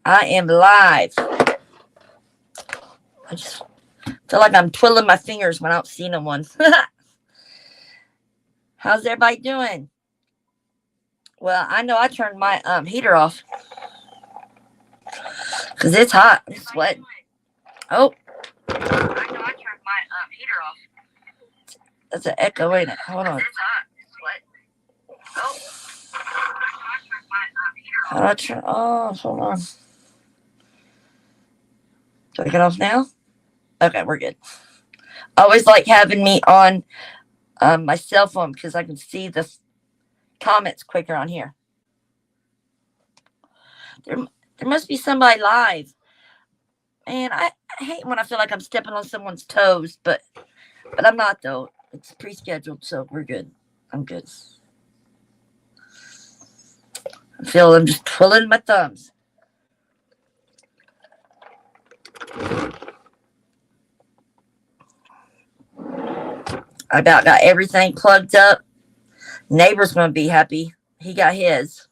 I am live. I just feel like I'm twiddling my fingers when I don't see no one. How's everybody doing? Well, I know I turned my heater off because it's hot. It's sweating. Oh, I know I turned my heater off. That's an echo, ain't it? Hold on. It's hot. It's sweating. Oh, how do I turn off? Hold on. Do I get off now? Okay, we're good. I always like having me on my cell phone because I can see the comments quicker on here. There, there must be somebody live. Man, I hate when I feel like I'm stepping on someone's toes, but I'm not though. It's pre-scheduled, so we're good. I'm good. I feel I'm just twiddling my thumbs. I about got everything plugged up. Neighbor's gonna be happy. He got his.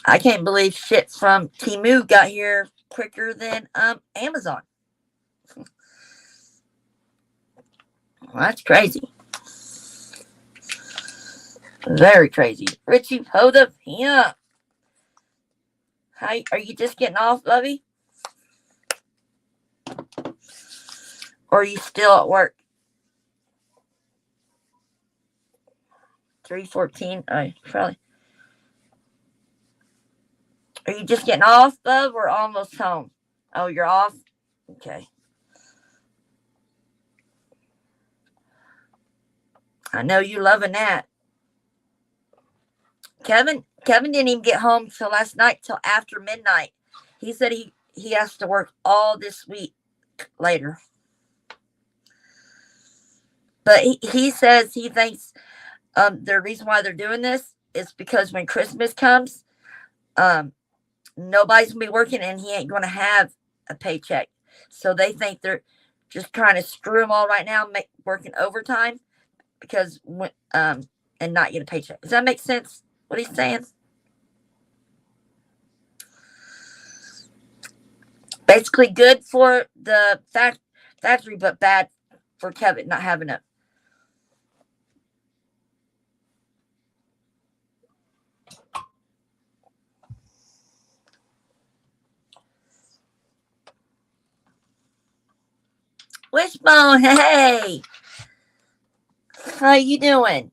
I can't believe shit from Timu got here quicker than Amazon. Well, that's crazy. Very crazy. Richie, hold up here. How are you just getting off, lovey? Or are you still at work? 3:14. Oh, probably. Are you just getting off, bub? We're almost home. Oh, you're off? Okay. I know you loving that. Kevin didn't even get home till last night, till after midnight. He said he has to work all this week later. But he says he thinks the reason why they're doing this is because when Christmas comes, um, nobody's gonna be working and he ain't gonna have a paycheck. So they think they're just trying to screw them all right now, working overtime because and not get a paycheck. Does that make sense? What he's saying? Basically, good for the factory, but bad for Kevin not having it. Wishbone, hey, how you doing?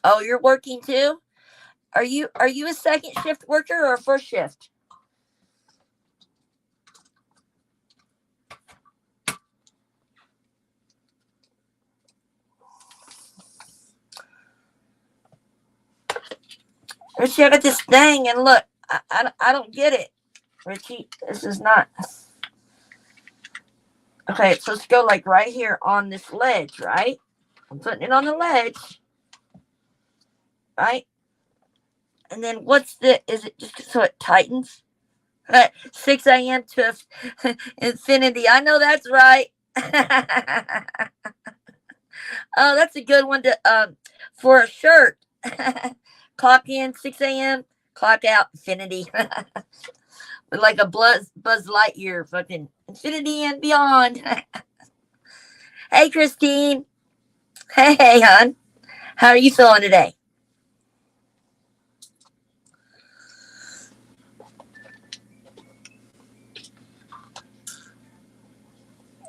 Oh, you're working too. Are you a second shift worker or a first shift? Richie, I got this thing, and look, I don't get it. Richie, this is not. Okay, it's supposed to go like right here on this ledge, right? I'm putting it on the ledge, right? And then is it just so it tightens? 6 a.m. to infinity. I know that's right. Oh, that's a good one to for a shirt. Clock in 6 a.m. Clock out infinity. With like a Buzz Lightyear, fucking infinity and beyond. Hey, Christine. Hey, hon. How are you feeling today?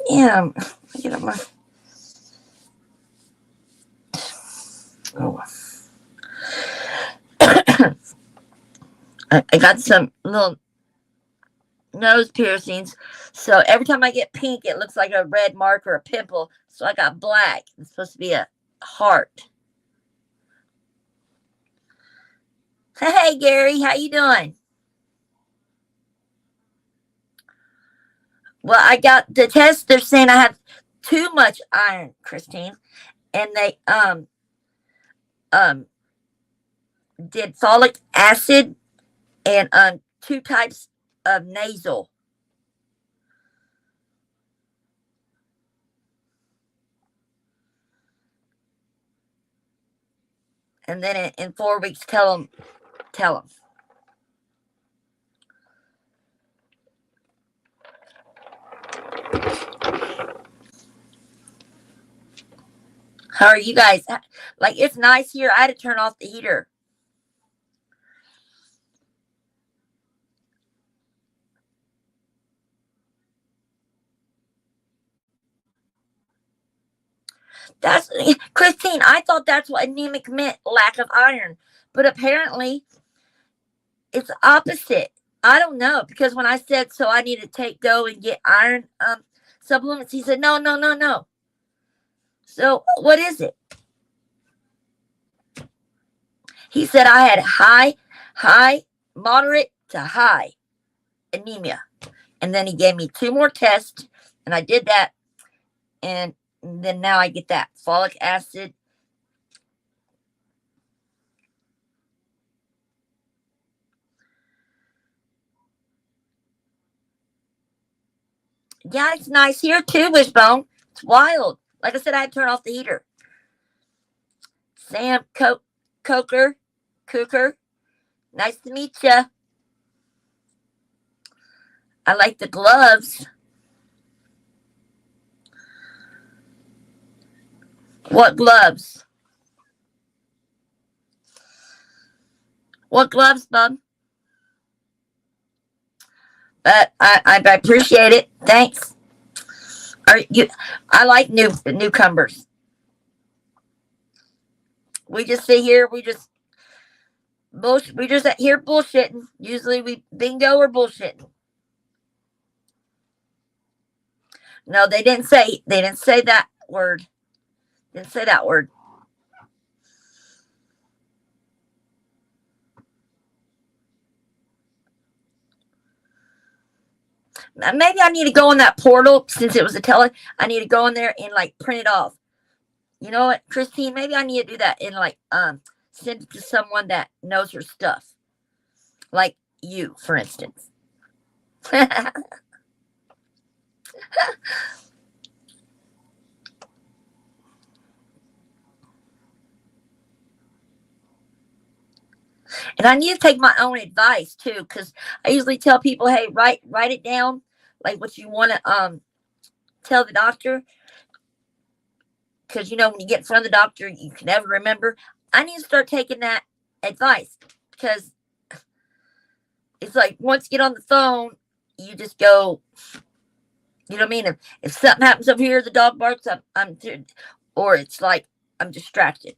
Yeah, get up my. Oh, I got some little nose piercings. So every time I get pink, it looks like a red mark or a pimple. So I got black. It's supposed to be a heart. Hey, Gary, how you doing? Well, I got the test. They're saying I have too much iron, Christine, and they um did folic acid and two types of nasal. And then in 4 weeks, tell them. How are you guys? Like, it's nice here. I had to turn off the heater. That's Christine. I thought that's what anemic meant, lack of iron, but apparently it's opposite. I don't know because when I said so, I need to go and get iron supplements. He said no, no, no, no. So what is it? He said I had high, moderate to high anemia, and then he gave me two more tests, and I did that, and then now I get that folic acid. Yeah, it's nice here too, Wishbone. It's wild. Like I said, I had to turn off the heater. Sam Cooker, nice to meet you. I like the gloves. What gloves? What gloves, bub? But I appreciate it. Thanks. Are you? I like newcomers. We just sit here. We just here bullshitting. Usually we bingo or bullshitting. No, they didn't say. They didn't say that word. Didn't say that word. Maybe I need to go on that portal since it was a tele. I need to go in there and like print it off. You know what, Christine? Maybe I need to do that and like send it to someone that knows her stuff, like you, for instance. And I need to take my own advice too, because I usually tell people, "Hey, write it down, like what you want to tell the doctor." Because when you get in front of the doctor, you can never remember. I need to start taking that advice because it's like once you get on the phone, you just go. You know what I mean? If something happens over here, the dog barks. I'm or it's like I'm distracted.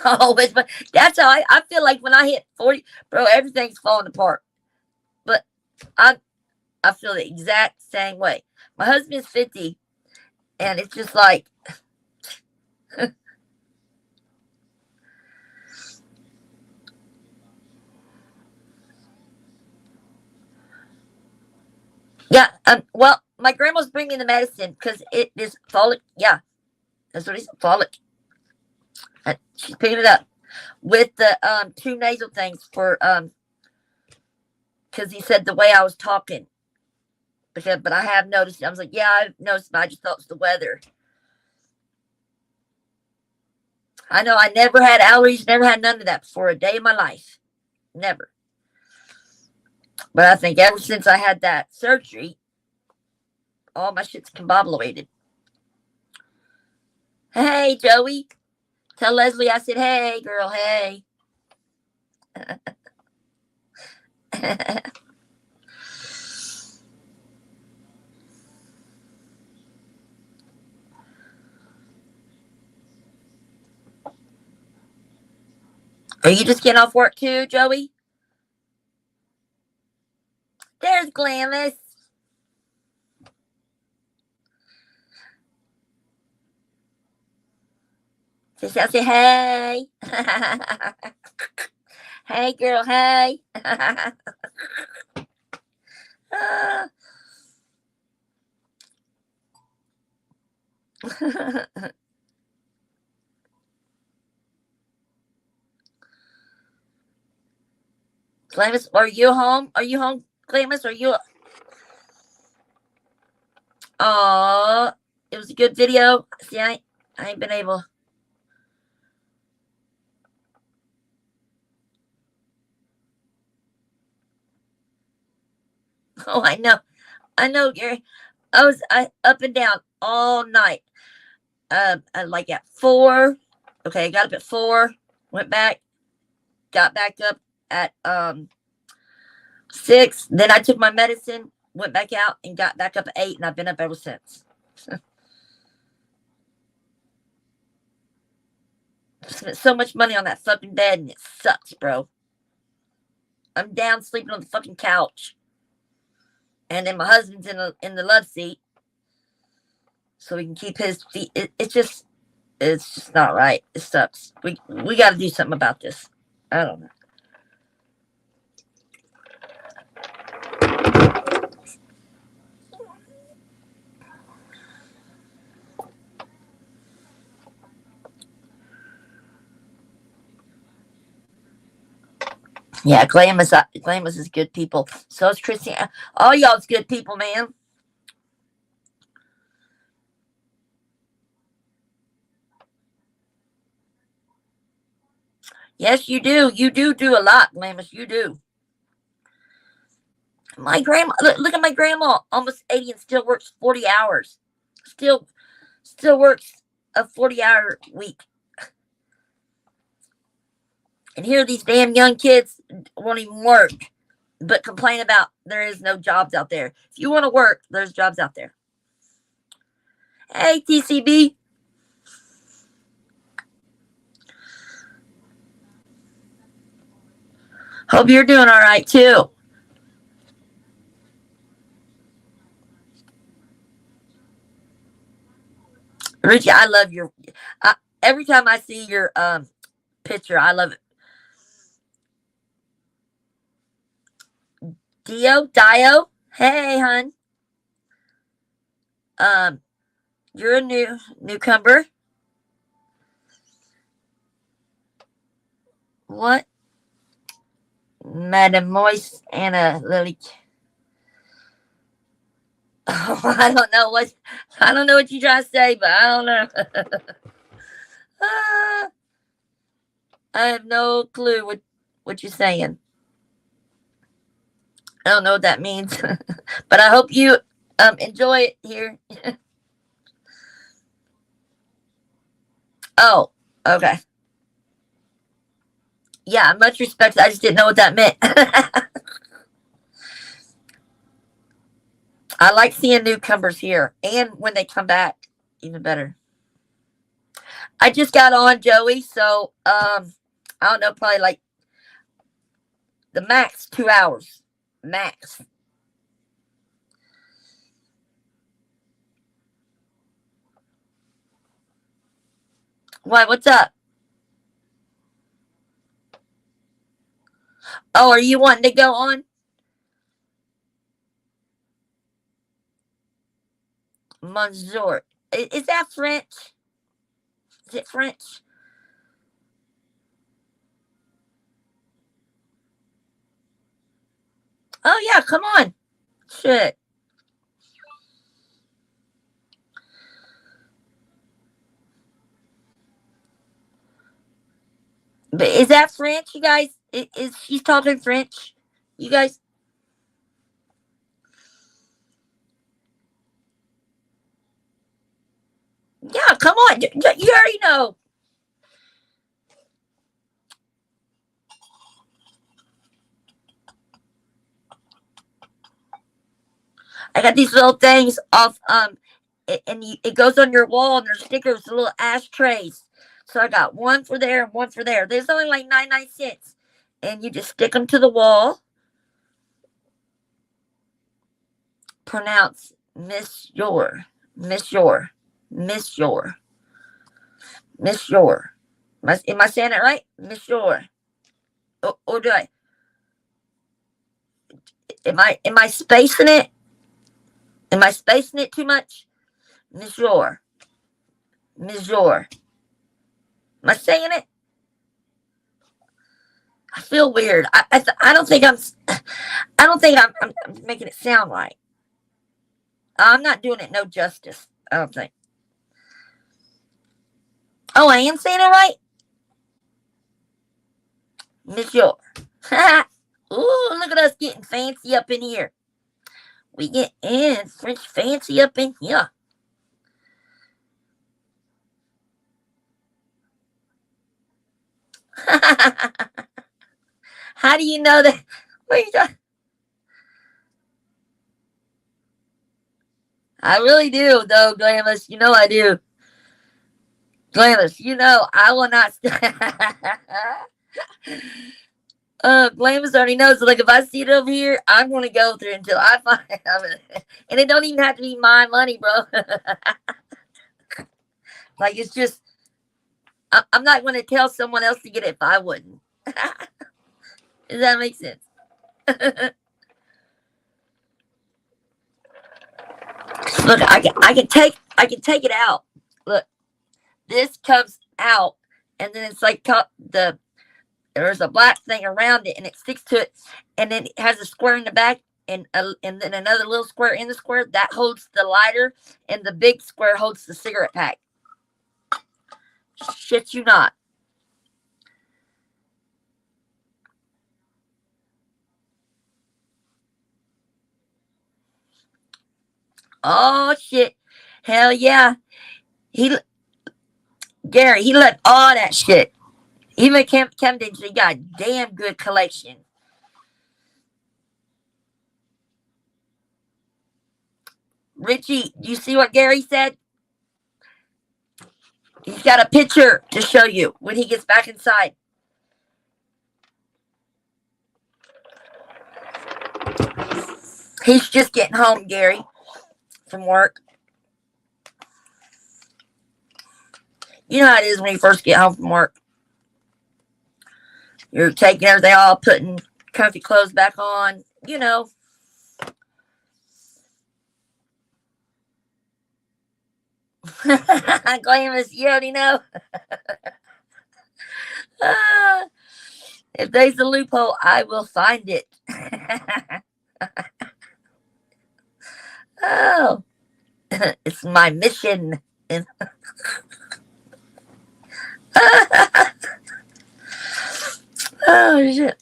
Oh, but that's how I feel like when I hit 40, bro. Everything's falling apart. But I I feel the exact same way. My husband's 50, and it's just like yeah. Well, my grandma's bringing me the medicine because it is folic. Yeah, that's what he said. Folic. She's picking it up with the two nasal things for because he said the way I was talking. Because, but I have noticed. I was like, yeah, I've noticed, but I just thought it was the weather. I know I never had allergies, never had none of that before a day in my life. Never. But I think ever since I had that surgery, all my shit's combobulated. Hey, Joey. Tell Leslie I said, hey, girl, hey. Are you just getting off work too, Joey? There's Glamis. Just I say, hey. Hey, girl, hey. Glamis, are you home? Are you home, Glamis? Are you? Oh, it was a good video. See, I ain't been able. Oh, I know, Gary. I was up and down all night. like at 4. Okay, I got up at 4, went back, got back up at 6. Then I took my medicine, went back out, and got back up at 8, and I've been up ever since. Spent so much money on that fucking bed, and it sucks, bro. I'm down sleeping on the fucking couch, and then my husband's in the love seat, so we can keep his feet. It's just not right. It sucks. We got to do something about this. I don't know. Yeah, Glamis is good people. So is Christine. All y'all's good people, man. Yes, you do. You do a lot, Glamis. You do. My grandma. Look at my grandma. Almost 80 and still works 40 hours. Still, still works a 40-hour week. And here these damn young kids won't even work, but complain about there is no jobs out there. If you want to work, there's jobs out there. Hey, TCB. Hope you're doing all right too. Richie, I love your. Every time I see your picture, I love it. Dio, hey, hun. Um, you're a newcomer. What, Madam Moist Anna Lily? Oh, I don't know what you trying to say, but I don't know. uh, I have no clue what you're saying. I don't know what that means, but I hope you enjoy it here. Oh, okay. Yeah, much respect. I just didn't know what that meant. I like seeing newcomers here, and when they come back, even better. I just got on, Joey, so I don't know, probably like the max 2 hours, max. Why? What's up? Oh, are you wanting to go on? Monsieur. Is that French? Is it French? Oh yeah, come on. Shit. But is that French, you guys? Is she's talking French? You guys? Yeah, come on. You already know. I got these little things off and it goes on your wall and there's stickers, little ashtrays. So I got one for there and one for there. There's only like 99 cents, and you just stick them to the wall. Pronounce Miss Your, Miss Your, Miss Your. Am I saying it right? Miss Your. Or do I? Am I spacing it? Am I spacing it too much? Miss Your, Miss Your. Am I saying it? I feel weird. I don't think I'm making it sound right. I'm not doing it no justice. I don't think. Oh, I am saying it right, Monsieur. Ooh, look at us getting fancy up in here. We get in French fancy up in here. How do you know that? What are you talking? I really do, though, Glamorous. You know I do. Glamorous, you know I will not. Glamorous already knows. Like if I see it over here, I'm gonna go through until I find it. And it don't even have to be my money, bro. Like it's just I'm not gonna tell someone else to get it if I wouldn't. Does that make sense? Look, I can take it out. Look, this comes out, and then it's like there's a black thing around it, and it sticks to it, and then it has a square in the back, and then another little square in the square that holds the lighter, and the big square holds the cigarette pack. Shit, you not. Oh shit, hell yeah. He Gary, he let all that shit. Even Camden, he got a damn good collection. Richie, you see what Gary said? He's got a picture to show you when he gets back inside. He's just getting home, Gary, from work. You know how it is when you first get home from work. You're taking everything off, putting comfy clothes back on, you know. Glamorous, you already know. Ah, if there's a loophole, I will find it. Oh, it's my mission. Oh shit!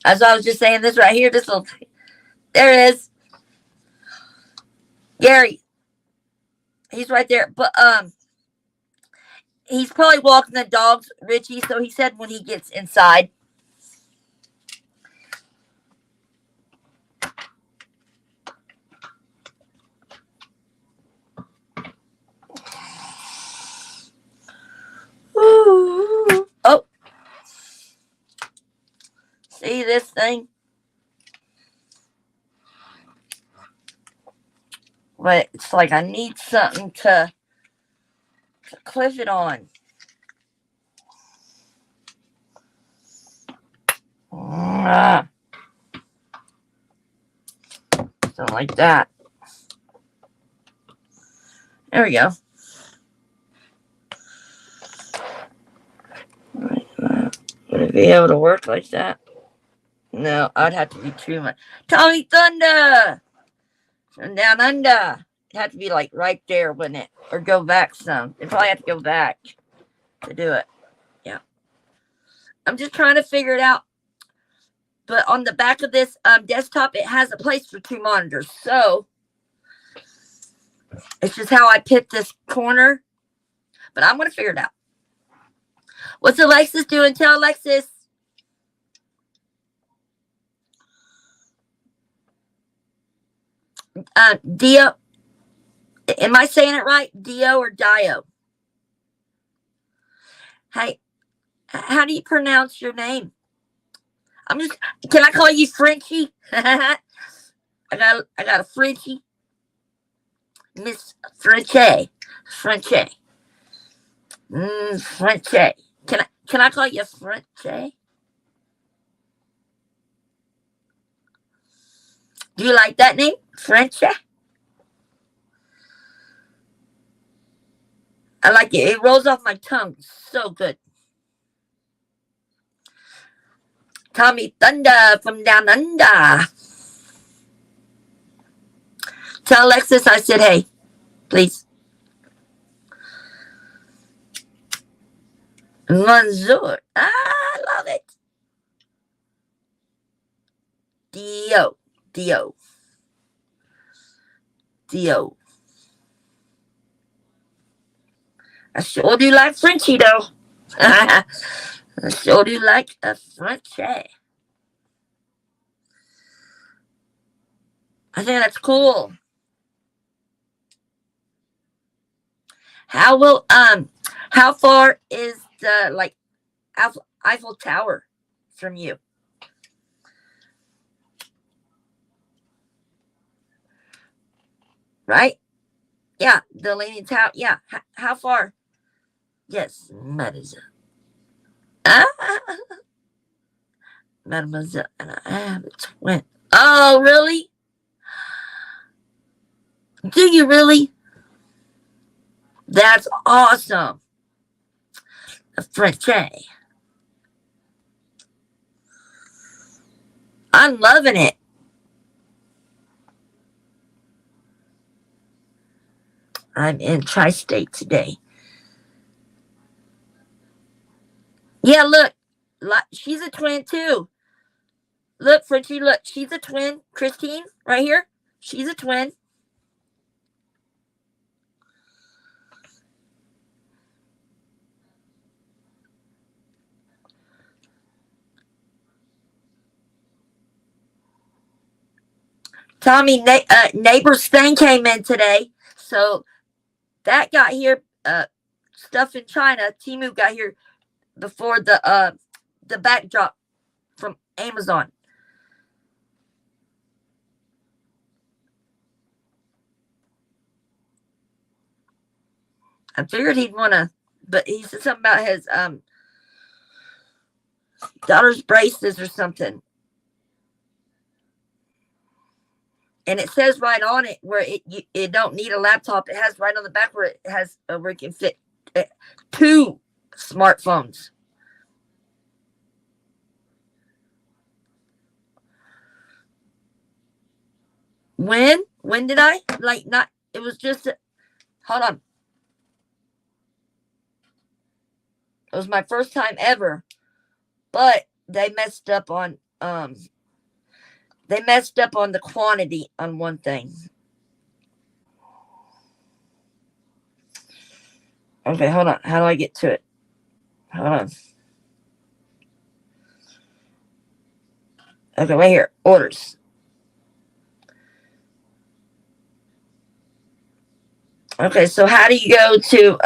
As I was just saying, this right here, this little, there it is, Gary. He's right there, but he's probably walking the dogs, Richie. So he said when he gets inside. Ooh. Oh, see this thing? But it's like I need something to clip it on. Something like that. There we go. Would it be able to work like that? No, I'd have to be too much. Tommy Thunder! From down under. It'd have to be like right there, wouldn't it? Or go back some. It'd probably have to go back to do it. Yeah. I'm just trying to figure it out. But on the back of this desktop, it has a place for two monitors. So it's just how I picked this corner. But I'm going to figure it out. What's Alexis doing? Tell Alexis. Dio. Am I saying it right? Dio or Dio? Hey, how do you pronounce your name? I'm just. Can I call you Frenchie? I got a Frenchie, Miss Frenchie, Frenchie, Frenchie. Can I call you Frenchie? Do you like that name, Frenchie? I like it. It rolls off my tongue. So good. Tommy Thunder from down under. Tell Alexis I said hey, please. Bonjour. I love it. Dio. Dio. Dio. I sure do like Frenchie though. I sure do like a Frenchie. I think that's cool. How will how far is the like Eiffel Tower from you? Right? Yeah, the Leaning Tower. Yeah, how far? Yes, mademoiselle. Ah, mademoiselle, and I have a twin. Oh, really? Do you really? That's awesome. A Frenchie. I'm loving it. I'm in Tri-State today. Yeah, look, she's a twin too. Look, Frenchie, look, she's a twin. Christine, right here, she's a twin. Tommy, neighbor Stan came in today, so that got here. Stuff in China. Timu got here before the backdrop from Amazon. I figured he'd wanna, but he said something about his daughter's braces or something, and it says right on it where it don't need a laptop. It has right on the back where it has where it can fit two smartphones. When did I like not? It was just hold on. It was my first time ever, but they messed up on the quantity on one thing. Okay, hold on. How do I get to it? Hold on. Okay, right here. Orders. Okay, so how do you go to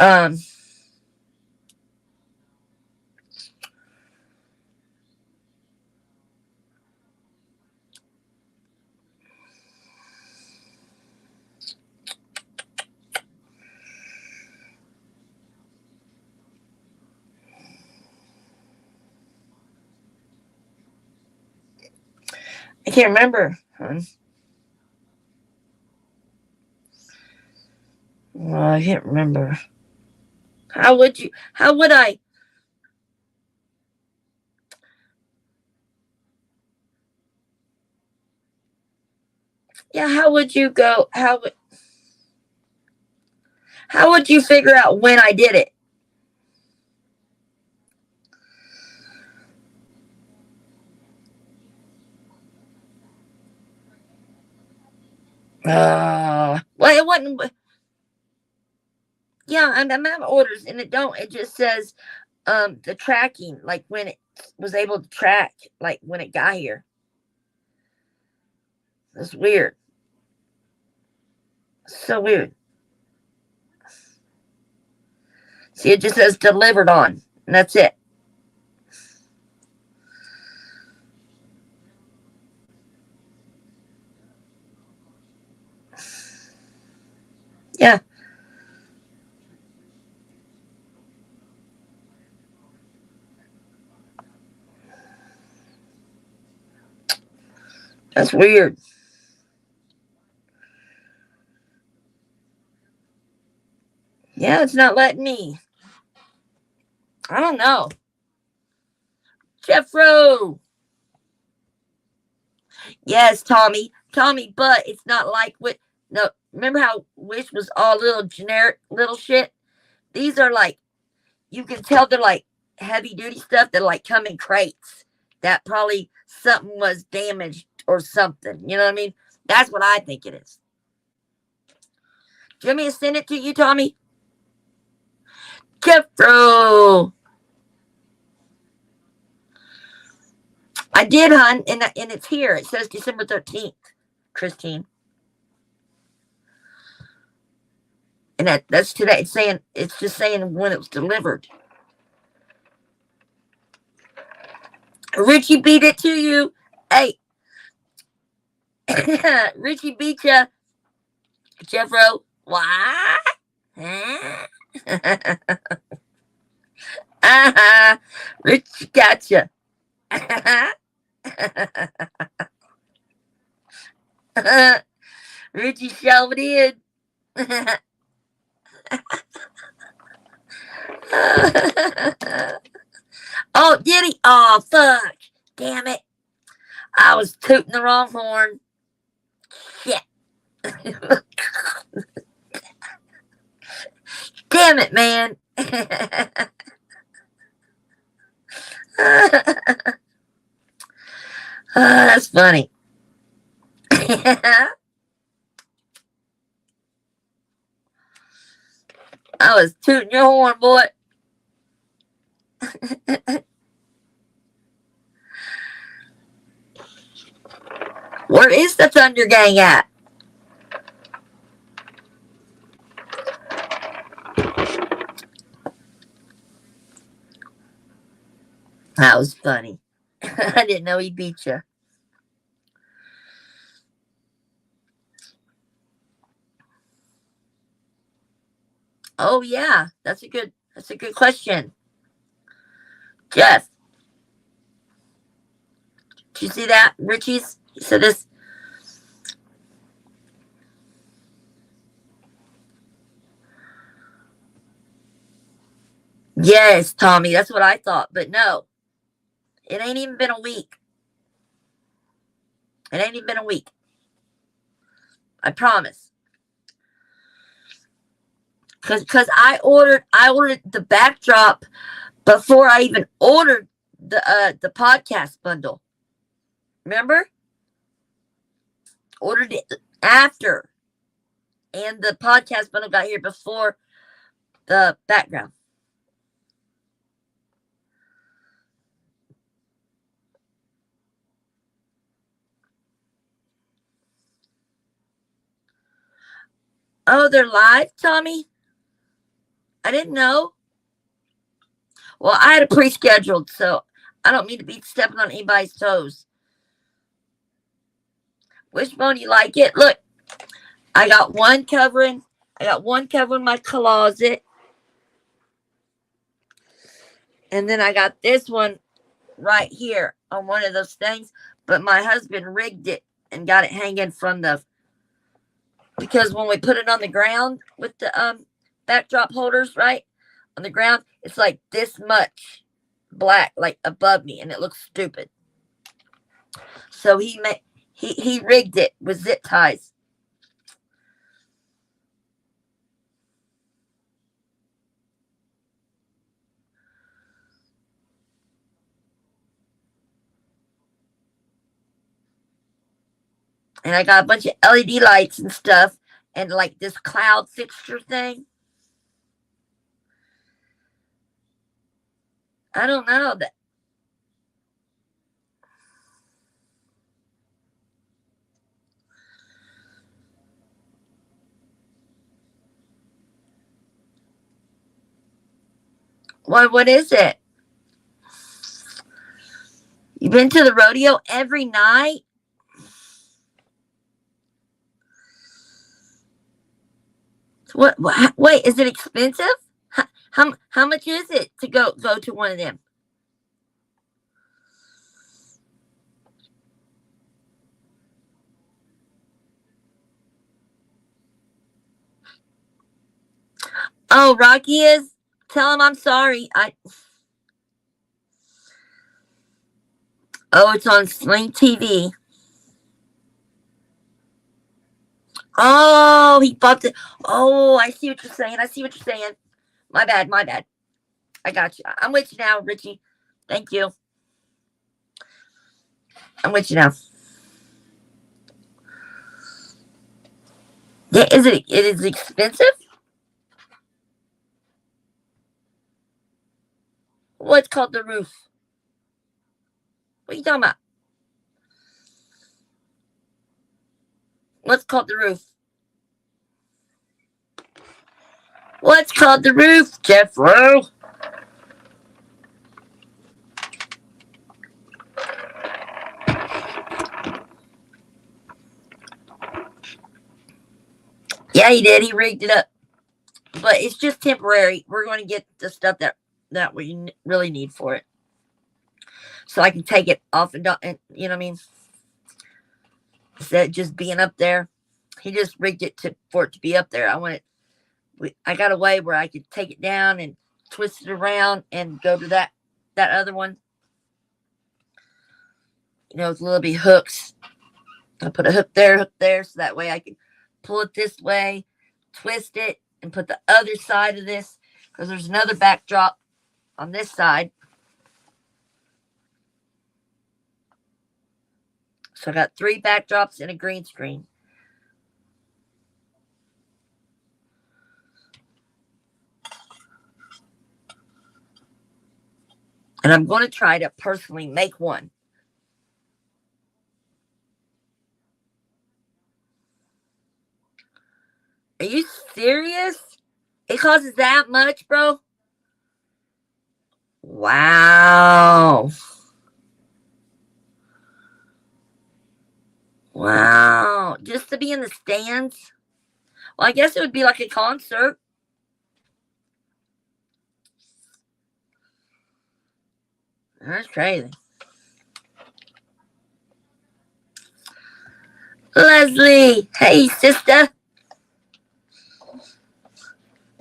I can't remember. I can't remember. How would I yeah, how would you go how would you figure out when I did it? Well, it wasn't. Yeah, I'm having orders, and it just says the tracking, like when it was able to track, like when it got here. It's weird. So weird. See, it just says delivered on, and that's it. Yeah, that's weird. Yeah, it's not letting me. I don't know. Jeffro. Yes, Tommy, but it's not like with no. Remember how Wish was all little generic little shit? These are like you can tell they're like heavy duty stuff that like come in crates. That probably something was damaged or something. You know what I mean? That's what I think it is. Do you want me to send it to you, Tommy? Jeffro. I did, hon, and it's here. It says December 13th, Christine. And that's today. It's just saying when it was delivered. Richie beat it to you. Hey, Richie beat you, Jeffro. What? Huh? uh-huh. Richie gotcha. Richie shoved in. Oh, did he? Oh, fuck. Damn it. I was tooting the wrong horn. Shit. Damn it, man. That's funny. I was tooting your horn, boy. Where is the Thunder Gang at? That was funny. I didn't know he beat you. Oh yeah, that's a good question. Jeff, did you see that? Richie's he said this. Yes, Tommy, that's what I thought, but no. It ain't even been a week. It ain't even been a week. I promise. Cause I ordered the backdrop before I even ordered the podcast bundle. Remember? Ordered it after. And the podcast bundle got here before the background. Oh, they're live, Tommy? I didn't know. Well, I had it pre-scheduled, so I don't mean to be stepping on anybody's toes. Wishbone, you like it? Look, I got one covering my closet. And then I got this one right here on one of those things. But my husband rigged it and got it hanging from because when we put it on the ground with the backdrop holders, right? On the ground, it's like this much black, like above me, and it looks stupid. So he rigged it with zip ties. And I got a bunch of LED lights and stuff, and like this cloud fixture thing. I don't know that. What is it? You been to the rodeo every night? What? Wait, is it expensive? How much is it to go to one of them? Oh, Rocky is. Tell him I'm sorry. Oh, it's on Sling TV. Oh, he bought it. Oh, I see what you're saying. My bad. I got you. I'm with you now, Richie. Thank you. I'm with you now. Yeah, it is expensive? What's called the roof? What are you talking about? What's called the roof? What's called the roof, Jeffro? Yeah, he did. He rigged it up, but it's just temporary. We're going to get the stuff that we really need for it, so I can take it off and you know what I mean. Instead of just being up there, he just rigged it for it to be up there. I got a way where I could take it down and twist it around and go to that other one. It's a little bit hooks. I put a hook there, so that way I can pull it this way, twist it, and put the other side of this because there's another backdrop on this side. So I got 3 backdrops and a green screen. And I'm going to try to personally make one. Are you serious? It costs that much, bro? Wow. Wow. Just to be in the stands? Well, I guess it would be like a concert. That's crazy. Leslie, hey sister.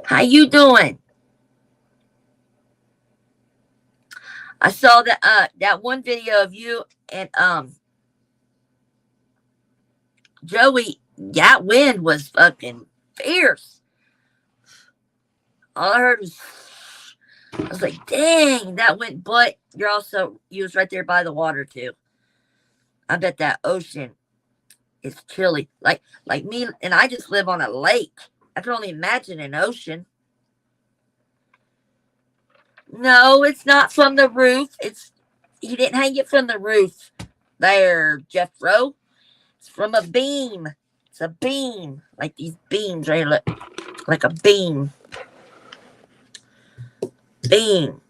How you doing? I saw that one video of you and Joey. That wind was fucking fierce. All I heard was I was like, dang, that went. But you was right there by the water too. I bet that ocean is chilly. Like me, and I just live on a lake. I can only imagine an ocean. No, it's not from the roof. He didn't hang it from the roof. There, Jeffro. It's from a beam. It's a beam, like these beams right here, like a beam. Beam.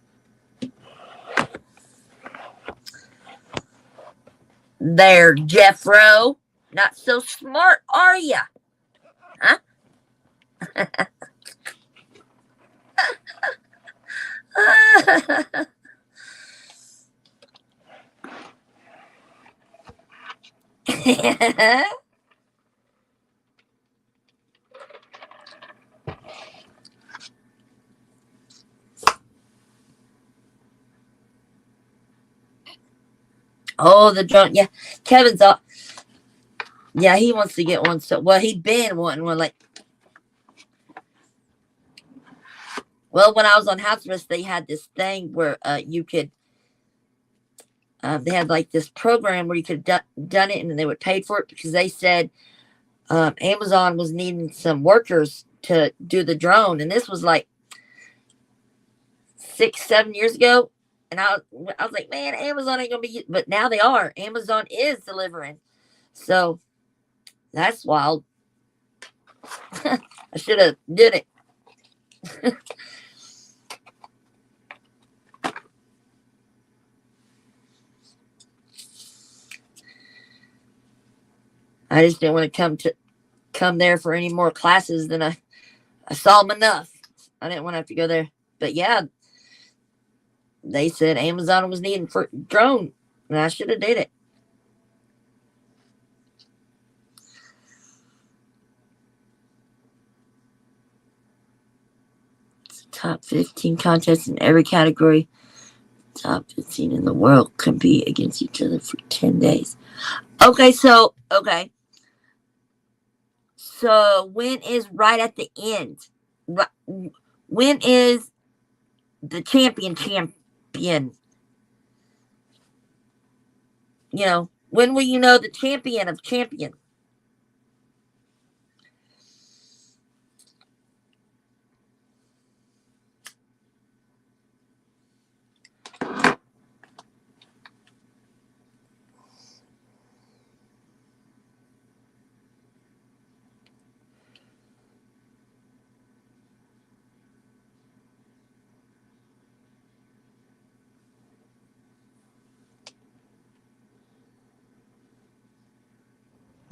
There, Jeffro. Not so smart, are ya? Huh? Oh, the drunk. Yeah, Kevin's up. Yeah, he wants to get one. So, well, he'd been wanting one. Well, when I was on house arrest, they had this thing where you could. They had like this program where you could done it, and they would pay for it because they said Amazon was needing some workers to do the drone, and this was like 6, 7 years ago. And I was like, man, Amazon ain't gonna be, but now they are. Amazon is delivering, so that's wild. I should have did it. I just didn't want to come there for any more classes than I saw them enough. I didn't want to have to go there. But yeah, they said Amazon was needing for drone, and I should have did it. Top 15 contests in every category. Top 15 in the world compete against each other for 10 days. Okay, so when is right at the end? When is the champion? When will you know the champion of champion?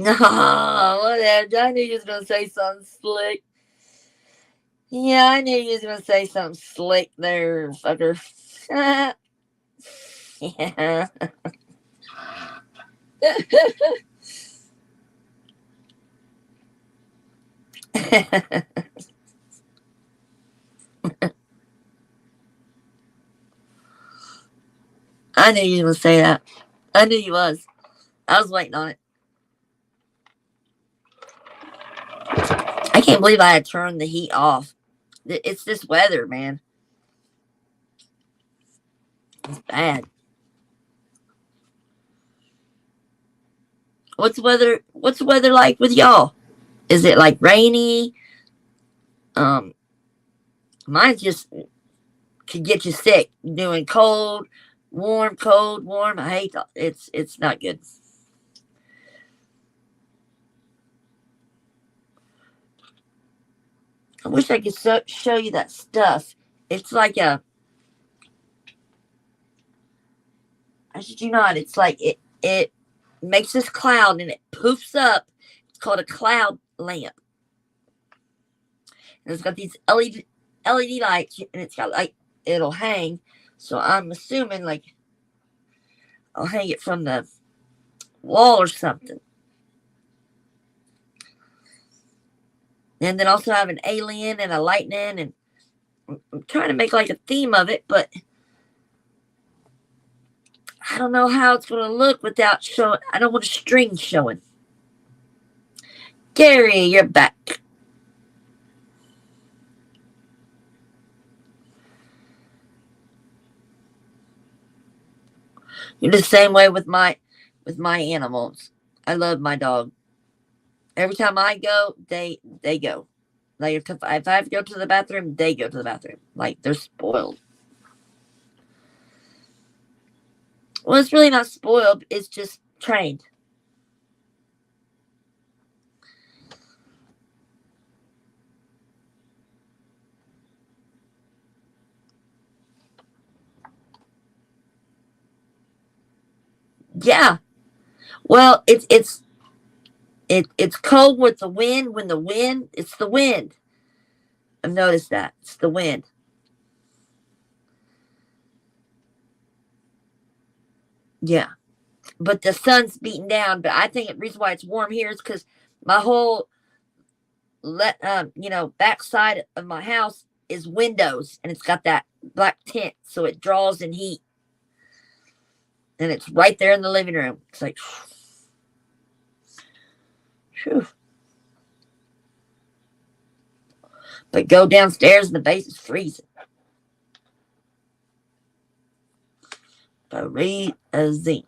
No, whatever. I knew you was gonna say something slick. Yeah, I knew you was gonna say something slick there, fucker. Yeah. I knew you was gonna say that. I knew you was. I was waiting on it. I can't believe I had turned the heat off. It's this weather, man. It's bad. What's the weather like with y'all? Is it like rainy? Um, mine just could get you sick. Doing cold, warm, cold, warm. I hate it's not good. I wish I could show you that stuff. It's like a, I should you not. It's like it makes this cloud and it poofs up. It's called a cloud lamp. And it's got these LED lights, and it's got like it'll hang. So I'm assuming like I'll hang it from the wall or something. And then also have an alien and a lightning, and I'm trying to make like a theme of it, but I don't know how it's going to look without showing. I don't want a string showing. Gary, you're back. You're the same way with my animals. I love my dog. Every time I go, they go. Like if I have to go to the bathroom, they go to the bathroom. Like they're spoiled. Well, it's really not spoiled. It's just trained. Yeah. Well, it's cold with the wind. When the wind, it's the wind. I've noticed that it's the wind. Yeah, but the sun's beating down. But I think the reason why it's warm here is because my whole backside of my house is windows, and it's got that black tint, so it draws in heat, and it's right there in the living room. It's like, whew. But go downstairs and the base is freezing. Freezing.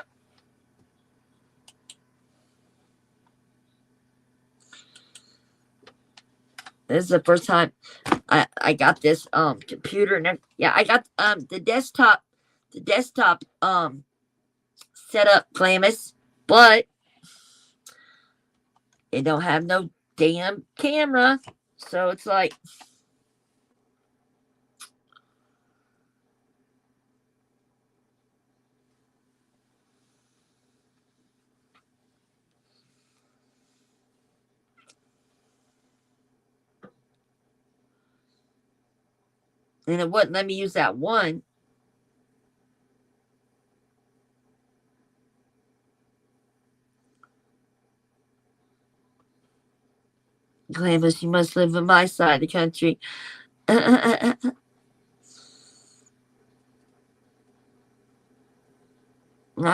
This is the first time I got this computer, and yeah, I got the desktop set up famous, but it don't have no damn camera. So it's like, and it wouldn't let me use that one. Glamis, you must live in my side of the country. I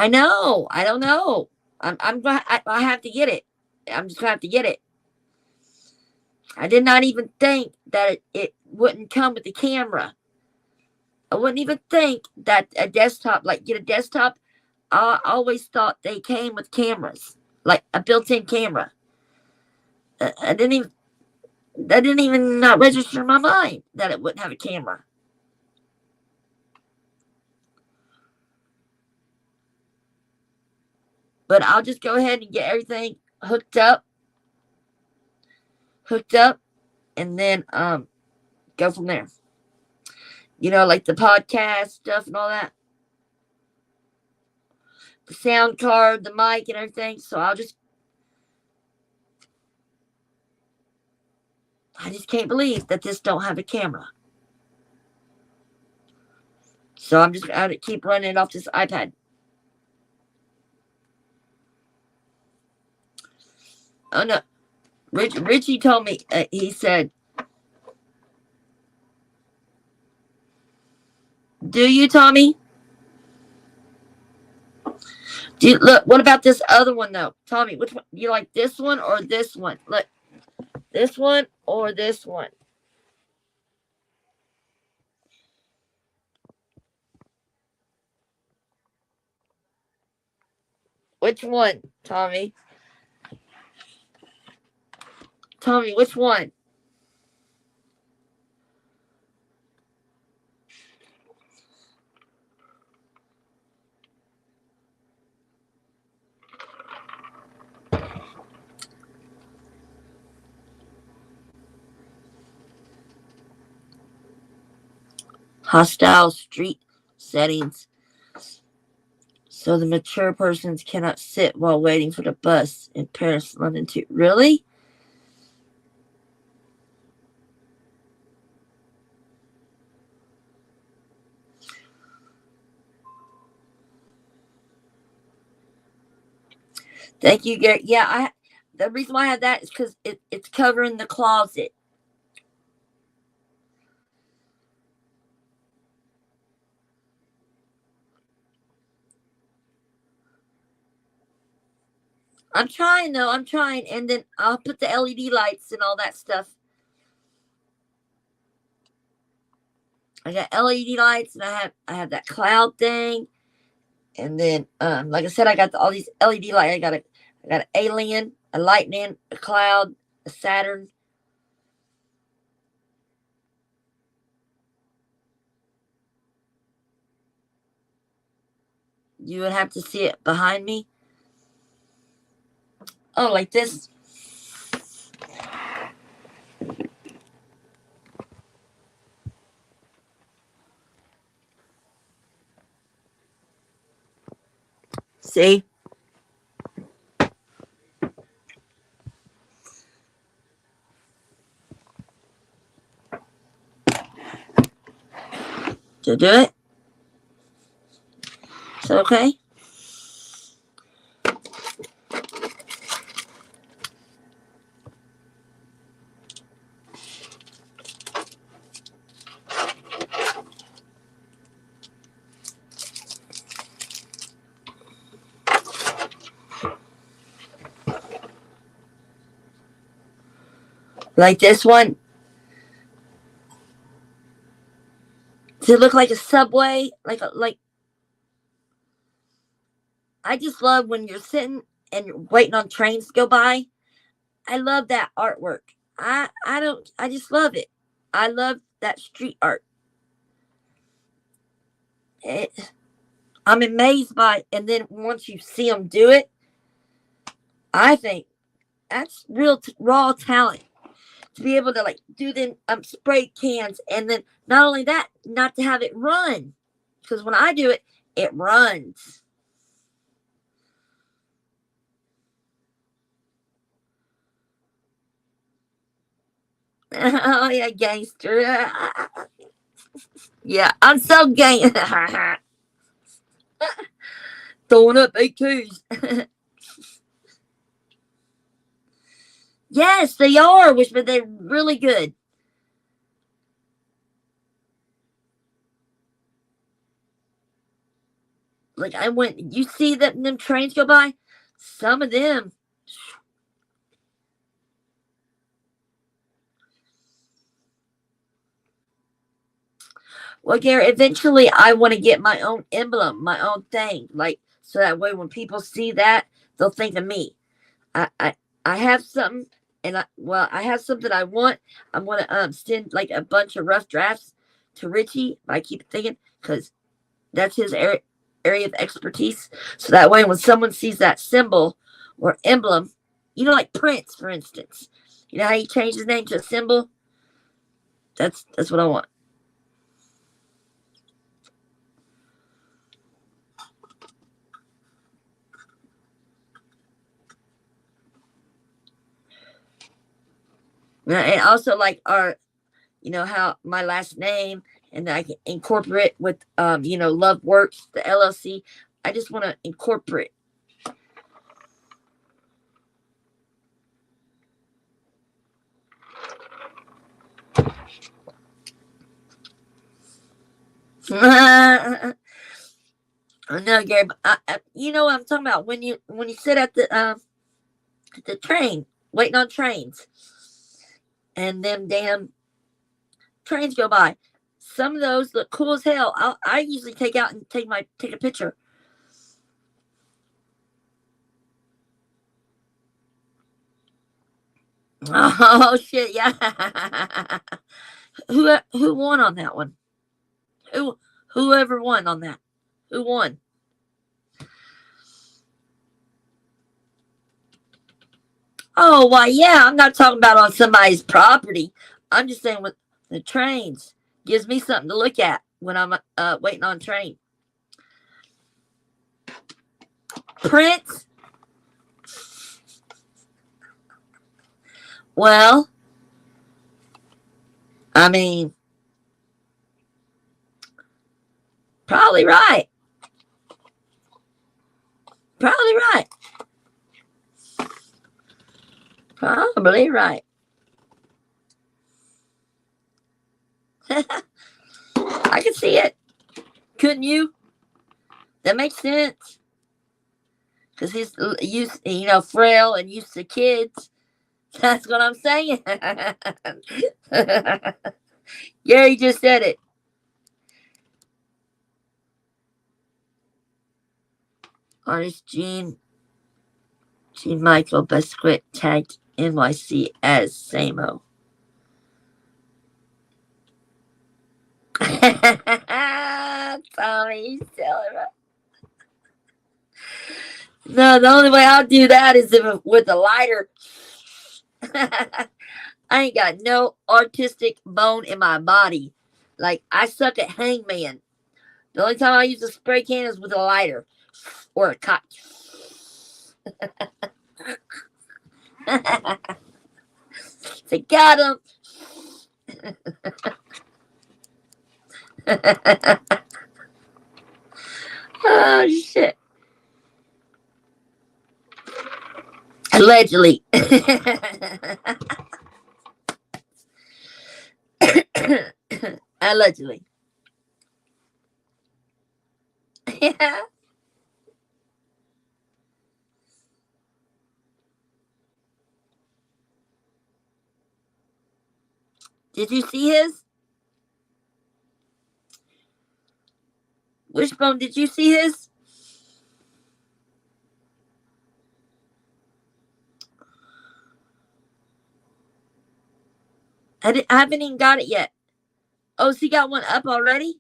know. I don't know. I'm gonna. I have to get it. I'm just gonna have to get it. I did not even think that it wouldn't come with the camera. I wouldn't even think that a desktop, like get a desktop. I always thought they came with cameras, like a built-in camera. I didn't even that didn't even register in my mind that it wouldn't have a camera. But I'll just go ahead and get everything hooked up, and then go from there. Like the podcast stuff and all that, the sound card, the mic, and everything. So I'll just I just can't believe that this don't have a camera. So I'm just going to keep running it off this iPad. Oh no. Richie told me, he said, do you, Tommy? Look, what about this other one though? Tommy, which one? Do you like this one or this one? Look, this one or this one? Which one, Tommy? Tommy, which one? Hostile street settings. So the mature persons cannot sit while waiting for the bus in Paris, London too. Really? Thank you, Gary. Yeah, the reason why I have that is because it's covering the closet. I'm trying though. I'm trying, and then I'll put the LED lights and all that stuff. I got LED lights, and I have that cloud thing, and then like I said, I got all these LED lights. I got an alien, a lightning, a cloud, a Saturn. You would have to see it behind me. Oh, like this. See? To do it? Is that okay? Like this one. Does it look like a subway? Like I just love when you're sitting and you're waiting on trains to go by. I love that artwork. I just love it. I love that street art. It, I'm amazed by it. And then once you see them do it, I think that's real raw talent to be able to like do the spray cans, and then not only that, not to have it run, because when I do it, it runs. Oh yeah, gangster. Yeah, I'm so gang. Throwing up AKs. Yes, they are, which but they're really good. Like I went, you see that them trains go by? Some of them. Well, Gary, eventually I want to get my own emblem, my own thing, like so that way when people see that, they'll think of me. I I, I have something, and I have something I want. I'm gonna send like a bunch of rough drafts to Richie. I keep thinking because that's his area of expertise. So that way, when someone sees that symbol or emblem, like Prince, for instance, you know how he changed his name to a symbol. That's what I want. And also like our, how my last name, and I can incorporate with, Love Works, the LLC. I just want to incorporate. No, Gary, but you know what I'm talking about when you sit at the train waiting on trains, and them damn trains go by. Some of those look cool as hell. I usually take out and take a picture. Oh shit, yeah. Who won on that one? Whoever won on that? Who won? Oh, why, yeah, I'm not talking about on somebody's property. I'm just saying with the trains. Gives me something to look at when I'm waiting on train. Prince? Well, I mean, probably right. Probably right. Probably right. I can see it. Couldn't you? That makes sense. Because he's used, frail and used to kids. That's what I'm saying. Gary just said it. Artist Gene Michael Besquit tagged NYC as Samo. Tommy, you silly. No, the only way I'll do that is if with a lighter. I ain't got no artistic bone in my body. Like, I suck at hangman. The only time I use a spray can is with a lighter or a cot. They got him. Oh shit! Allegedly. Allegedly. Yeah. Did you see his? Wishbone, did you see his? I haven't even got it yet. Oh, so he got one up already?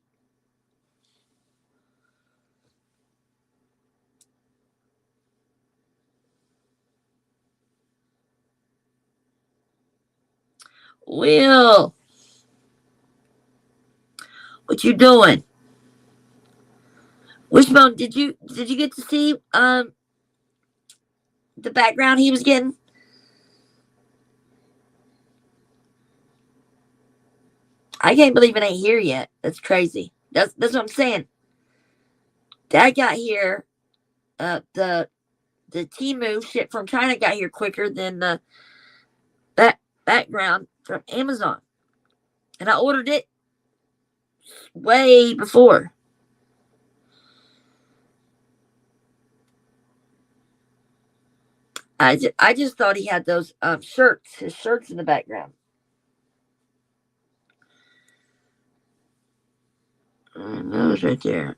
Will, what you doing? Wishbone, did you get to see the background he was getting? I can't believe it ain't here yet. That's crazy. That's what I'm saying. That got here. The Timu shit from China got here quicker than the background from Amazon, and I ordered it way before. I just thought he had those his shirts in the background. Those right there.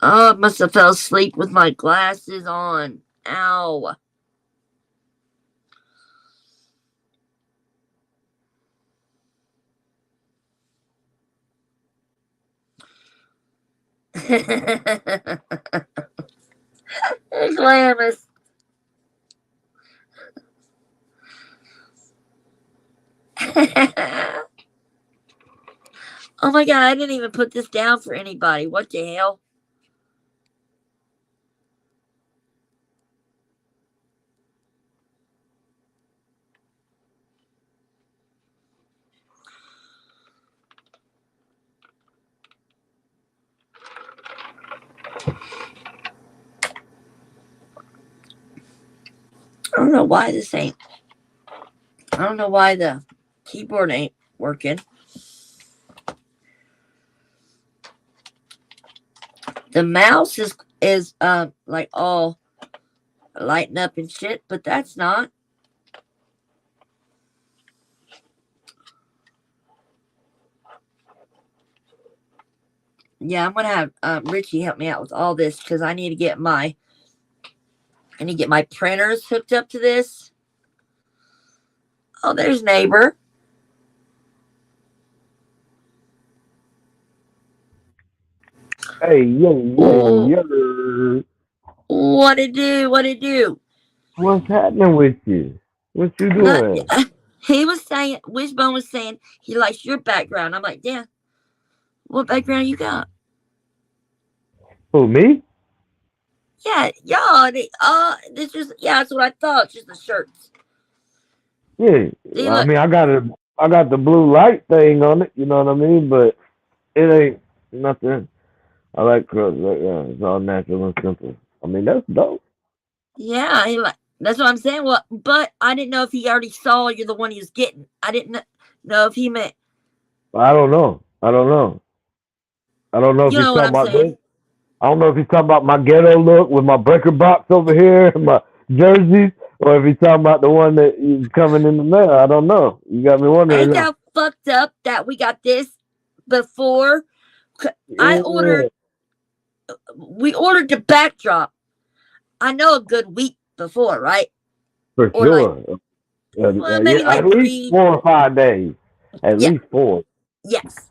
Oh, I must have fell asleep with my glasses on. Ow. Glamorous. Oh my god, I didn't even put this down for anybody. What the hell? don't know why this ain't. I don't know why the keyboard ain't working. The mouse is like all lighting up and shit, but that's not. Yeah, I'm gonna have Richie help me out with all this because I need to get my printers hooked up to this. Oh, there's neighbor. Hey, yo. What it do? What it do? What's happening with you? What you Not, doing? he was saying, Wishbone was saying he likes your background. I'm like, yeah, what background you got? Who, me? Yeah, this is, yeah, that's what I thought. It's just the shirts. Yeah. See, I look. mean, I got the blue light thing on it. You know what I mean? But it ain't nothing. I like colors. Yeah, it's all natural and simple. I mean, that's dope. Yeah, that's what I'm saying. Well, but I didn't know if he already saw you're the one he was getting. I didn't know if he meant. I don't know. I don't know. I don't know if You he's know what talking I'm about saying? this. I don't know if he's talking about my ghetto look with my breaker box over here, my jerseys, or if he's talking about the one that is coming in the mail. I don't know. You got me wondering Ain't now. that fucked up that we got this before? I Yeah, we ordered the backdrop. I know a good week before, right? for Or like, sure. well, Yeah, maybe at like least 3. 4 or 5 days. At Yeah, least 4. yes.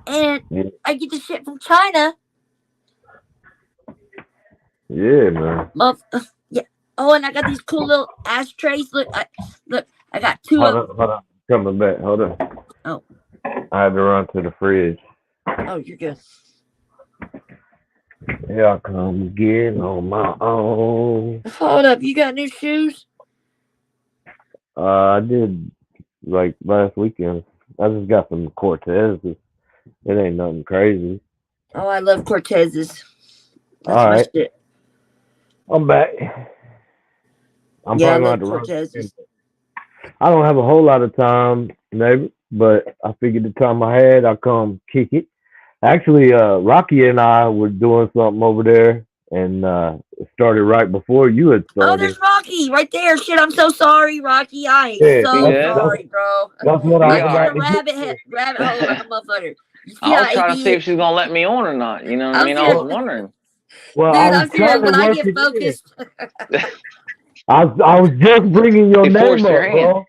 And Yeah, I get the shit from China. yeah, man. Yeah. Oh, and I got these cool little ashtrays. Look, I got 2 of. Hold on. Coming back. Hold on. Oh, I had to run to the fridge. oh, you're good. Here I come again on my own. Hold up, you got new shoes? I did like last weekend. I just got some Cortezes. It ain't nothing crazy. Oh, I love Cortezes. That's All my right, shit. I'm back. I'm Yeah, I probably gonna have love to run. Cortezes. I don't have a whole lot of time, neighbor, but I figured the time I had, I come kick it. Actually, Rocky and I were doing something over there, and it started right before you had Oh, started. there's Rocky right there. Shit, I'm so sorry, Rocky. I am Yeah, so Yeah, sorry, bro. that's what I Right was yeah. in the about to get to. rabbit hole like a motherfucker. You see I how was trying to see he? if she's gonna let me on or not. You know what I I'm mean? I was serious, Well, wondering. well, I dude. was I'm serious. trying to When I work get it in. focused, I was just bringing your He name forced your up, hand. bro.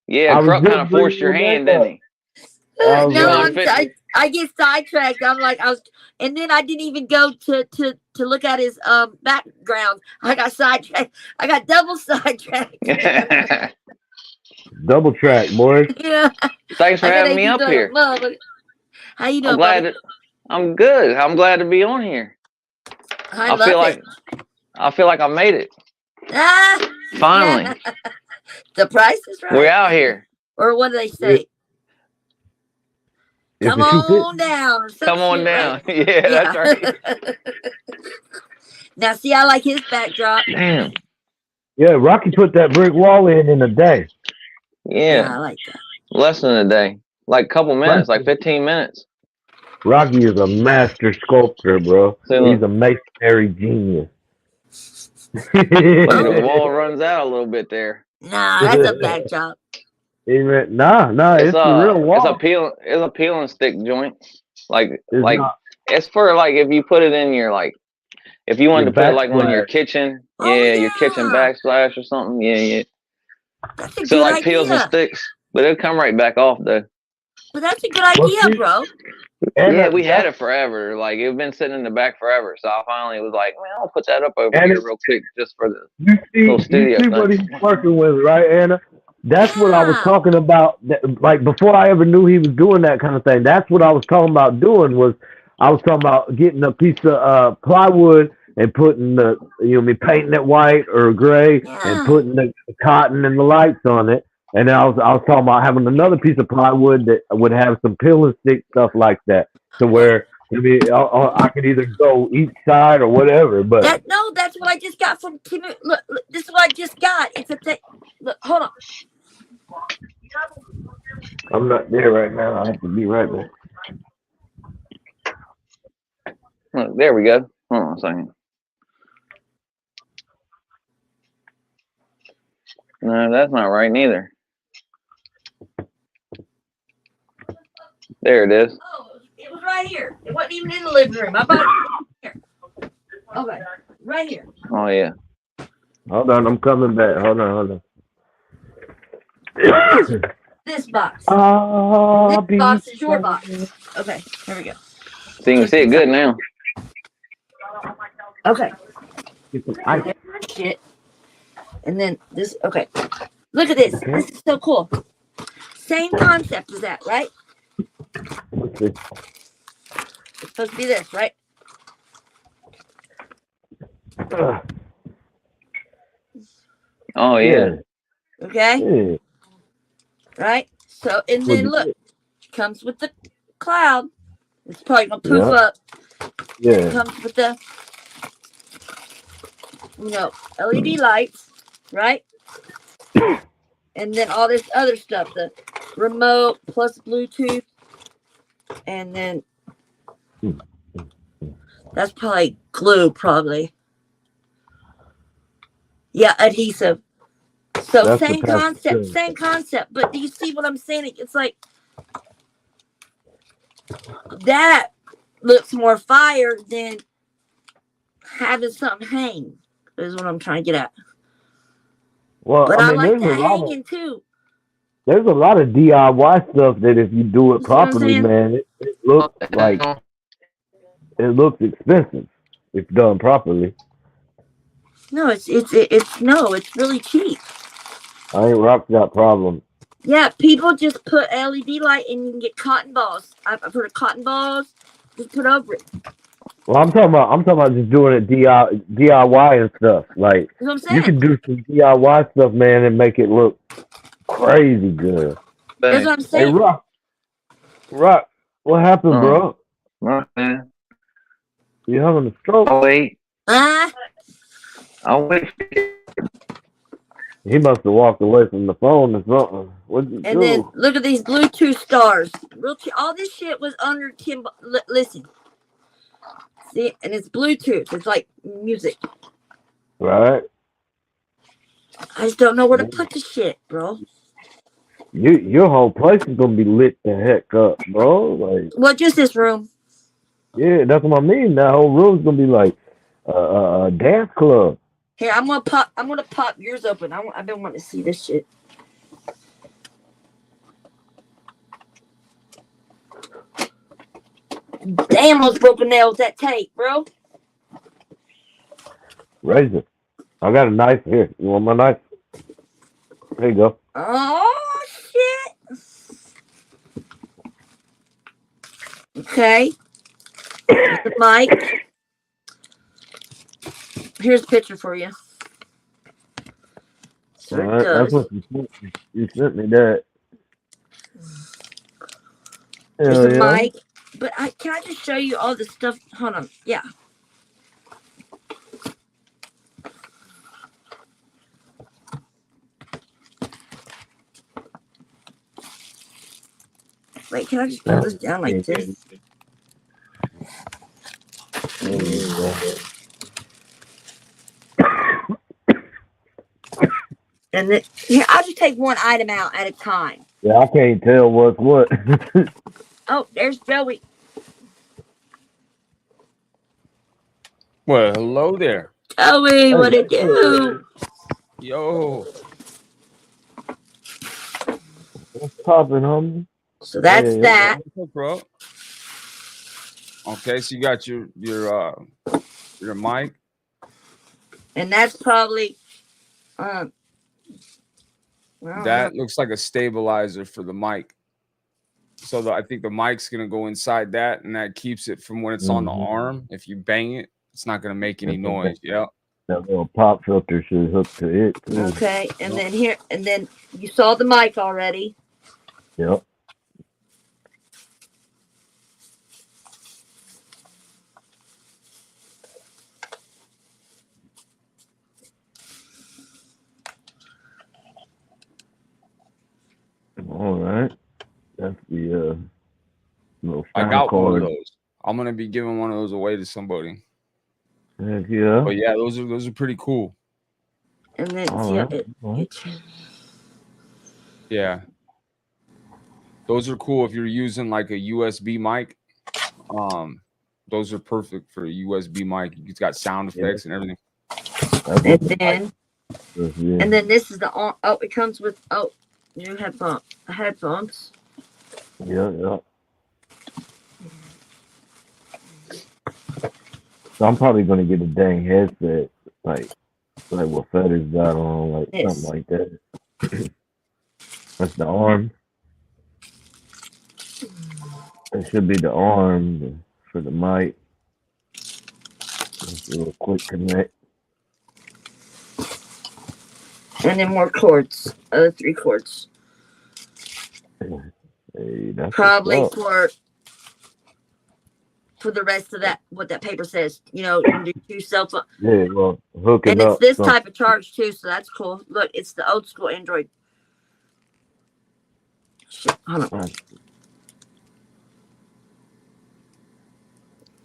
Yeah, I was Crook kind just of forced bringing your your name hand, didn't up. he? I was You no, wasn't like, fitting. I get sidetracked. I'm like I was, and then I didn't even go to look at his background. I got sidetracked. I got double sidetracked. double track, boys. Yeah, Thanks for I got having me ADD up like a here. motherfucker. How you I'm doing, glad. buddy? I'm good. I'm glad to be on here. I I feel love it. like I feel like I made it. Ah, Finally, yeah. The price is we're right. out here. Or what do they If say? Come the shoe fits. on down or some Come on shit, right? down. Yeah, that's Yeah. right. Now, see, I like his backdrop. Damn. Yeah, Rocky put that brick wall in a day. Yeah, Yeah, I like that. less than a day. Like a couple minutes, like Rocky 15 minutes. Rocky is a master sculptor, bro. See, He's look. a masonry genius. Look, the Oh, wall runs out a little bit there. nah, that's a backdrop. Nah, it's the real It's a wall. peeling stick joint. Like It's like not it's for like if you put it in your like if you wanted your to put it like on your backsplash. kitchen, Oh, yeah, your kitchen yeah. backsplash or something, yeah. That's a So good like peels and idea. sticks, but it'll come right back off though. But that's a good Well, idea, see, bro. and Yeah, we had that's it forever. Like it's been sitting in the back forever. So I finally was like, man, I'll put that up over and here it, real quick just for the you little studio see thing. what he's working with, right, Anna? That's what I was Yeah. talking about. Like before I ever knew he was doing that kind of thing. That's what I was talking about doing. Was I was talking about getting a piece of plywood and putting me painting it white or gray and Yeah. putting the cotton and the lights on it. And then I was talking about having another piece of plywood that would have some pill and stick stuff like that, to That, where I could either go each side or whatever. But that's what I just got from Tim. Look, this is what I just got. It's a thing. Look, hold on. I'm not there right now. I have to be right back. Look, there we go. Hold on a second. No, that's not right neither. There it is. Oh, it was right here. It wasn't even in the living room. I bought it here. Okay, right here. Oh yeah. Hold on, I'm coming back. Hold on. This box. I'll This box is your be box. Okay, here we go. So you can see it good now. Okay. I, Shit. And then this. Okay. Look at this. This is so cool. Same concept as that, right? what's this? It's supposed to be this, right? Oh yeah. Okay. Yeah. Right. So and What'd then you look, get? comes with the cloud. It's probably gonna poof Yeah. up. It Yeah. comes with the LED lights, right? And then all this other stuff, the remote plus Bluetooth, and then that's probably glue, probably. Yeah, adhesive. So That's the same type of concept, thing. same concept. But do you see what I'm saying? It's like that looks more fire than having something hang. Is what I'm trying to get at. Well, But I I mean, like the hanging too. there's a lot of DIY stuff that if you do it You see what I'm properly, saying? man, it looks like it looks expensive if done properly. No, it's really cheap. I ain't rocked that problem. Yeah, people just put LED light and you can get cotton balls. I've heard of cotton balls. Just put over it. Well, I'm talking about just doing it DIY and stuff. Like That's what I'm you saying. can do some DIY stuff, man, and make it look crazy good. That's what I'm Hey, saying. Rock, what happened, bro? Right, man. You having a stroke? I'll wait. Ah, I'll wait. He must have walked away from the phone or something. What'd you and do? then look at these Bluetooth stars. All this shit was under Tim. Listen, see, and it's Bluetooth. It's like music. Right? I just don't know where to put the shit, bro. Your whole place is gonna be lit the heck up, bro. Like, Well, just this room. yeah, that's what I mean. That whole room's gonna be like a dance club. Here, I'm gonna pop yours open. I've been wanting to see this shit. Damn, those broken nails, that tape, bro. Razor. I got a knife here. You want my knife? There you go. Oh shit. Okay. The mic. Here's a picture for you. So All it right, that's does. what you sent me. You sent me that. Here's Hell the yeah. mic. But can I just show you all the stuff? Hold on. Yeah. Wait, can I just pull this down like this? And then here, I'll just take one item out at a time. Yeah, I can't tell what's what. Oh, there's Joey. Well, hello there. Joey, what it do? Yo. What's poppin', homie? So that's that. What's up, bro? Okay, so you got your mic. And that's probably That looks like a stabilizer for the mic. So I think the mic's gonna go inside that, and that keeps it from when it's on the arm. If you bang it, it's not gonna make any noise. Yeah. That little pop filter should hook to it too. Okay, and then here, and then you saw the mic already. Yep. I got one of those. I'm gonna be giving one of those away to somebody. Heck yeah. But yeah, those are pretty cool. And then yeah, those are cool if you're using like a USB mic. Those are perfect for a USB mic. It's got sound effects and everything. And then this is the it comes with new headphones. Yeah. So I'm probably gonna get a dang headset, like what Fetters got on, like something like that. That's the arm. It should be the arm for the mic. Just a little quick connect. And then more cords, 3 cords. Hey, that's probably for the rest of that, what that paper says. You know, you can do 2 cell phones. Yeah, well, hook it and up. And it's this type of charge too, so that's cool. Look, it's the old school Android. Shit, hold on.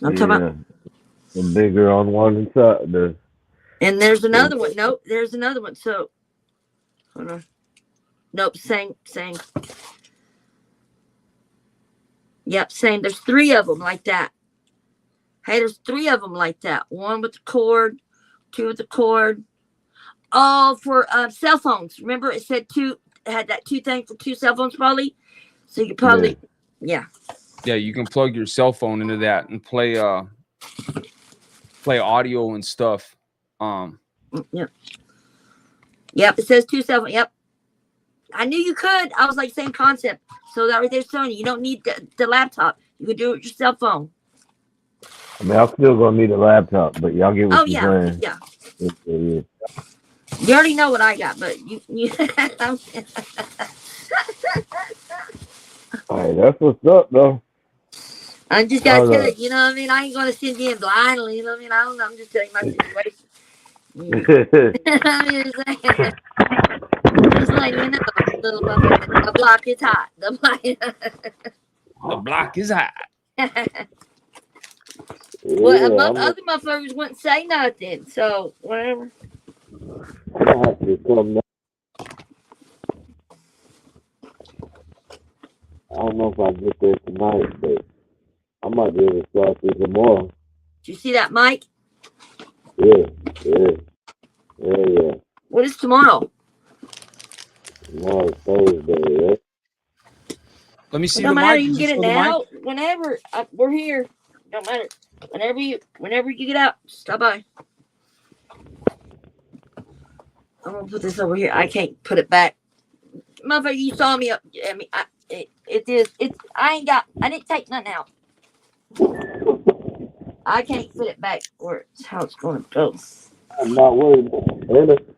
I'm talking about the bigger on one side. And there's another one. Nope, there's another one. So, hold on. Nope, same. Yep, same. There's 3 of them like that. Hey, there's 3 of them like that. 1 with the cord, 2 with the cord. All for cell phones. Remember, it said 2. It had that 2 thing for 2 cell phones, probably. So you probably, yeah. Yeah, you can plug your cell phone into that and play audio and stuff. Yep. It says 2 cell phones. Yep. I knew you could. I was like, same concept. So that right there's Sony. You don't need the laptop. You can do it with your cell phone. I mean, I'm still gonna need a laptop, but y'all get what you're saying. Yeah. Yeah. You already know what I got, but you All right, that's what's up, though. I just gotta tell you, you know what I mean? I ain't gonna send you in blindly, you know what I mean? I don't know. I'm just telling you my situation. I'm just saying. Just like, you know, the block is hot. The block is hot. Well, other motherfuckers wouldn't say nothing, so whatever. I don't know if I get there tonight, but I might be able to start this tomorrow. Did you see that, Mike? Yeah. What is tomorrow? Tomorrow's Thursday, right? Let me see the mic. Matter. You can get it now. Whenever we're here, don't matter. Whenever you get out, stop by. I'm gonna put this over here. I can't put it back. Motherfucker, you saw me up. I mean, I didn't take nothing out. I can't put it back where it's how it's gonna go. I'm not worried about it.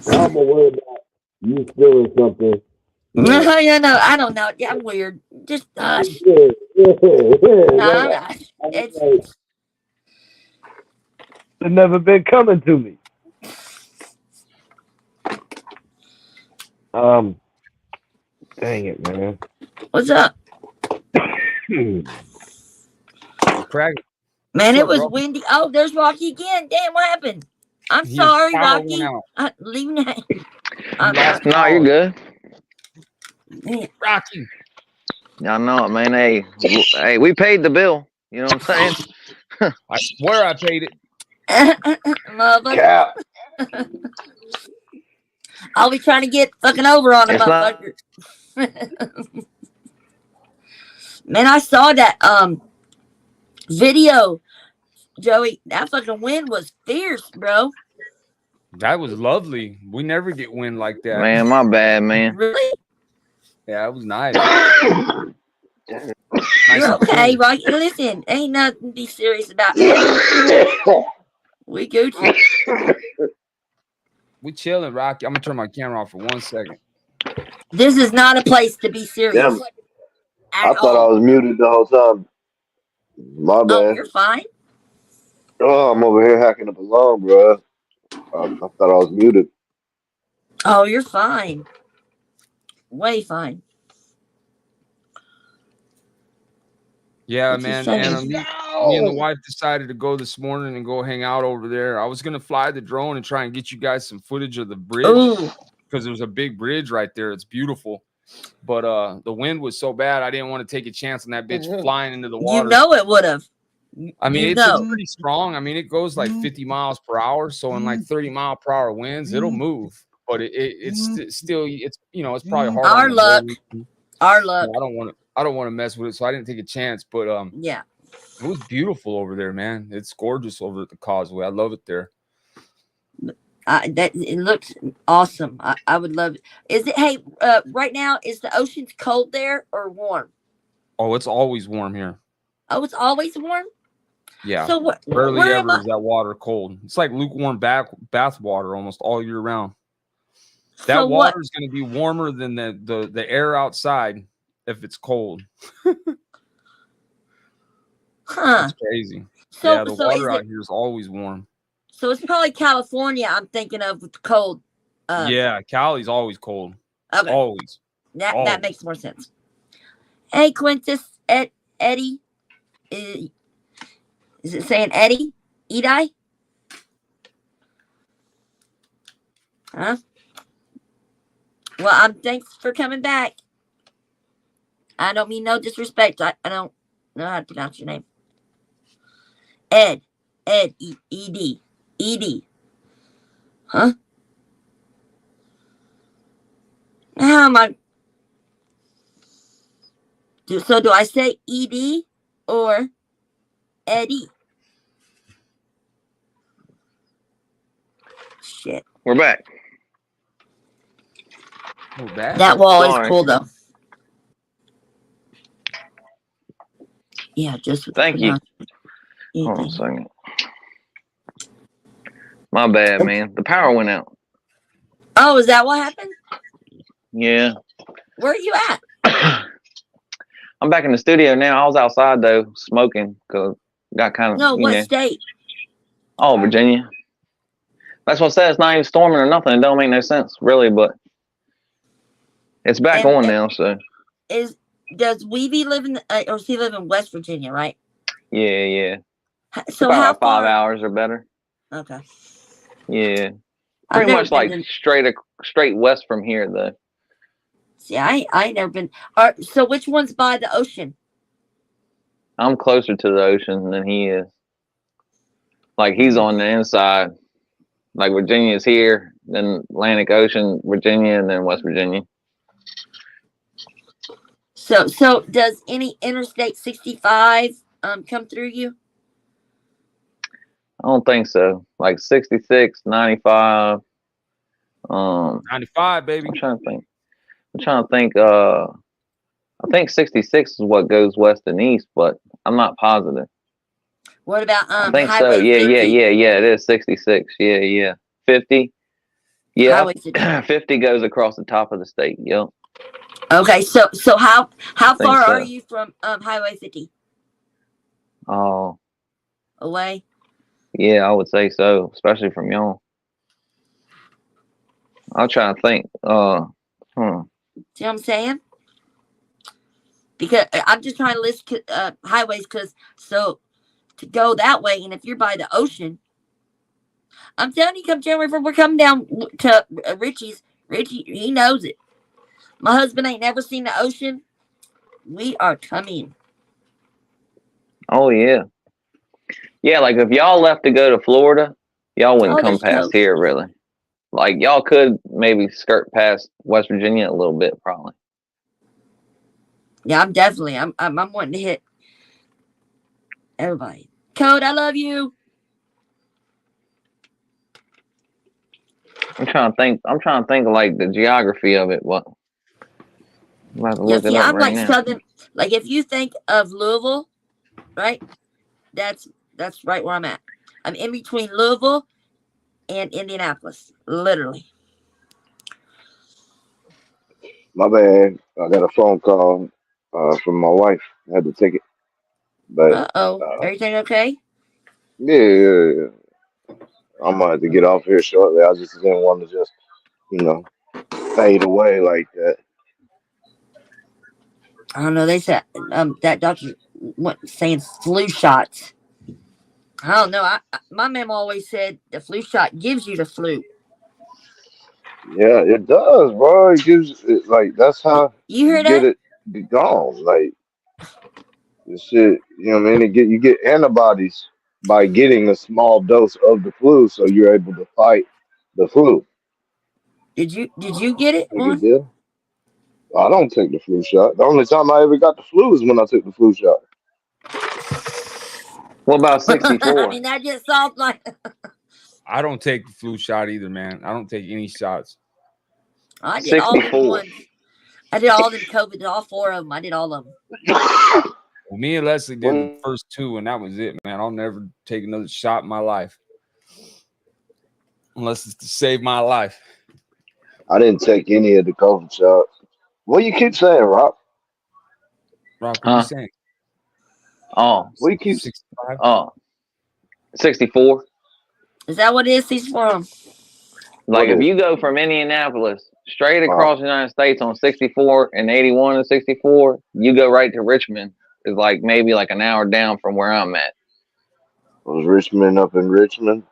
I'm worried about you stealing something. No, I don't know. Yeah, I'm weird. Just hush. It's never been coming to me. Dang it, man. What's up? Craig. Man, it was windy. Oh, there's Rocky again. Damn, what happened? I'm sorry, Rocky. Leave me. No, you're good. Man. Rocky. Y'all know it, man. Hey, we paid the bill. You know what I'm saying? I swear I paid it. Motherfucker. I'll be trying to get fucking over on a motherfucker. Man, I saw that video, Joey. That fucking wind was fierce, bro. That was lovely. We never get wind like that. Man, my bad, man. Really? Yeah, it was nice. You're okay, right? Listen, ain't nothing to be serious about. We Gucci. We chilling, Rocky. I'm gonna turn my camera off for 1 second. This is not a place to be serious. I thought I was muted the whole time. My bad. Oh, you're fine. Oh, I'm over here hacking up a alarm, bro. I thought I was muted. Oh, you're fine. Way fine. Yeah, What's he man. saying? And me and the wife decided to go this morning and go hang out over there. I was gonna fly the drone and try and get you guys some footage of the bridge Ooh, because there's a big bridge right there. It's beautiful. But the wind was so bad I didn't want to take a chance on that bitch flying into the you water. know it would have. I mean, You it's know. pretty strong. I mean, it goes like 50 miles per hour. So in like 30-mile-per-hour winds, it'll move. But it's still it's it's probably hard Our on the luck. boat. Our You luck. know, I don't want to mess with it, so I didn't take a chance. But Yeah. it was beautiful over there, man. It's gorgeous over at the Causeway. I love it there. That it looks awesome. I would love it. Is it? Hey, right now is the ocean's cold there or warm? Oh, it's always warm here. Oh, it's always warm. Yeah. So Rarely where am ever I? is that water cold. It's like lukewarm bath water almost all year round. That So what? water is going to be warmer than the air outside if it's cold. Huh? It's crazy. So Yeah, the so is water it? out here is always warm. So it's probably California. I'm thinking of with the cold. Yeah, Cali's always cold. Okay. Always. That makes more sense. Hey, Quintus, Eddie, is it saying Eddie? Edi? Huh? Well, thanks for coming back. I don't mean no disrespect. I don't know how to pronounce your name. Ed, E-D, E-D. Huh? How am I? So do I say E-D or Eddie? Shit. We're back. We're back. That wall is Sorry. cool though. Yeah, just with Thank you. Hold on a second. My bad, man. The power went out. Oh, is that what happened? Yeah. Where are you at? I'm back in the studio now. I was outside though, smoking because got kind of No, what state? Oh, Virginia. That's what I said. It's not even storming or nothing. It don't make no sense, really. But it's back on now. So Does Weavy live in or does he live in West Virginia? Right. yeah. So about how like far? 5 hours or better. Okay. Yeah. I've Pretty never much like been straight west from here though. See, I ain't never been. So which one's by the ocean? I'm closer to the ocean than he is. Like he's on the inside. Like Virginia's here, then Atlantic Ocean, Virginia, and then West Virginia. So does any Interstate 65 come through you? I don't think so. Like 66, 95. 95, baby. I'm trying to think. I think 66 is what goes west and east, but I'm not positive. What about I think Highway so. Yeah, 50? yeah. It is 66. Yeah. 50. Yeah. Highway 50. 50 goes across the top of the state. Yep. Okay, so how far so. are you from Highway 50? Oh. Away? Yeah, I would say so, especially from y'all. I'll try to think. See what I'm saying? Because I'm just trying to list highways to go that way, and if you're by the ocean, I'm telling you, come January 1st, we're coming down to Richie's. Richie, he knows it. My husband ain't never seen the ocean. We are coming. Oh yeah. Yeah, like if y'all left to go to Florida, y'all wouldn't come past here really. Like y'all could maybe skirt past West Virginia a little bit, probably. Yeah, I'm wanting to hit everybody. Code, I love you. I'm trying to think of like the geography of it. What? I'm about to look it up I'm right like now. southern. Like if you think of Louisville, right? That's right where I'm at. I'm in between Louisville and Indianapolis, literally. My bad. I got a phone call from my wife. I had to take it. But everything okay? Yeah. I'm gonna have to get off here shortly. I just didn't want to just, fade away like that. I don't know. They said that Dr. saying flu shots. I don't know. My mom always said the flu shot gives you the flu. Yeah, it does, bro. It gives it like that's how You you hear get that? it gone. Like this shit, you know what I mean? You get antibodies by getting a small dose of the flu, so you're able to fight the flu. Did you get it Take a one? deal. I don't take the flu shot. The only time I ever got the flu is when I took the flu shot. What about I 64? mean, that just sounds like I don't take the flu shot either, man. I don't take any shots. I did all them 64. ones. I did all them COVID, all 4 of them. I did all of them. Well, me and Leslie did the When first 2, and that was it, man. I'll never take another shot in my life unless it's to save my life. I didn't take any of the COVID shots. What you keep saying, Rob? Rock, what are you saying? Oh, What you keep? 65? oh, 64. Is that what it is? These for them. Like What if is? you go from Indianapolis straight Uh, across the United States on 64 and 81 and 64, you go right to Richmond. It's like maybe like an hour down from where I'm at. was Richmond up in Richmond?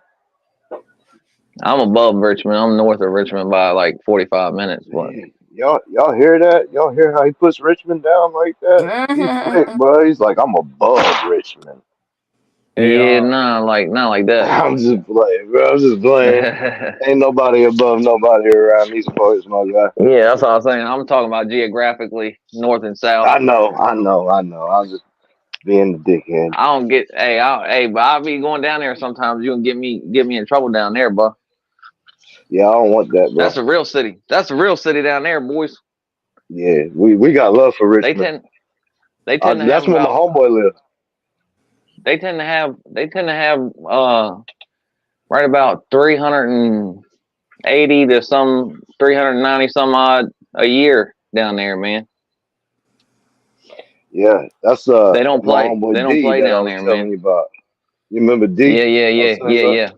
I'm above Richmond. I'm north of Richmond by like 45 minutes. But Man, y'all hear that? Y'all hear how he puts Richmond down like that? He's slick, bro. He's like, I'm above Richmond. Hey, yeah, not like that. I'm just playing, bro. I'm just playing. Yeah, Ain't nobody above nobody around these parts, my guy. that's all I'm saying. I'm talking about geographically north and south. I know. I was just being the dickhead. I don't get but I'll be going down there sometimes. You can get me in trouble down there, bro. Yeah, I don't want that, bro. That's a real city. That's a real city down there, boys. Yeah, we got love for They Richmond. tend to have That's where my about homeboy lives. they tend to have right about 380 to some 390 some odd a year down there, man. Yeah, that's They don't my play. They homeboy don't D play that I down was there, telling man. you about. You remember Yeah, D? yeah, I was yeah, saying yeah, about? yeah.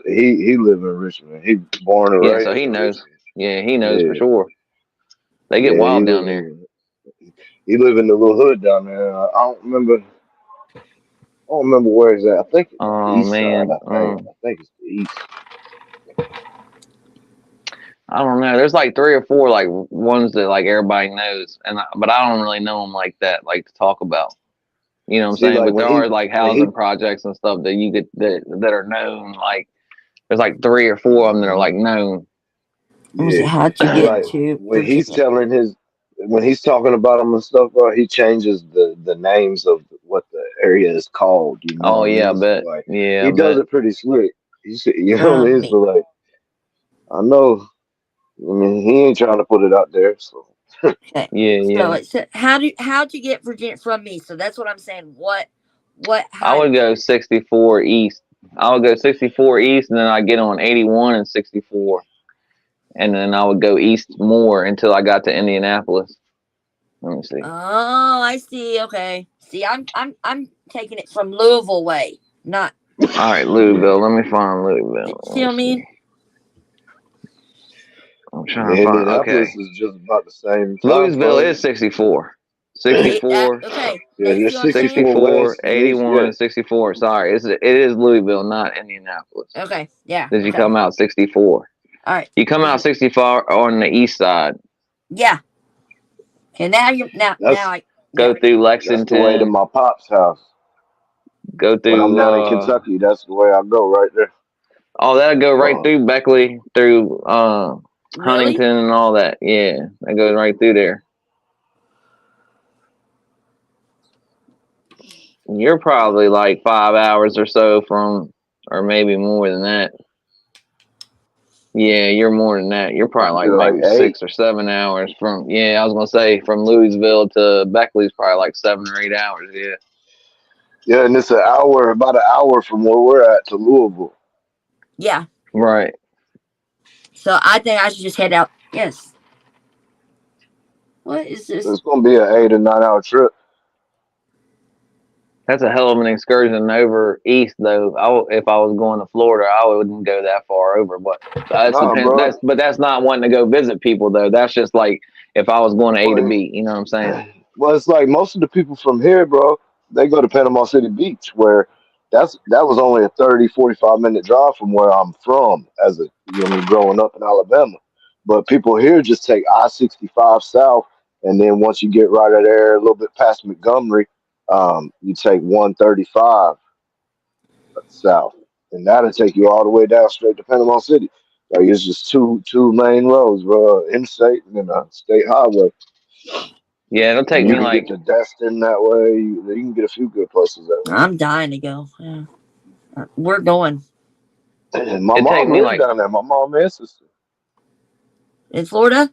He live in Richmond. He born and Yeah, so raised he in knows. Richmond. Yeah, he knows for Yeah, sure. They get yeah. wild down there. He live in the little hood down there. I don't remember. I don't remember where it's at. I think it's the Oh east side. man. I think it's the east. I don't know. There's like 3 or 4 like ones that like everybody knows, but I don't really know them like that, like to talk about. You know what I'm See, saying? like But there are like when he housing projects and stuff that you get that are known. Like there's like 3 or 4 of them that are like known. Let me see. yeah, How'd you get like to when he's Virginia? telling when he's talking about them and stuff, bro, he changes the names of what the area is called. You know Oh what I yeah, I mean? So bet. like Yeah, he I does bet. it pretty slick. You know what I mean? So Me. like I know. I mean, he ain't trying to put it out there. So Okay. Yeah, So yeah. it said, how'd you get Virginia from me? So that's what I'm saying. I How? would go 64 east. I would go 64 east, and then I get on 81 and 64, and then I would go east more until I got to Indianapolis. Let me see. Oh, I see. Okay. See, I'm taking it from Louisville way, not. All right, Louisville. Let me find Louisville. See Let me what I see. mean? I'm trying to find. Indianapolis Okay, is just about the same time Louisville frame. is 64. That 64, okay. Yeah, Now you you're see what I'm saying? 64 64, west, and this, 81, yeah, and 64. Sorry, it is Louisville, not Indianapolis. Okay. Yeah. Did you Okay. come out 64? All right. You come out 64 on the east side. Yeah. Okay. Now you're now that's I Go yeah. through that's the way to Lexington. my pop's house. Go When I'm through. down in Kentucky, that's the way I go right there. Oh, that'll go right Oh, through Beckley, through Really? Huntington, and all that. Yeah, that goes right through there. You're probably like 5 hours or so from, or maybe more than that. Yeah, you're more than that. You're probably like you're like maybe 8. 6 or 7 hours from. Yeah, I was gonna say from Louisville to Beckley's probably like 7 or 8 hours. Yeah. Yeah, and it's about an hour from where we're at to Louisville. Yeah. Right. So I think I should just head out. Yes. What is So this? it's gonna be an 8 or 9 hour trip. That's a hell of an excursion over east, though. If I was going to Florida, I wouldn't go that far over. But that's Nah, depend. bro. That's not wanting to go visit people, though. That's just like if I was going to A to Well, B. You know what I'm saying? well, it's like most of the people from here, bro. they go to Panama City Beach, where that was only a 30, 45 minute drive from where I'm from as a growing up in Alabama. But people here just take I-65 south, and then once you get right there a little bit past Montgomery, you take 135 south, and that'll take you all the way down straight to Panama City. Like it's just two main roads, bro, interstate and then a state highway. Yeah, it'll take And you me can like get to Destin that way. You can get a few good places that way. I'm dying to go. Yeah. We're going And my it take mom me lives like down there. My mom and sister. in Florida.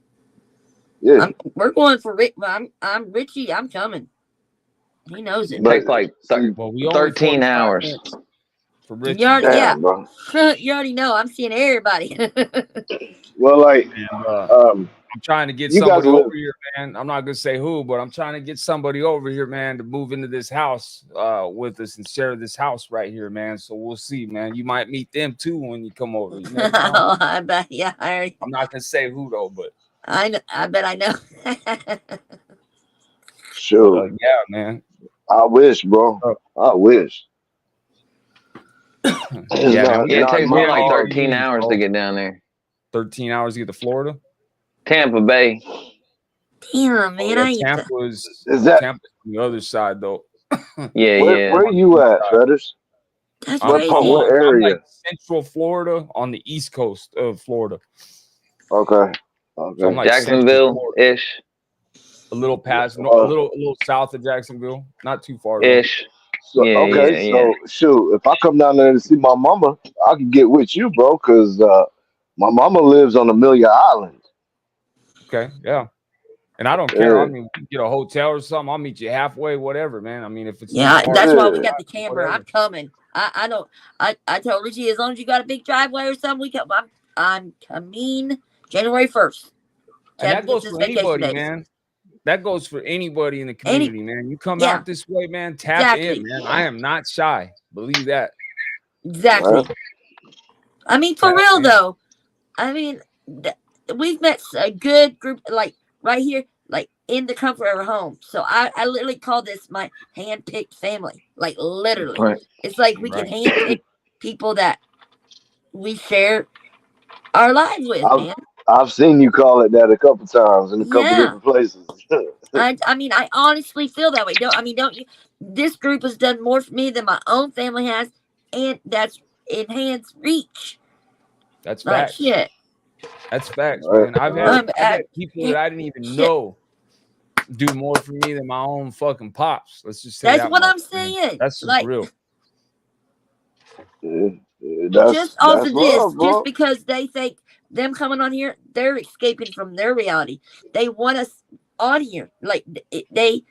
Yeah, We're going for Rick. I'm Richie. I'm coming. He knows it. but takes like see, Well, we only 13 45 hours. minutes for You Richie. already, yeah. damn, bro. You already know. I'm seeing everybody. Well, like, And I'm trying to get you guys somebody live. over here, man. I'm not gonna say who, but I'm trying to get somebody over here, man, to move into this house with us and share this house right here, man. So we'll see, man. You might meet them too when you come over. You never know. Oh, I bet. Yeah, I'm not gonna say who though, but I bet I know. Sure. yeah, man. I wish, bro. I wish. It's Yeah, man. not Yeah, it not takes my me like all heart. 13 leaves, hours bro. to get down there. 13 hours to get to Florida. Tampa Bay. Damn, man. I ain't. Tampa's Is that on the other side though. Yeah, where? yeah. Where you at, Fetters? That's What part? crazy. What I'm area? like central Florida on the east coast of Florida. Okay. So I'm Okay. like central Jacksonville Florida. ish. A little past, a Uh, little south of Jacksonville. Not too far though. Ish. so Yeah, Yeah. okay. yeah, yeah. So shoot, if I come down there to see my mama, I can get with you, bro, because my mama lives on Amelia Island. Okay. Yeah. And I don't care. I Yeah. mean, we can get a hotel or something. I'll meet you halfway, whatever, man. I mean, if it's too Yeah, far, that's why we Yeah. got the camper. whatever. I'm coming. I don't. I told Richie as long as you got a big driveway or something, we come. I'm coming January 1st. And Kevin that gets goes his for vacation anybody, days. man. That goes for anybody in the Any. community, man. You come Yeah. out this way, man, tap in, Exactly. man. I am not shy. Believe that. Exactly. Right. I mean, for Tap real in. though. I mean, we've met a good group, like right here, like in the comfort of our home. So I literally call this my hand-picked family. Like literally, Right. it's like we can handpick people that we share our lives with, I've man. I've seen you call it that a couple times in a couple Yeah. different places. I mean, I honestly feel that way. Don't you? This group has done more for me than my own family has, and that's enhanced reach. That's Like facts. shit. That's facts, Right. man. I've Right. had people that I didn't even Shit. know do more for me than my own fucking pops. Let's just say That's that what much, I'm man. saying. That's just Like real. Yeah, just off that's of this, love, just bro. because they think them coming on here, they're escaping from their reality. They want us on here. Like they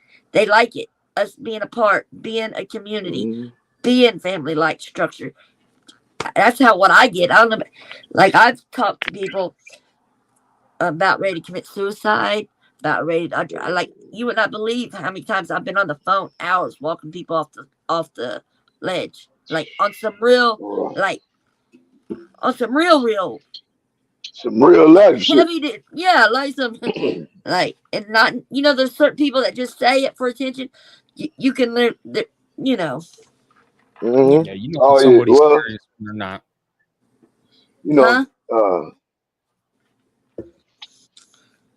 like it. Us being a part, being a community, Mhm. being family like structure. That's how what I get. I don't know. Like I've talked to people about ready to commit suicide, about ready to, like you would not believe how many times I've been on the phone hours walking people off the ledge. Like on some real like on some real Some real life shit. heavy yeah, like some like and not there's certain people that just say it for attention. You can learn you know. Mhm. Yeah, you know when Oh yeah. somebody's Well, serious when they're not. you know, Huh?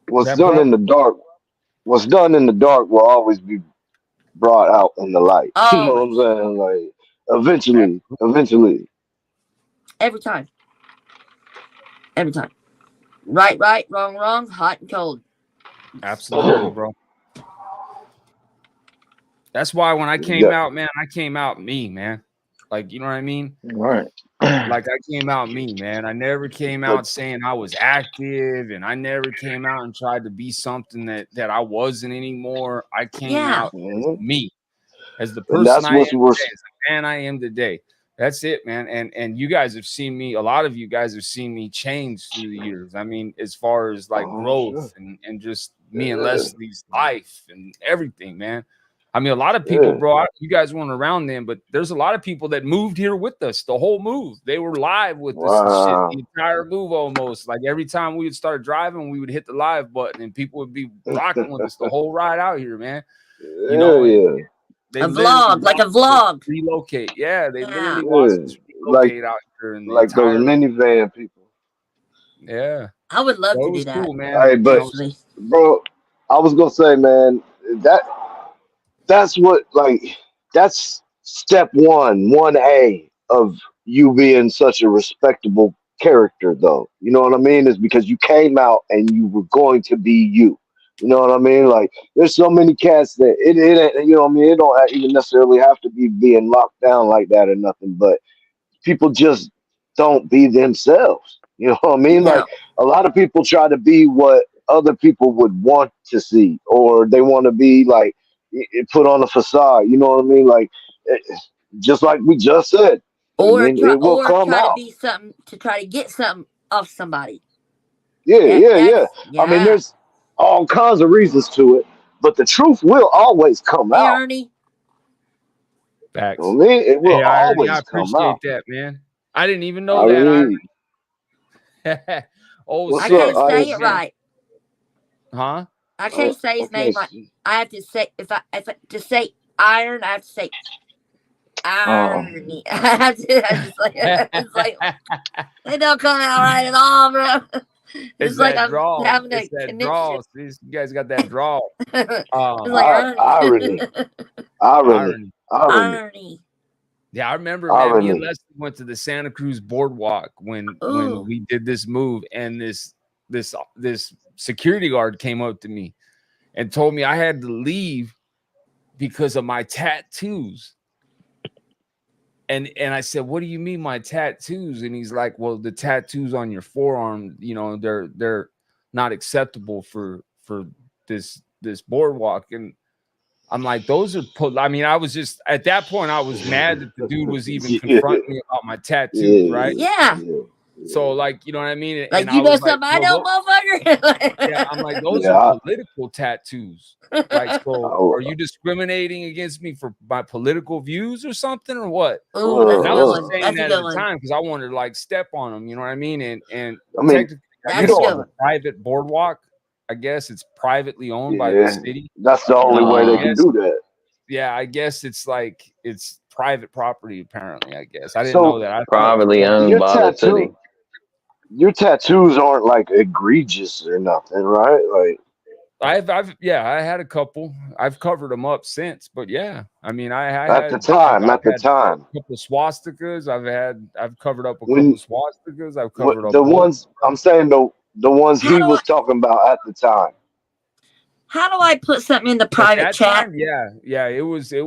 what's That done bro, in the dark, what's done in the dark will always be brought out in the light. You know what I'm Always. saying? Like eventually. Every time. Every time. Right, wrong, hot and cold. absolutely, bro. That's why when I came Yeah. out, man, I came out me, man. Like, you know what I mean? Right. Like I came out me, man. I never came But out saying I was active, and I never came out and tried to be something that I wasn't anymore. I came Yeah. out as me, as the and person that's I am what we're today, as the man I am today. That's it, man. And you guys have seen me, a lot of you guys have seen me change through the years. I mean, as far as like growth sure. and just me and Yeah. Leslie's life and everything, man. I mean, a lot of people, Yeah. bro, you guys weren't around then, but there's a lot of people that moved here with us, the whole move. They were live with us and shit, Wow. the entire move almost. Like every time we would start driving, we would hit the live button and people would be rocking with us the whole ride out here, man. You know, Yeah. They A literally vlog, like a want to vlog. relocate. Yeah, they literally Yeah. want Yeah, to like relocate out here in the like those entire. minivan people. Yeah, I would love so to it do was that. cool, man. Hey, And you but know, Actually, bro, I was gonna say, man, that that's what like that's step one, 1A of you being such a respectable character, though. You know what I mean? Is because you came out and you were going to be you. You know what I mean? Like, there's so many cats that you know what I mean? It don't even necessarily have to be being locked down like that or nothing, but people just don't be themselves. You know what I mean? Like, no. a lot of people try to be what other people would want to see, or they want to be like put on a facade. You know what I mean? Like, just like we just said. I mean, it will Or come try to out. be something to try to get something off somebody. Yeah, yeah, yeah. That's I mean, yeah. there's all kinds of reasons to it, but the truth will always come Hey out. Ernie, You know facts. what I mean? It will Hey, Irony, I always come appreciate out. that, man. I didn't even I know that, really, Irony. Oh, I what's up? can't serious say dude, it man. right. Huh? I can't say his Okay. name right. I have to say if I to say iron, I have to say irony. I have to. I just like it's like it don't come out right at all, bro. It's It's like that I'm draw. having It's a that connection. draw. See, you guys got that draw. It's like Irony, irony. irony, Irony. irony, Irony. Yeah, I remember, man. Me and irony. Leslie went to the Santa Cruz boardwalk when Ooh. we did this move, and this security guard came up to me and told me I had to leave because of my tattoos. And I said, "What do you mean my tattoos?" And he's like, "Well, the tattoos on your forearm, you know, they're not acceptable for this boardwalk." And I'm like, "Those are I mean, I was just at that point, I was mad that the dude was even Yeah, confronting me about my tattoos, right? yeah, Yeah. yeah, So, like, you know what I mean? And Like I you know was like, something I "Well, know, yeah." I'm like, "Those yeah. are political tattoos." Like, so I, are you discriminating against me for my political views or something, or what? Ooh, that's And a I good was just one. saying That's a that at good the one. time because I wanted to like step on them, you know what I mean? And I mean, technically, I you That's guess a it good was don't. one. a private boardwalk. I guess it's privately owned by the Yeah, city. that's the only way I they Oh. can guess, do that. yeah, I guess it's like it's private property. Apparently, I guess I didn't know So that. I thought it was Privately owned. owned your by the city. your tattoos aren't like egregious or nothing, right? Like Yeah, I had a couple. I've covered them up since, but yeah, I mean, at the I've time, at the had time a couple of swastikas. I've covered up a couple when of swastikas. I've covered up the both. ones I'm saying the ones How he do I was talking about at the time. how do I put something in the At private that chat? time, yeah, it was a You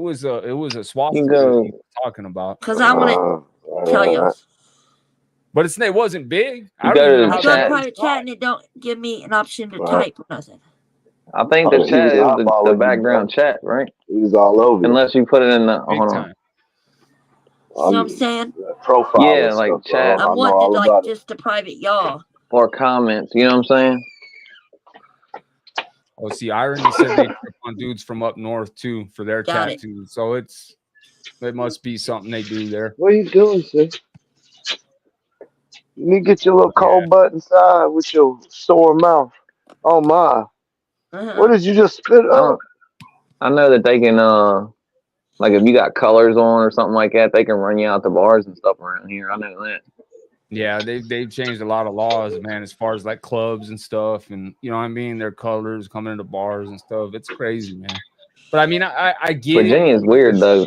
swastika that he go. was talking about, Because I want to tell y'all. but it wasn't big. You I don't go even know to I the how go in big chat. he private saw chat it. and it don't give me an option to uh, type or nothing. I think the he was chat is the eyeballing you, bro. background chat, right? He was all over you. Unless you put it in the Big hold on. time. See what I'm saying? Profile Yeah, and like stuff, bro. chat I'm I know wanting all to like about it. just to private y'all. or comments. You know what I'm saying? Oh, see, Irony said they trip on dudes from up north too for their Got it. tattoos. So it must be something they do there. What are you doing, sis? You need to get your little Yeah. cold butt inside with your sore mouth. Oh my! What did you just spit up? I know that they can like if you got colors on or something like that, they can run you out to bars and stuff around here. I know that. Yeah, they've changed a lot of laws, man, as far as like clubs and stuff, and you know what I mean, their colors coming into bars and stuff. It's crazy, man. But I mean, I get it. Virginia's weird though.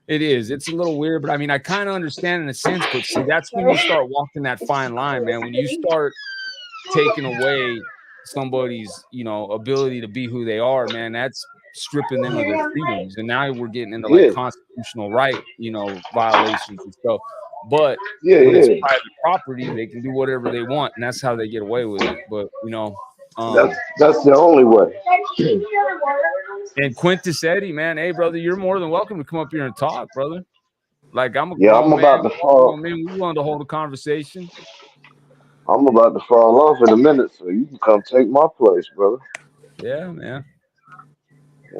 It is. It's a little weird, but I mean, I kind of understand in a sense. But see, that's when you start walking that fine line, man. When you start taking away somebody's, ability to be who they are, man, that's stripping them of their freedoms. And now we're getting into like Yeah, constitutional right, violations and stuff. But yeah, when it's yeah. private property, they can do whatever they want, and that's how they get away with it. But That's the only way. and Quintus Eddie, man, hey brother, you're more than welcome to come up here and talk, brother. Like I'm a Yeah, grown man, we want to hold a conversation. I'm about to fall off in a minute, so you can come take my place, brother. Yeah, man.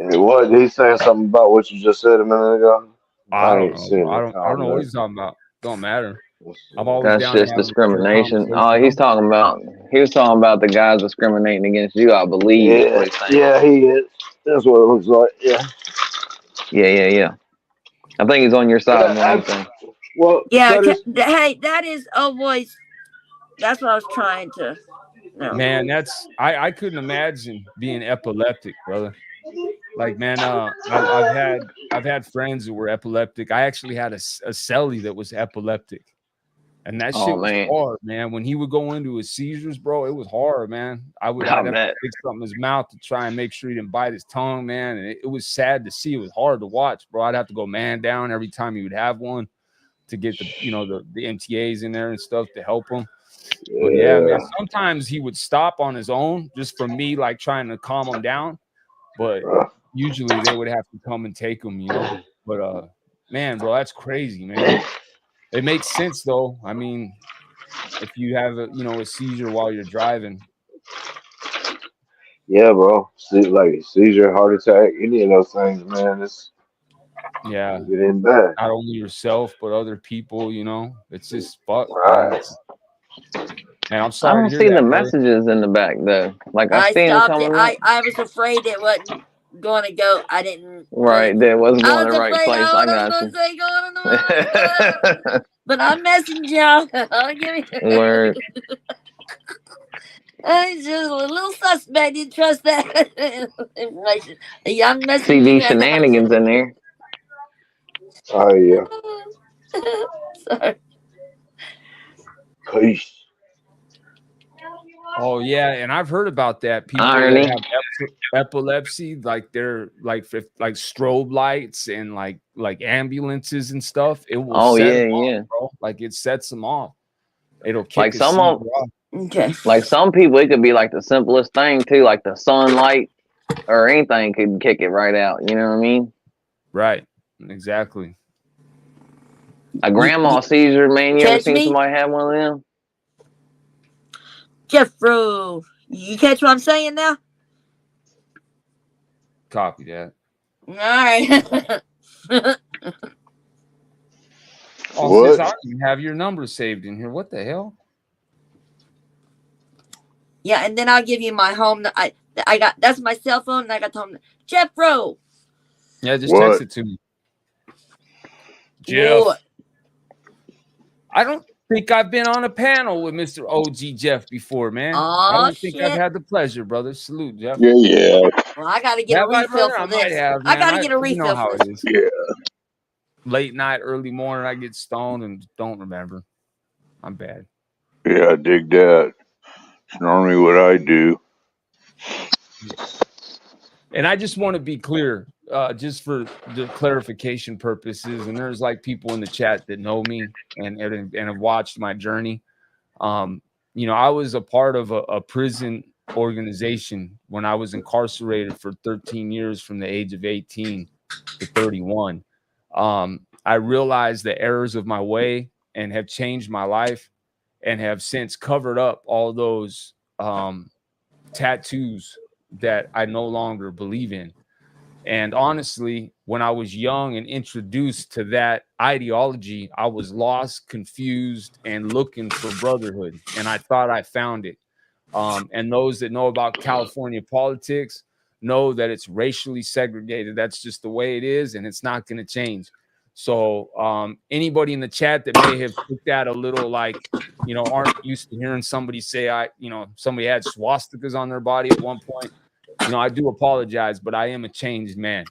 Hey, what? He saying something about what you just said a minute ago? I don't ain't know. seen I the don't know what comment. he's talking about. Don't matter. Let's I'm see. always That's down to just have a fair discrimination. conversation. Oh, he was talking about the guys discriminating against you, I believe is Yeah, what he's saying. yeah, he is. That's what it looks like. Yeah. Yeah. I think he's on your side more than anything. Well, Yeah. Curtis, Hey, that is. Oh, boys. That's what I was trying to. No. Man, I couldn't imagine being epileptic, brother. Like, man, I've had friends who were epileptic. I actually had a cellie that was epileptic, and that Oh shit was man, hard, man. When he would go into his seizures, bro, it was hard, man. I'd I have to bet. stick something in his mouth to try and make sure he didn't bite his tongue, man. And it was sad to see. It was hard to watch, bro. I'd have to go man down every time he would have one to get the MTAs in there and stuff to help him. But yeah, man, sometimes he would stop on his own just from me like trying to calm him down. But usually they would have to come and take him, But man, bro, that's crazy, man. It makes sense though. I mean, if you have a seizure while you're driving. yeah, bro. See, like seizure, heart attack, any of those things, man. It's Yeah. get in bad. Not only yourself, but other people, it's just fuck, man. Right. Man, I'm I sorry don't to hear see the that, brother. messages in the back though. Like I I see them stopped it. coming up. I was afraid it wasn't going to go. I didn't. Right, that wasn't I going was the right afraid place. I I was got going you. to say going in the wrong. But I'm messing y'all. Word. I just a little suspect. Didn't trust that information. A young message. See these shenanigans in there. Oh yeah. Sorry. Peace. Oh yeah, and I've heard about that. People Irony. that have epilepsy, like they're like strobe lights and like ambulances and stuff. It will Oh set yeah, them off, yeah. bro. Like it sets them off. It'll kick Like a some seizure of off. Okay. like some people, it could be like the simplest thing too, like the sunlight or anything could kick it right out. You know what I mean? Right. Exactly. A grandma seizure, man. You ever Catch seen me? somebody have one of them? Jeffro. You catch what I'm saying now? Copy that. All right. Oh, sis, I What? don't even have your number saved in here. What the hell? Yeah, and then I'll give you my home. I got that's my cell phone, and I got the home. Jeffro. Yeah, just What? text it to me. Jeff. What? I don't think I've been on a panel with Mr. OG Jeff before, man. I Oh don't think I've shit. had the pleasure, brother. Salute, Jeff. Yeah. Well, I gotta get a Have I, refill brother? for I might this. have, I man. gotta get a You know refill how for it this. is. Yeah. Late night, early morning, I get stoned and don't remember. I'm bad. Yeah, I dig that. It's normally what I do. And I just want to be clear, just for the clarification purposes. And there's like people in the chat that know me and have watched my journey. I was a part of a prison organization when I was incarcerated for 13 years from the age of 18 to 31. I realized the errors of my way and have changed my life and have since covered up all those tattoos that I no longer believe in. And honestly, when I was young and introduced to that ideology, I was lost, confused, and looking for brotherhood. And I thought I found it. And those that know about California politics know that it's racially segregated. That's just the way it is, and it's not going to change. So anybody in the chat that may have took that a little like, aren't used to hearing somebody say, somebody had swastikas on their body at one point. I do apologize, but I am a changed man.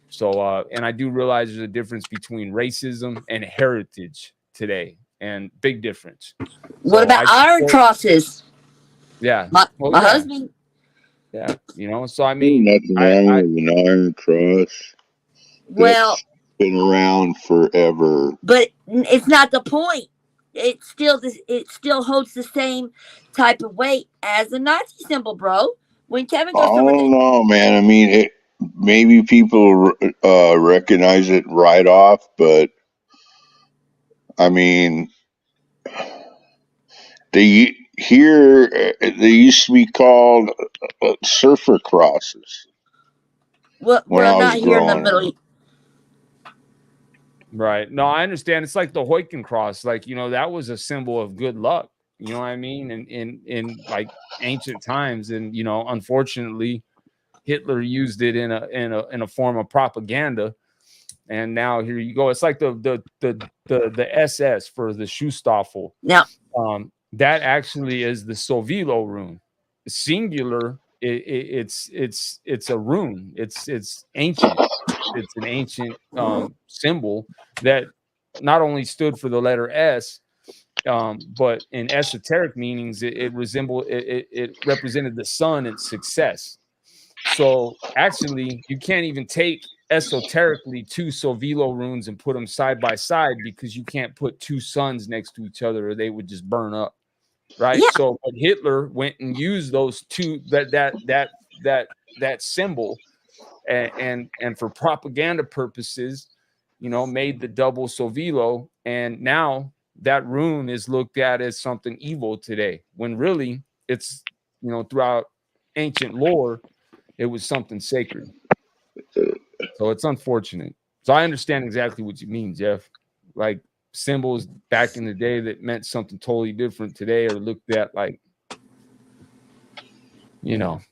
So, and I do realize there's a difference between racism and heritage today, and big difference. What about iron crosses? Yeah. My husband. Yeah. So I mean, nothing wrong with an iron cross. Well, Been around forever. But it's not the point. It still holds the same type of weight as a Nazi symbol, bro. When Kevin goes I over don't know, man. I mean, maybe people recognize it right off, but I mean, they used to be called surfer crosses. we're not here in the Middle East. Right. No, I understand. It's like the Huaycan-Cross. Like, that was a symbol of good luck. You know what I mean? And in like ancient times, and unfortunately, Hitler used it in a form of propaganda. And now here you go. It's like the SS for the Schustoffel. Now, that actually is the Sovilo rune. Singular, it's a rune. It's ancient. It's an ancient symbol that not only stood for the letter S, but in esoteric meanings, it represented the sun and success. So actually, you can't even take esoterically two Sovilo runes and put them side by side, because you can't put two suns next to each other or they would just burn up. Right. Yeah. So but Hitler went and used those two, that symbol, and for propaganda purposes, made the double Sovilo, and now that rune is looked at as something evil today, when really it's, throughout ancient lore, it was something sacred. So it's unfortunate. So I understand exactly what you mean, Jeff. Like, symbols back in the day that meant something totally different today are looked at like, Well,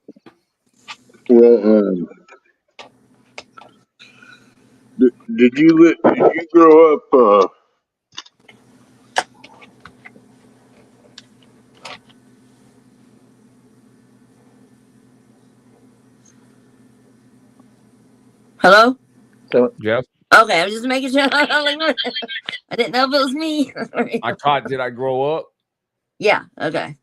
did you grow up? hello? So Jeff, Okay, I was just making sure. I didn't know if it was me. I caught, did I grow up? Yeah, okay.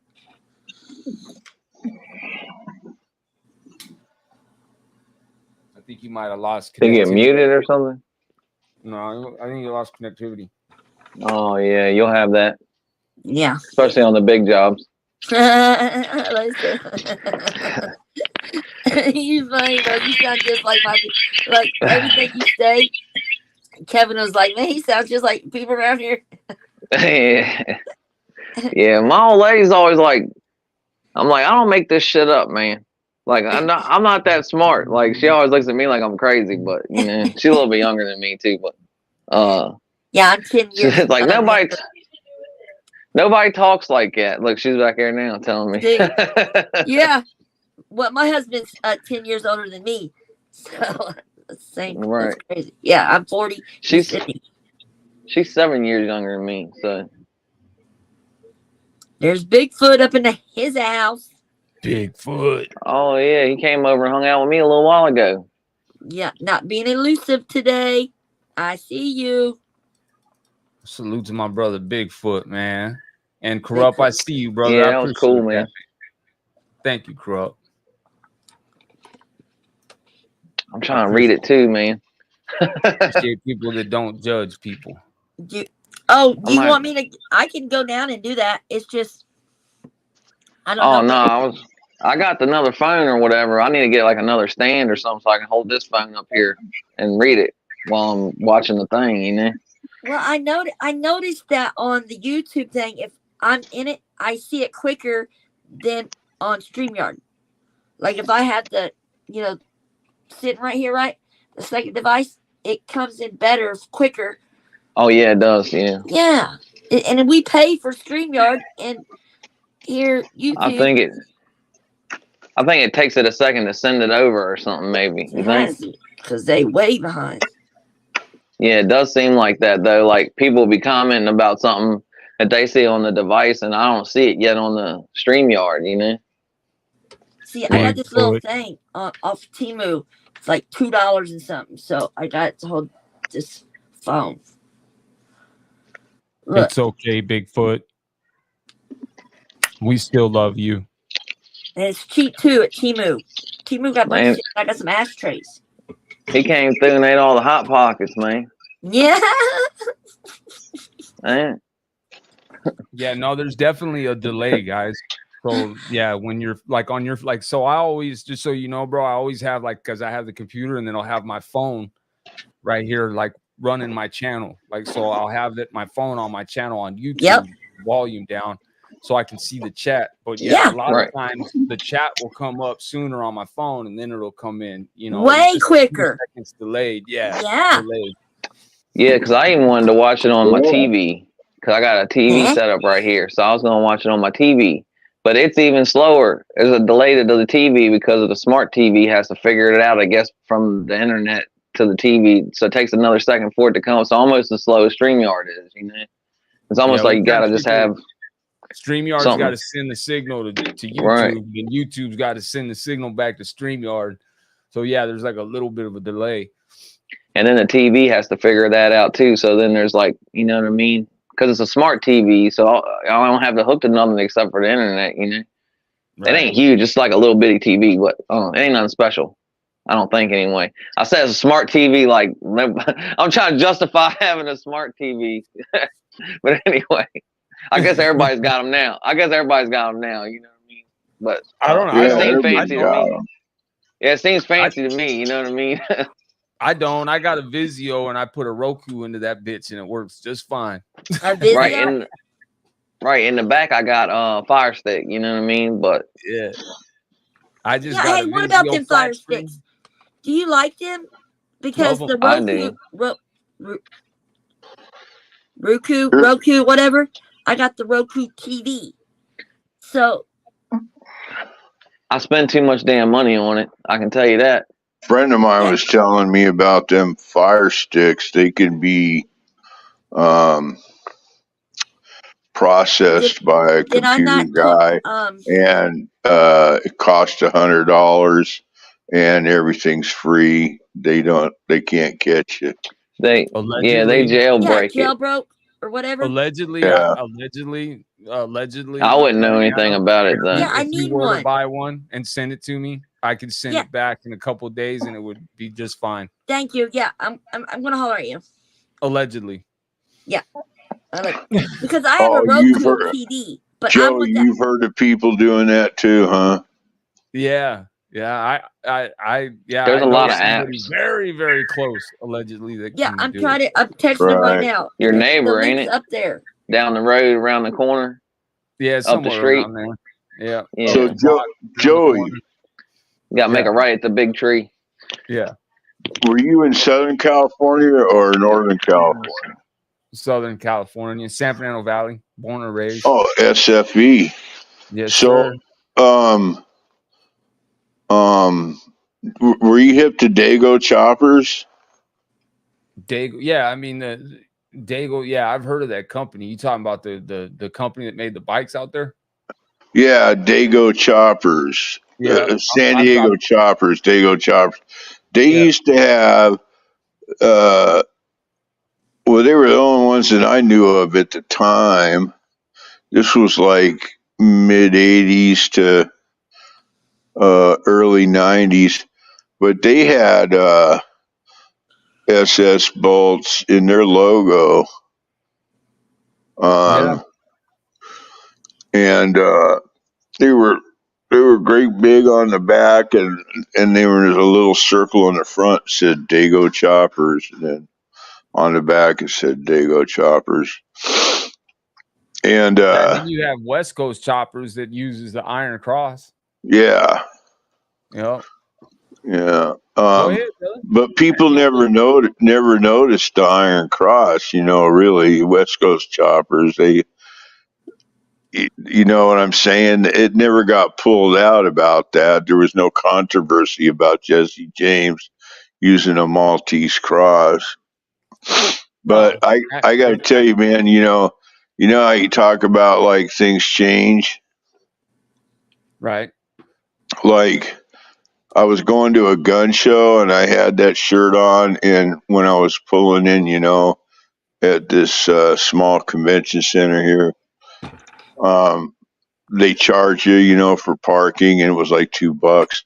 I think you might have lost did you get connectivity. muted or something? No, I think you lost connectivity. Oh yeah, you'll have that, Yeah. especially on the big jobs. You funny, bro. You sound just like like everything you say. Kevin was like, man, he sounds just like people around here. Yeah, my old lady's always like, I'm like, I don't make this shit up, man. Like, I'm not that smart. Like, she always looks at me like I'm crazy, but she's a little bit younger than me too. But yeah, I'm 10 years. she's like, nobody talks like that. Look, she's back here now telling me. Dude, yeah. Well, my husband's 10 years older than me, so same. Right. That's crazy. Yeah, I'm 40. She's 7 years younger than me, so. There's Bigfoot up in his house. Bigfoot. Oh yeah, he came over and hung out with me a little while ago. Yeah, not being elusive today. I see you. Salute to my brother Bigfoot, man. And Corrupt, I see you, brother. Yeah, I that was appreciate cool, that. man. Thank you, Corrupt. I'm trying to read it too, man. Appreciate people that don't judge people. You want me to? I can go down and do that. It's just I don't know. No, I got another phone or whatever. I need to get like another stand or something so I can hold this phone up here and read it while I'm watching the thing, Well, I noticed that on the YouTube thing, if I'm in it, I see it quicker than on StreamYard. Like if I have the, sitting right here, right, the second device, it comes in better, quicker. Oh yeah, it does. Yeah. Yeah, and we pay for StreamYard, and here YouTube. I think it takes it a second to send it over or something, maybe. You think? Because they way behind. Yeah, it does seem like that though. Like people be commenting about something that they see on the device, and I don't see it yet on the StreamYard. See, I got this little thing off Temu. It's like $2 and something. So I got to hold this phone. Look. It's okay, Bigfoot. We still love you. And it's cheap too at Temu. Temu got my shit. I got some ashtrays. He came through and ate all the Hot Pockets, man. Yeah. Man. Yeah, no, there's definitely a delay, guys. So yeah, when you're like on your so I always, just so you know, bro, I always have because I have the computer and then I'll have my phone right here, like running my channel. Like so I'll have my phone on my channel on YouTube, volume down, so I can see the chat. But a lot of times the chat will come up sooner on my phone and then it'll come in, way quicker. Seconds delayed. Yeah. Delayed. Yeah, because I even wanted to watch it on my TV. Because I got a TV set up right here. So I was going to watch it on my TV. But it's even slower. There's a delay to the TV because of the smart TV has to figure it out, I guess, from the internet to the TV, so it takes another second for it to come. So almost as slow as StreamYard is, you know. It's almost like you gotta just have StreamYard's something. got to send the signal to YouTube, Right. and YouTube's got to send the signal back to StreamYard. So yeah, there's like a little bit of a delay. And then the TV has to figure that out too. So then there's like, you know what I mean? Because it's a smart TV, so I don't have to hook to nothing except for the internet, you know. Right. It ain't huge. It's like a little bitty TV, but it ain't nothing special. I don't think anyway. I said it's a smart TV. Like I'm trying to justify having a smart TV, but anyway, I guess everybody's got them now. You know what I mean? But I don't know. It seems fancy to me. Them. Yeah, it seems fancy to me. You know what I mean? I don't. I got a Vizio and I put a Roku into that bitch and it works just fine. Right in the back, I got Fire Stick. You know what I mean? But yeah, I just got. Hey, what about them Fire Sticks? Do you like them? Because the Roku, whatever. I got the Roku TV. So I spend too much damn money on it. I can tell you that. A friend of mine was telling me about them Fire Sticks. They can be processed by a computer guy, and it costs $100, and everything's free. They can't catch you. They jailbreak jailbroke or whatever. Allegedly. I wouldn't know anything about it then. Yeah, I need one. To buy one and send it to me, I could send it back in a couple of days and it would be just fine. Thank you. Yeah, I'm gonna holler at you. Allegedly. Yeah. Because I have a Roku TV, but Joe, you've heard of people doing that too, huh? Yeah. There's a lot of apps. Very, very close, allegedly. I'm texting him right now. Your neighbor, ain't it? Up there. Down the road, around the corner. Yeah, up the street. Yeah. So Joey, you gotta make a right at the big tree. Yeah. Were you in Southern California or Northern California? Southern California, San Fernando Valley, born and raised. Oh, SFE. Yes. So, sir. Were you hip to Dago choppers? Dago, yeah. I mean, Dago, yeah. I've heard of that company. You talking about the company that made the bikes out there? Yeah, Dago choppers. Yeah, San Diego choppers. Dago choppers. They used to have. Well, they were the only ones that I knew of at the time. This was like mid '80s to early '90s, but they had SS bolts in their logo, and they were great big on the back, and they were in a little circle on the front that said Dago choppers, and then on the back it said Dago choppers. And then you have West Coast choppers that uses the Iron Cross. Yeah. Yeah. Yeah. But people never noticed the Iron Cross, really. West Coast choppers, you know what I'm saying? It never got pulled out about that. There was no controversy about Jesse James using a Maltese cross. But I got to tell you, man, you know how you talk about like things change? Right. Like I was going to a gun show and I had that shirt on, and when I was pulling in, at this small convention center here, they charge you, for parking, and it was like $2.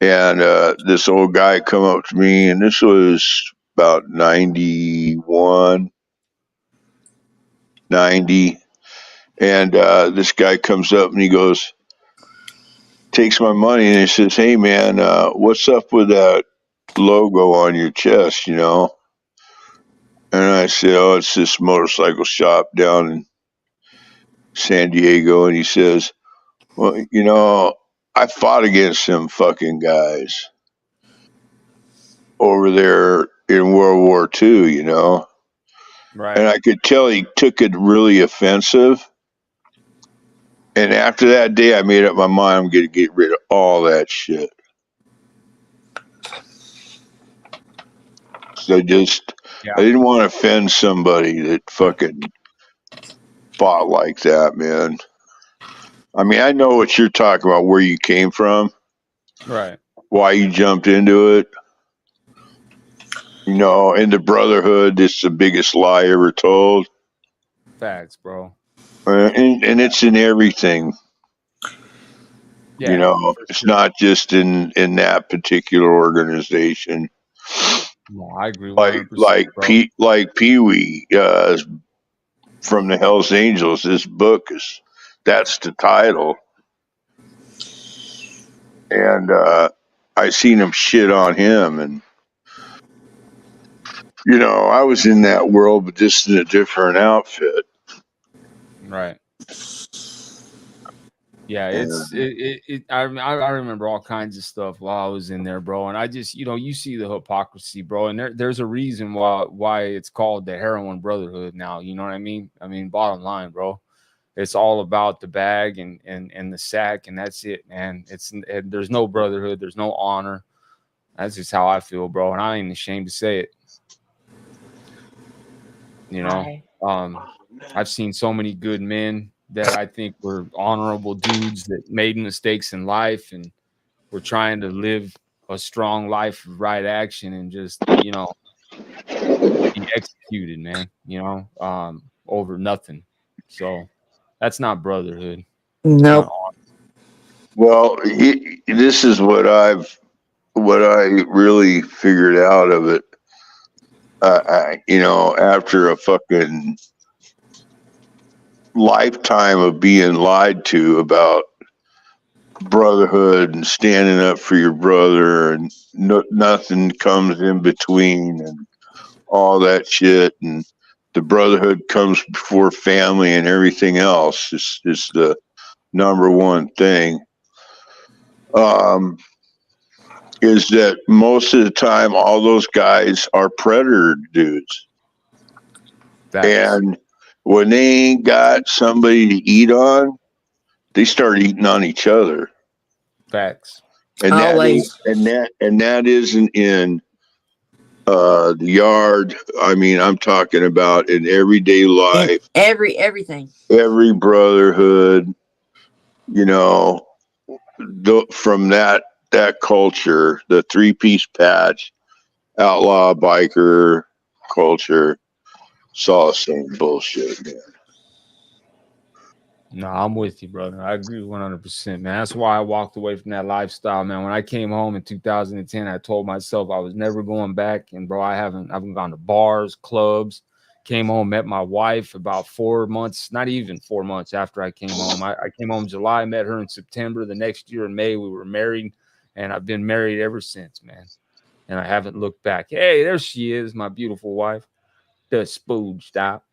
And this old guy come up to me, and this was about 91, 90. And this guy comes up and he goes, takes my money, and he says, "Hey man, what's up with that logo on your chest, And I said, "Oh, it's this motorcycle shop down in San Diego." And he says, "Well, I fought against them fucking guys over there in World War II, Right. And I could tell he took it really offensive. And after that day, I made up my mind I'm going to get rid of all that shit. So I didn't want to offend somebody that fucking fought like that, man. I mean, I know what you're talking about, where you came from, Right. why you jumped into it. You know, in the brotherhood, it's the biggest lie ever told. Facts, bro. And it's in everything. Yeah, You know, for it's sure. not just in that particular organization. No, I agree Like 100%, bro. like Pee Wee from the Hells Angels. This book that's the title, and I seen him shit on him, and you know, I was in that world, but just in a different outfit. Right. Yeah, And I remember all kinds of stuff while I was in there, bro. And I just, you see the hypocrisy, bro. And there's a reason why it's called the Heroin Brotherhood now. You know what I mean? I mean, bottom line, bro, it's all about the bag and the sack, and that's it, man. There's no brotherhood, there's no honor. That's just how I feel, bro. And I ain't ashamed to say it. You know, I've seen so many good men that I think were honorable dudes that made mistakes in life and were trying to live a strong life of right action and just, be executed, man, over nothing. So that's not brotherhood. It's not Nope. honor. well, this is what I really figured out of it. After a fucking lifetime of being lied to about brotherhood and standing up for your brother, and nothing comes in between, and all that shit, and the brotherhood comes before family, and everything else is the number one thing. Is that most of the time all those guys are predator dudes. Facts. And when they ain't got somebody to eat on, they start eating on each other. Facts. And Always. that isn't in the yard. I mean, I'm talking about in everyday life. Everything. Every brotherhood, from that culture, the 3-piece patch, outlaw biker culture, it's all the same bullshit, man. No, I'm with you, brother. I agree 100%, man. That's why I walked away from that lifestyle, man. When I came home in 2010, I told myself I was never going back. And bro, I haven't gone to bars, clubs. Came home, met my wife about 4 months, not even 4 months after I came home. I came home in July, met her in September. The next year in May, we were married, and I've been married ever since, man. And I haven't looked back. Hey, there she is, my beautiful wife. The spooge stop.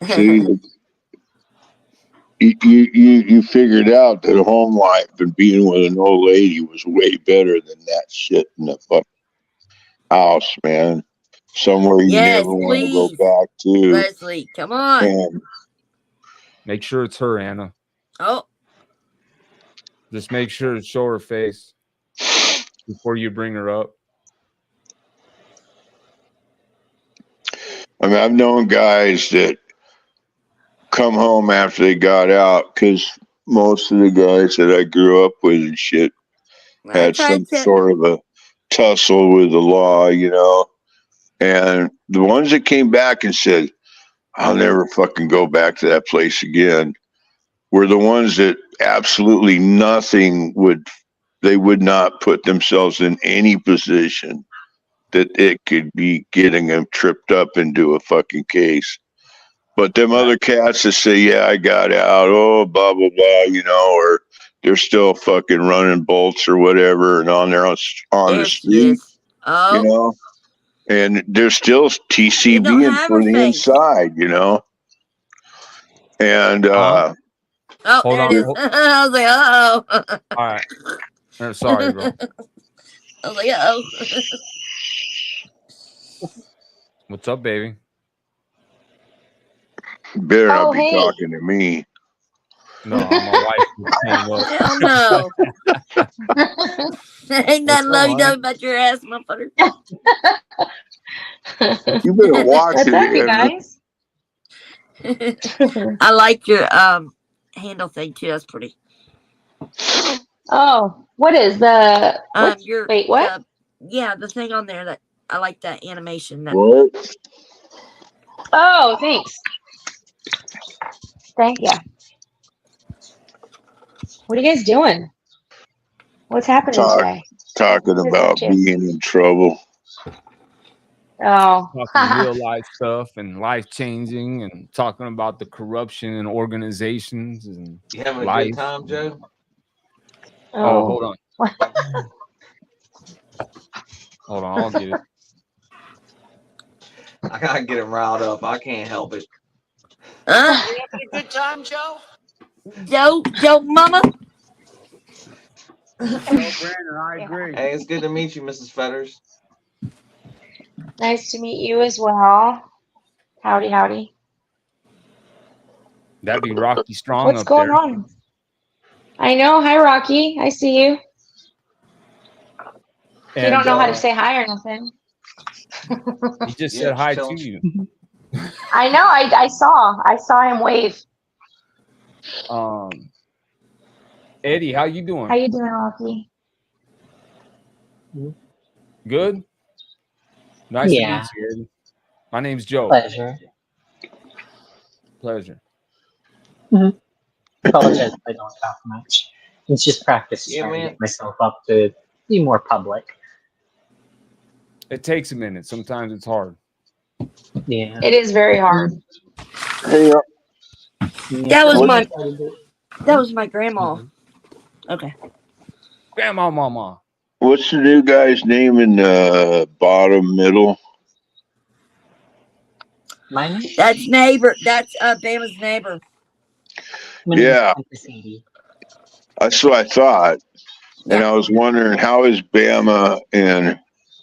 See, you figured out that home life and being with an old lady was way better than that shit in the fucking house, man. Somewhere you Yes, never want to go please. back to. Leslie, come on. And Make sure it's her, Anna. Oh, Just make sure to show her face before you bring her up. I mean, I've known guys that come home after they got out, because most of the guys that I grew up with and shit I had tried some to. sort of a tussle with the law, And the ones that came back and said, I'll never fucking go back to that place again, were the ones that absolutely nothing they would not put themselves in any position that it could be getting them tripped up into a fucking case. But them other cats that say, yeah, I got out, oh, blah, blah, blah, or they're still fucking running bolts or whatever and on the There she street, is. Oh, and they're still you don't TCBing have for her the face. inside, And Oh, Hold there on. it is. I was like, oh. All right. Sorry, bro. I was like, oh. What's up, baby? better not be talking to me. No, my wife just came up. Hell no. Ain't nothing lovey dovey about your ass, motherfucker. You better watch What's it, up, you Anna. guys? I like your handle thing too. That's pretty. Oh, what is the what? Your Wait, what? the thing on there that I like that animation. That What? Oh, thanks. Thank you. What are you guys doing? What's happening today? Talking What's up about to? being in trouble. Oh, Talking real life stuff and life changing, and talking about the corruption in organizations and You having a life. good time, Joe? Oh, hold on. on. Hold on, I'll get it. I gotta get him riled up. I can't help it. you having a good time, Joe? Joe, mama. Brandon, I agree. Hey, it's good to meet you, Mrs. Fetters. Nice to meet you as well. Howdy, howdy. That'd be Rocky Strong What's up going there. on? I know. Hi, Rocky. I see you. And, You don't know how to say hi or nothing. He just Yeah, said hi tell to him. you. I know. I saw him wave. Eddie, how you doing? How you doing, Rocky? Good. Nice to Yeah. meet you, Eddie. My name's Joe. Pleasure. Pleasure. Apologize if I don't talk much. It's just practice Yeah, trying to man. get myself up to be more public. It takes a minute. Sometimes it's hard. Yeah. It is very hard. Hey, That was what- my that was my grandma. Okay. Grandma, mama. what's the new guy's name in the bottom middle? My name? That's neighbor. That's Bama's neighbor. My name Yeah. is Sadie. That's what I thought. And I was wondering, how is Bama and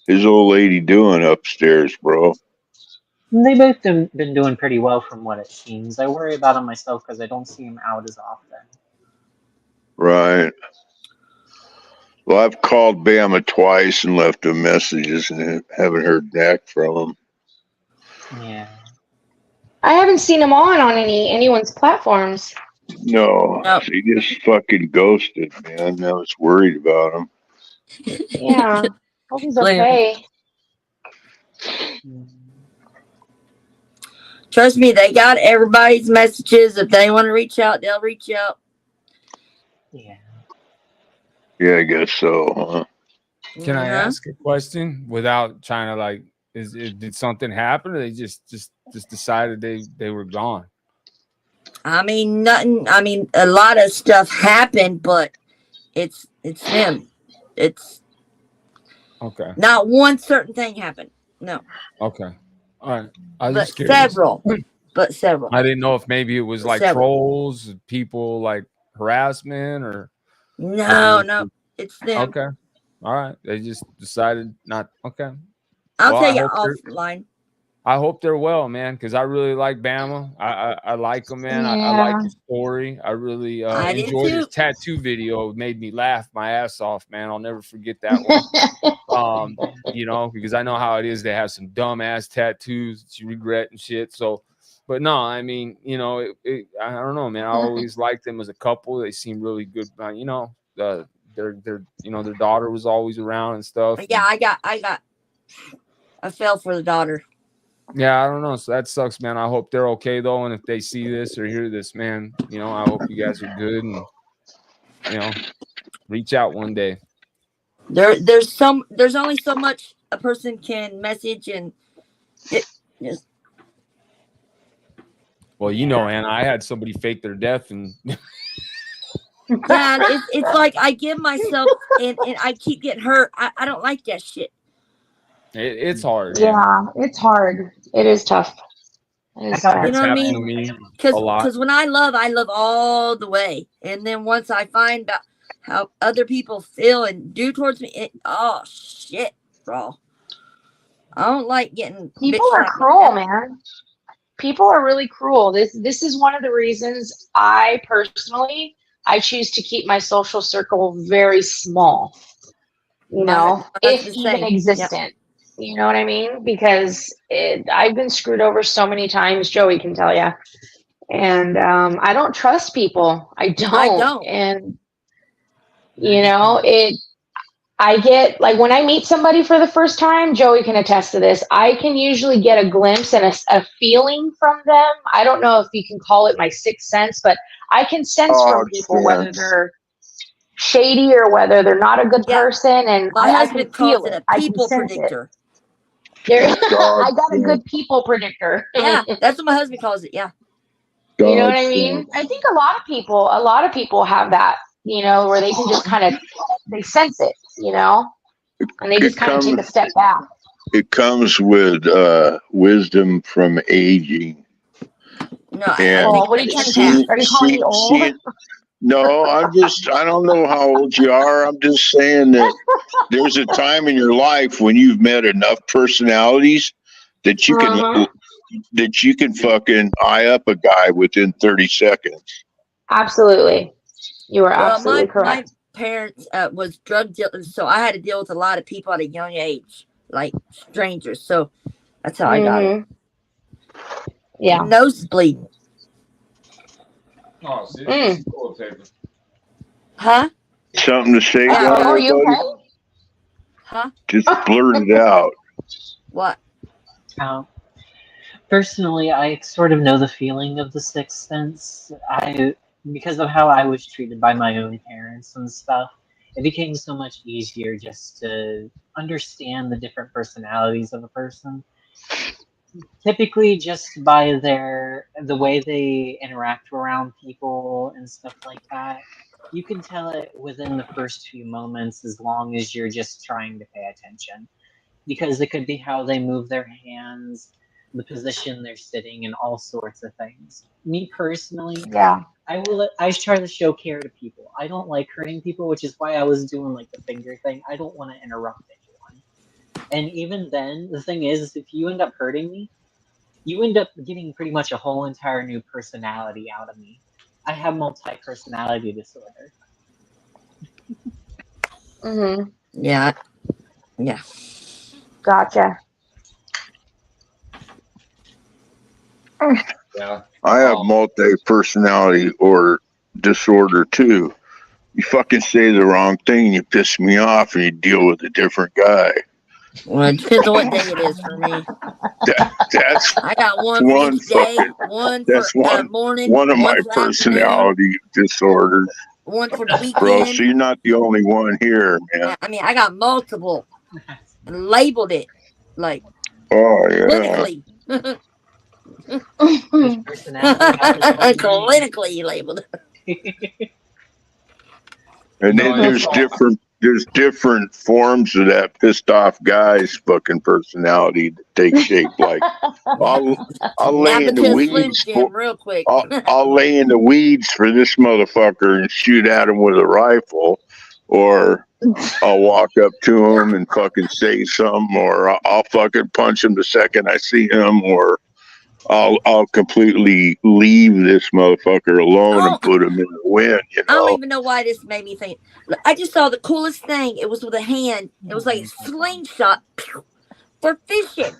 his old lady doing upstairs, bro? They both been doing pretty well from what it seems. I worry about them myself because I don't see them out as often. Right. Well, I've called Bama twice and left him messages and haven't heard back from him. Yeah. I haven't seen him on anyone's platforms. No, Nope. he just fucking ghosted, man. I was worried about him. Yeah. Hope he's Clear. okay. Trust me, they got everybody's messages. If they want to reach out, they'll reach out. Yeah. Yeah, I guess so. Huh? Can I Uh-huh. ask a question without trying to like? Did something happen, or they just decided they were gone? I mean, nothing. I mean, a lot of stuff happened, but it's them. It's Okay. not one certain thing happened. No, Okay. All right. I was but just curious. several. But several. I didn't know if maybe it was like Several. trolls, people like harassment, or No, it's them. okay. All right. They just decided not. Okay. I'll Well, tell I you hope offline. I hope they're well, man, because I really like Bama. I like him, man. I like his story. I really I did enjoyed his too. tattoo video. It made me laugh my ass off, man. I'll never forget that one. Because I know how it is. They have some dumb ass tattoos that you regret and shit. So, but no, I mean, I don't know, man. I always liked them as a couple. They seem really good. Their daughter was always around and stuff. Yeah, I fell for the daughter. Yeah, I don't know. So that sucks, man. I hope they're okay though, and if they see this or hear this, man, I hope you guys are good and reach out one day. There's only so much a person can message and Well, Anna, I had somebody fake their death and yeah, it's like I give myself and I keep getting hurt. I don't like that shit. it's hard. Yeah, it's hard. It is tough. It is tough. You know what I happened to mean? me a lot. Because when I love all the way, and then once I find out how other people feel and do towards me, oh shit, bro. I don't like getting People are cruel, man. People are really cruel. This is one of the reasons I choose to keep my social circle very small. If even existent. You know what I mean? Because I've been screwed over so many times. Joey can tell you. And I don't trust people. I don't. And you know, I get like when I meet somebody for the first time, Joey can attest to this. I can usually get a glimpse and a feeling from them. I don't know if you can call it my sixth sense, but I can sense from people whether they're shady or whether they're not a good person. And my husband calls feel it a people predictor. I got a good people predictor. Yeah, that's what my husband calls it. Yeah. You know what I mean? I think a lot of people have that, you know, where they can just kind of, they sense it, you know, and they just kind of take a step back. It comes with wisdom from aging. No, and what are you calling me old? No, I don't know how old you are. I'm just saying that there's a time in your life when you've met enough personalities that you can fucking eye up a guy within 30 seconds. Absolutely. You are absolutely correct. My parents was drug dealers, so I had to deal with a lot of people at a young age, like strangers. So that's how I got it. Yeah. Nose is bleeding. Oh, see, this is toilet paper. Huh? Something to say, are you okay? Huh? Just blurt it out. What? Personally, I sort of know the feeling of the sixth sense. Because of how I was treated by my own parents and stuff, it became so much easier just to understand the different personalities of a person. Typically, just by the way they interact around people and stuff like that, you can tell it within the first few moments as long as you're just trying to pay attention. Because it could be how they move their hands, the position they're sitting, and all sorts of things. Me personally, I try to show care to people. I don't like hurting people, which is why I was doing like the finger thing. I don't want to interrupt anyone. And even then, the thing is if you end up hurting me, you end up getting pretty much a whole entire new personality out of me. I have multi-personality disorder. Yeah. Gotcha. Yeah. I have multi-personality or disorder too. You fucking say the wrong thing, you piss me off, and you deal with a different guy. Well, it depends on what day it is for me. I got one for each day, one for morning. One of my personality disorders. One for the weekend. Bro, so you're not the only one here, man. I mean, I got multiple. And labeled it like clinically. Clinically labeled. And then there's different forms of that pissed off guy's fucking personality that takes shape. Like I'll lay in the weeds real quick. I'll lay in the weeds for this motherfucker and shoot at him with a rifle, or I'll walk up to him and fucking say something, or I'll fucking punch him the second I see him, or I'll completely leave this motherfucker alone and put him in the wind. You know? I don't even know why this made me think. I just saw the coolest thing. It was with a hand. It was like a slingshot for fishing.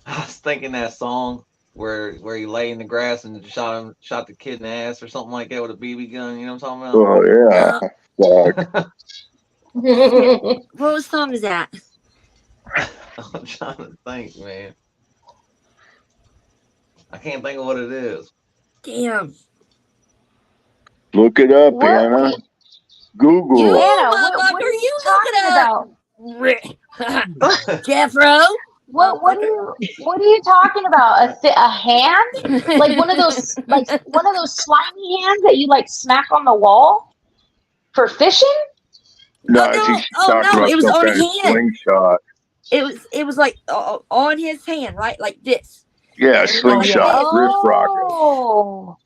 I was thinking that song where he lay in the grass and shot the kid in the ass or something like that with a BB gun. You know what I'm talking about? Oh yeah. What song is that? I'm trying to think, man. I can't think of what it is. Damn. Look it up, Anna. Google it. Anna, what are you talking about? Jeffro? What are you talking about? A hand? Like one of those slimy hands that you like smack on the wall for fishing? No, I think she's talking about it was on his hand. Slingshot. It was like on his hand, right? Like this. Yeah, slingshot, wrist rocker. Oh.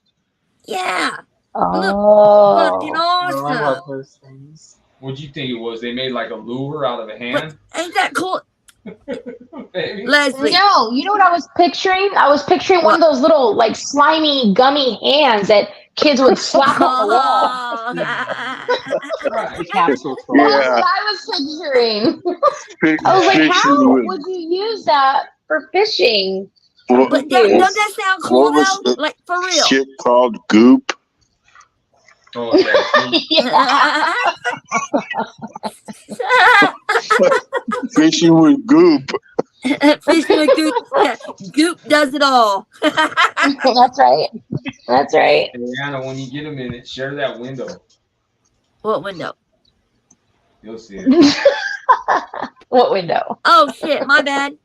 Yeah. Oh. Fucking awesome. I love those things. What'd you think it was? They made like a lure out of a hand? Ain't that cool? Leslie. No, you know what I was picturing? I was picturing one of those little like slimy, gummy hands that kids would slap on the wall. Right. Capsule toy. That's what I was picturing. I was like, how would you use that for fishing? But don't that sound cool what was though? the Like for real. shit called goop? Oh, yeah. Fishing with goop. Fishing with Goop. Yeah, Goop does it all. That's right. That's right. Hey, Anna, when you get a minute, share that window. What window? You'll see it. What window? Oh shit, my bad.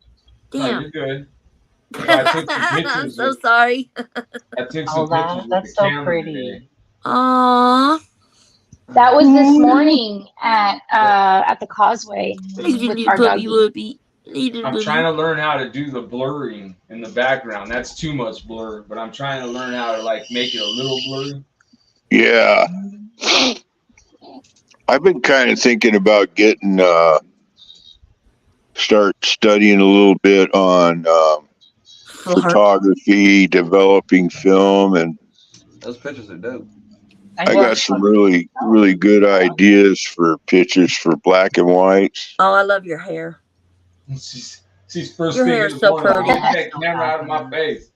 No, Damn. you're good. I took some I'm pictures. so sorry. I took some pictures with That's the so camera pretty. today. Aww. That was this morning at the Causeway with our puppy doggy. whoopie. I'm trying to learn how to do the blurring in the background. That's too much blur, but I'm trying to learn how to like make it a little blurry. Yeah. I've been kind of thinking about getting start studying a little bit on photography, developing film, and Those pictures are dope. I got some really good ideas for pictures for black and whites. Oh, I love your hair. She's first Your thing hair in is the so morning. pretty. Get that camera out of my face.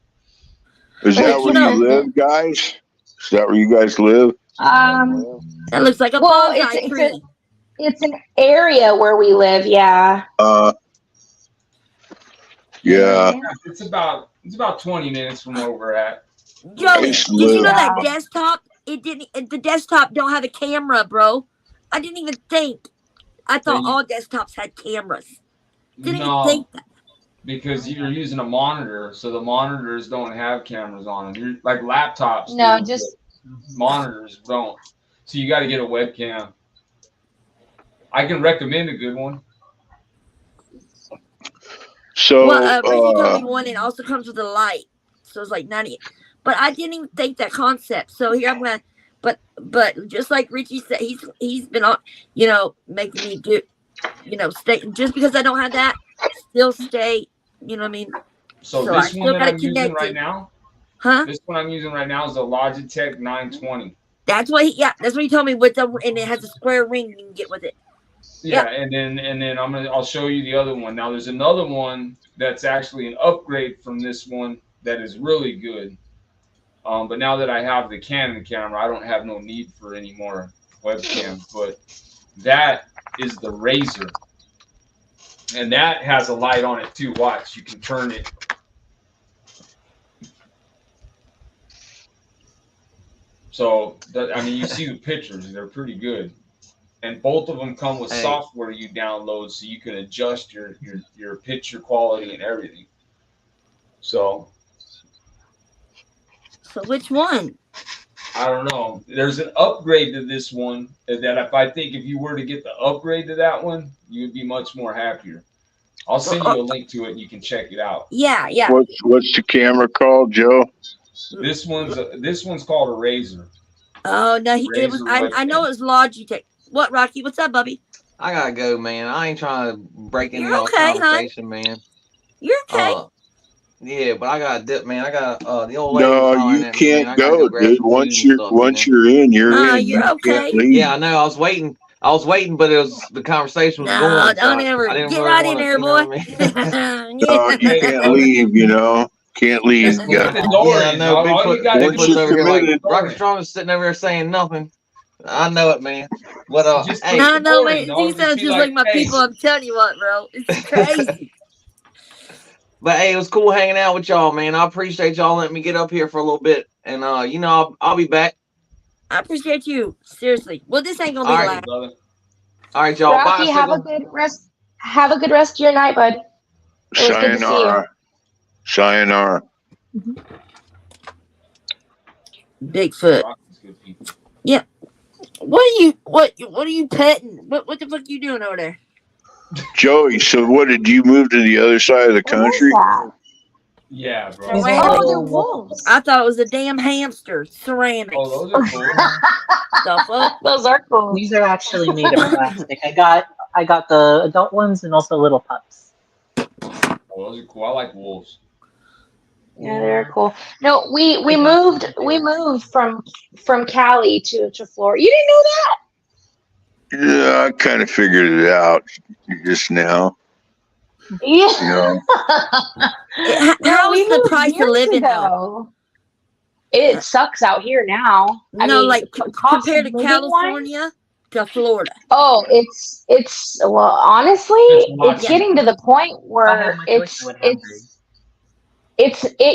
Is that where you live, guys? Is that where you guys live? That looks like a well, bonsai tree. It's an area where we live. Yeah. Yeah. It's about 20 minutes from where we're at. Joey, did you know that desktop? The desktop don't have a camera, bro. I didn't even think. I thought all desktops had cameras. Didn't even think that. Because you're using a monitor, so the monitors don't have cameras on them. You're like laptops. No, just monitors don't. So you got to get a webcam. I can recommend a good one. So Ricky told me one, and it also comes with a light, so it's like 90. But I didn't even think that concept. So here I'm gonna, but just like Richie said, he's been on, making me do, stay. Just because I don't have that, still stay. You know what I mean? So this one that I'm using right now, This one I'm using right now is a Logitech 920. That's what he told me and it has a square ring you can get with it. Yeah, and then I'll show you the other one. Now there's another one that's actually an upgrade from this one that is really good. But now that I have the Canon camera, I don't have no need for any more webcams. But that is the Razor. And that has a light on it too. Watch, you can turn it. So, you see the pictures. They're pretty good. And both of them come with software you download so you can adjust your picture quality and everything. So which one? I don't know. There's an upgrade to this one that if you were to get the upgrade to that one, you would be much more happier. I'll send you a link to it and you can check it out. Yeah. What's the camera called, Joe? This one's called a Razor. Oh no, I know it was Logitech. What, Rocky? What's up, Bubby? I gotta go, man. I ain't trying to break into You're y'all's okay, conversation, man. You're okay. Yeah, but I gotta dip, man. I got the old lady. No, you can't go, dude. Once you're in, you're in. You're okay. Yeah, I know. I was waiting, but the conversation was going. No, don't ever get right in there, boy. No, you can't leave. Can't leave. Yeah, I know. Bigfoot's over here like Rocky Strong is sitting over here saying nothing. I know it, man. What hey, I know, man. He sounds just like my people. I'm telling you what, bro. It's crazy. But hey, it was cool hanging out with y'all, man. I appreciate y'all letting me get up here for a little bit, and I'll be back. I appreciate you, seriously. Well, this ain't gonna be last. All right, y'all. Rocky, bye. Have a good rest. Have a good rest of your night, bud. Sayonara. Sayonara. Bigfoot. Yeah. What are you petting? What the fuck are you doing over there? Joey, so what, did you move to the other side of the country? Yeah, bro. Oh, they're wolves. I thought it was a damn hamster. Ceramics. Oh, those are cool. Those are cool. These are actually made of plastic. I got the adult ones and also little pups. Oh, those are cool. I like wolves. Yeah, they're cool. No, we moved from Cali to Florida. You didn't know that? Yeah, I kind of figured it out just now. Yeah. You know, How we is the moved price of years living though? ago. It sucks out here now. I No, mean, like cost compared of to living wise. California to Florida. Oh, it's well, honestly, it's getting to the point where it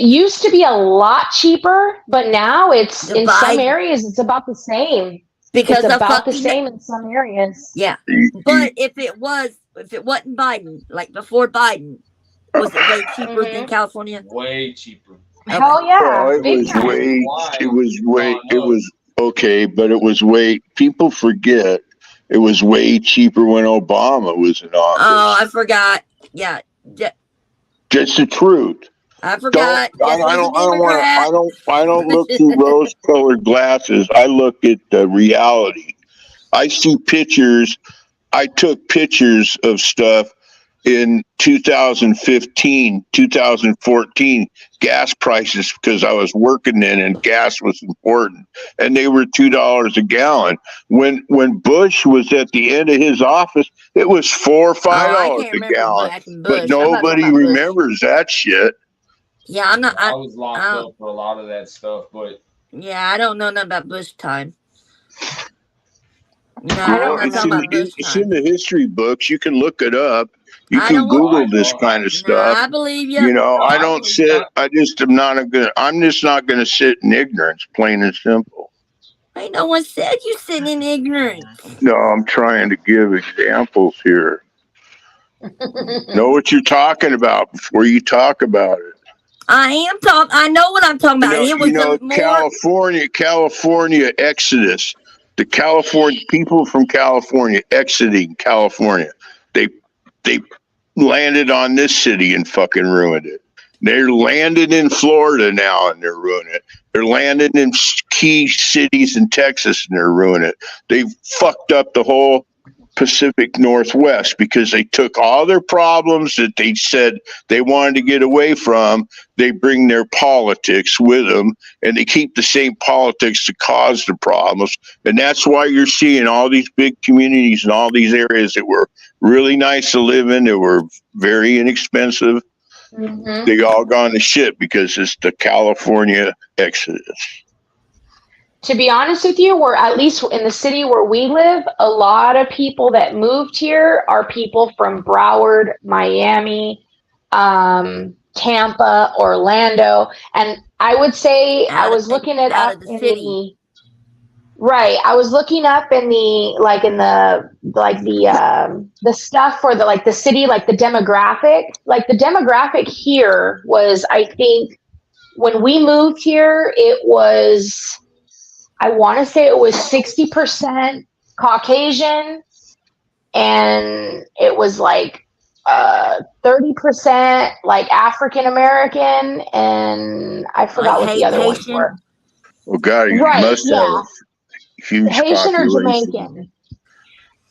used to be a lot cheaper, but now it's in some areas it's about the same. Because it's about the same in some areas. Yeah. But if it wasn't Biden, like before Biden, was it way cheaper than California? Way cheaper. Hell yeah. Well, it was okay, but it was way, people forget it was way cheaper when Obama was in office. Oh, I forgot. Yeah. Just the truth. I forgot. I don't look through rose-colored glasses. I look at the reality. I see pictures. I took pictures of stuff in 2015, 2014, gas prices, because I was working then and gas was important, and they were $2 a gallon. When Bush was at the end of his office, it was $4 or $5 a gallon. But nobody remembers that shit. Yeah, I'm not. I was locked up for a lot of that stuff, but yeah, I don't know nothing about Bush time. No, it's in the history books. You can look it up. You can Google this kind of stuff. I believe you. You know, I don't sit. I just am not a good. I'm just not going to sit in ignorance, plain and simple. Ain't no one said you sit in ignorance. No, I'm trying to give examples here. Know what you're talking about before you talk about it. I am talking. I know what I'm talking about. California exodus. The California people from California exiting California. They landed on this city and fucking ruined it. They're landed in Florida now and they're ruining it. They're landed in key cities in Texas and they're ruining it. They've fucked up the whole Pacific Northwest because they took all their problems that they said they wanted to get away from. They bring their politics with them and they keep the same politics to cause the problems. And that's why you're seeing all these big communities and all these areas that were really nice to live in, that were very inexpensive. Mm-hmm. They all gone to shit because it's the California exodus. To be honest with you, we're at least in the city where we live, a lot of people that moved here are people from Broward, Miami, Tampa, Orlando. And I would say I was looking it up in the right. I was looking up in the the stuff for the city, like the demographic. Like the demographic here was, I think when we moved here, it was, I want to say it was 60% Caucasian, and it was like 30% like African American, and I forgot what the other ones were. Well, God, you must have a huge Haitian or Jamaican.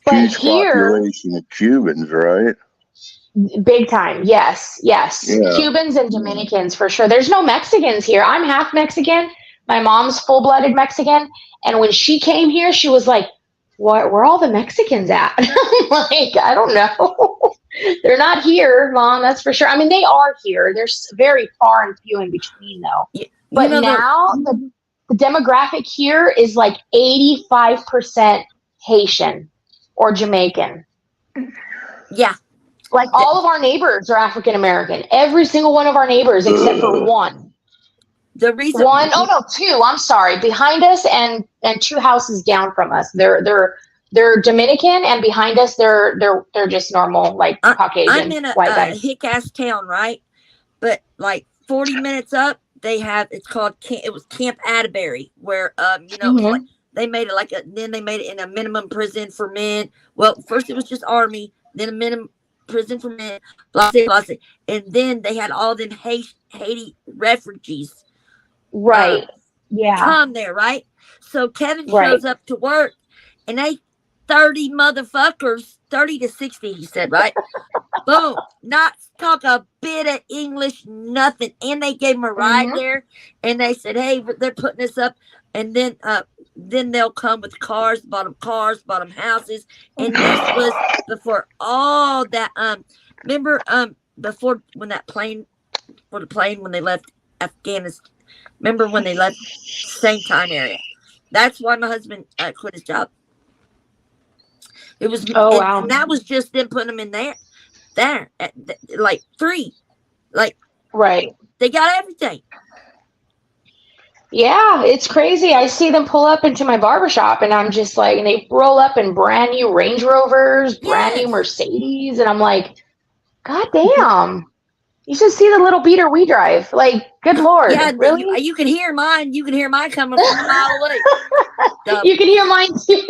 But huge population of Cubans, right? Big time, yes. Yeah. Cubans and Dominicans for sure. There's no Mexicans here. I'm half Mexican. My mom's full-blooded Mexican, and when she came here, she was like, where are all the Mexicans at? I'm like, I don't know. They're not here, Mom, that's for sure. I mean, they are here. They're very far and few in between, though. But now the demographic here is like 85% Haitian or Jamaican. Yeah. Like all of our neighbors are African American. Every single one of our neighbors except for one. The reason two. I'm sorry. Behind us and 2 houses down from us, they're Dominican, and behind us they're just normal Caucasian. I'm in a hick-ass town, right? But like 40 minutes up, they have, it's called, it was Camp Atterbury, where like, they made it then they made it in a minimum prison for men. Well, first it was just Army, then a minimum prison for men, blah, blah, blah, and then they had all them Haiti refugees. Right. Come there, right? So Kevin shows up to work, and they 30 motherfuckers 30 to 60, he said, right? Boom. Not talk a bit of English, nothing. And they gave him a ride there. And they said, hey, they're putting this up. And then they'll come with cars, bottom houses. And this was before all that. Remember, before when that plane, when they left Afghanistan, remember when they left same time area. That's why my husband quit his job. It was, and that was just them putting them in there, like free, like right. They got everything. Yeah, it's crazy. I see them pull up into my barbershop, and I'm just like, and they roll up in brand new Range Rovers, brand new Mercedes, and I'm like, God damn. You should see the little beater we drive. Like, good Lord. Yeah, really? You can hear mine. You can hear mine coming from a mile away. You can hear mine too.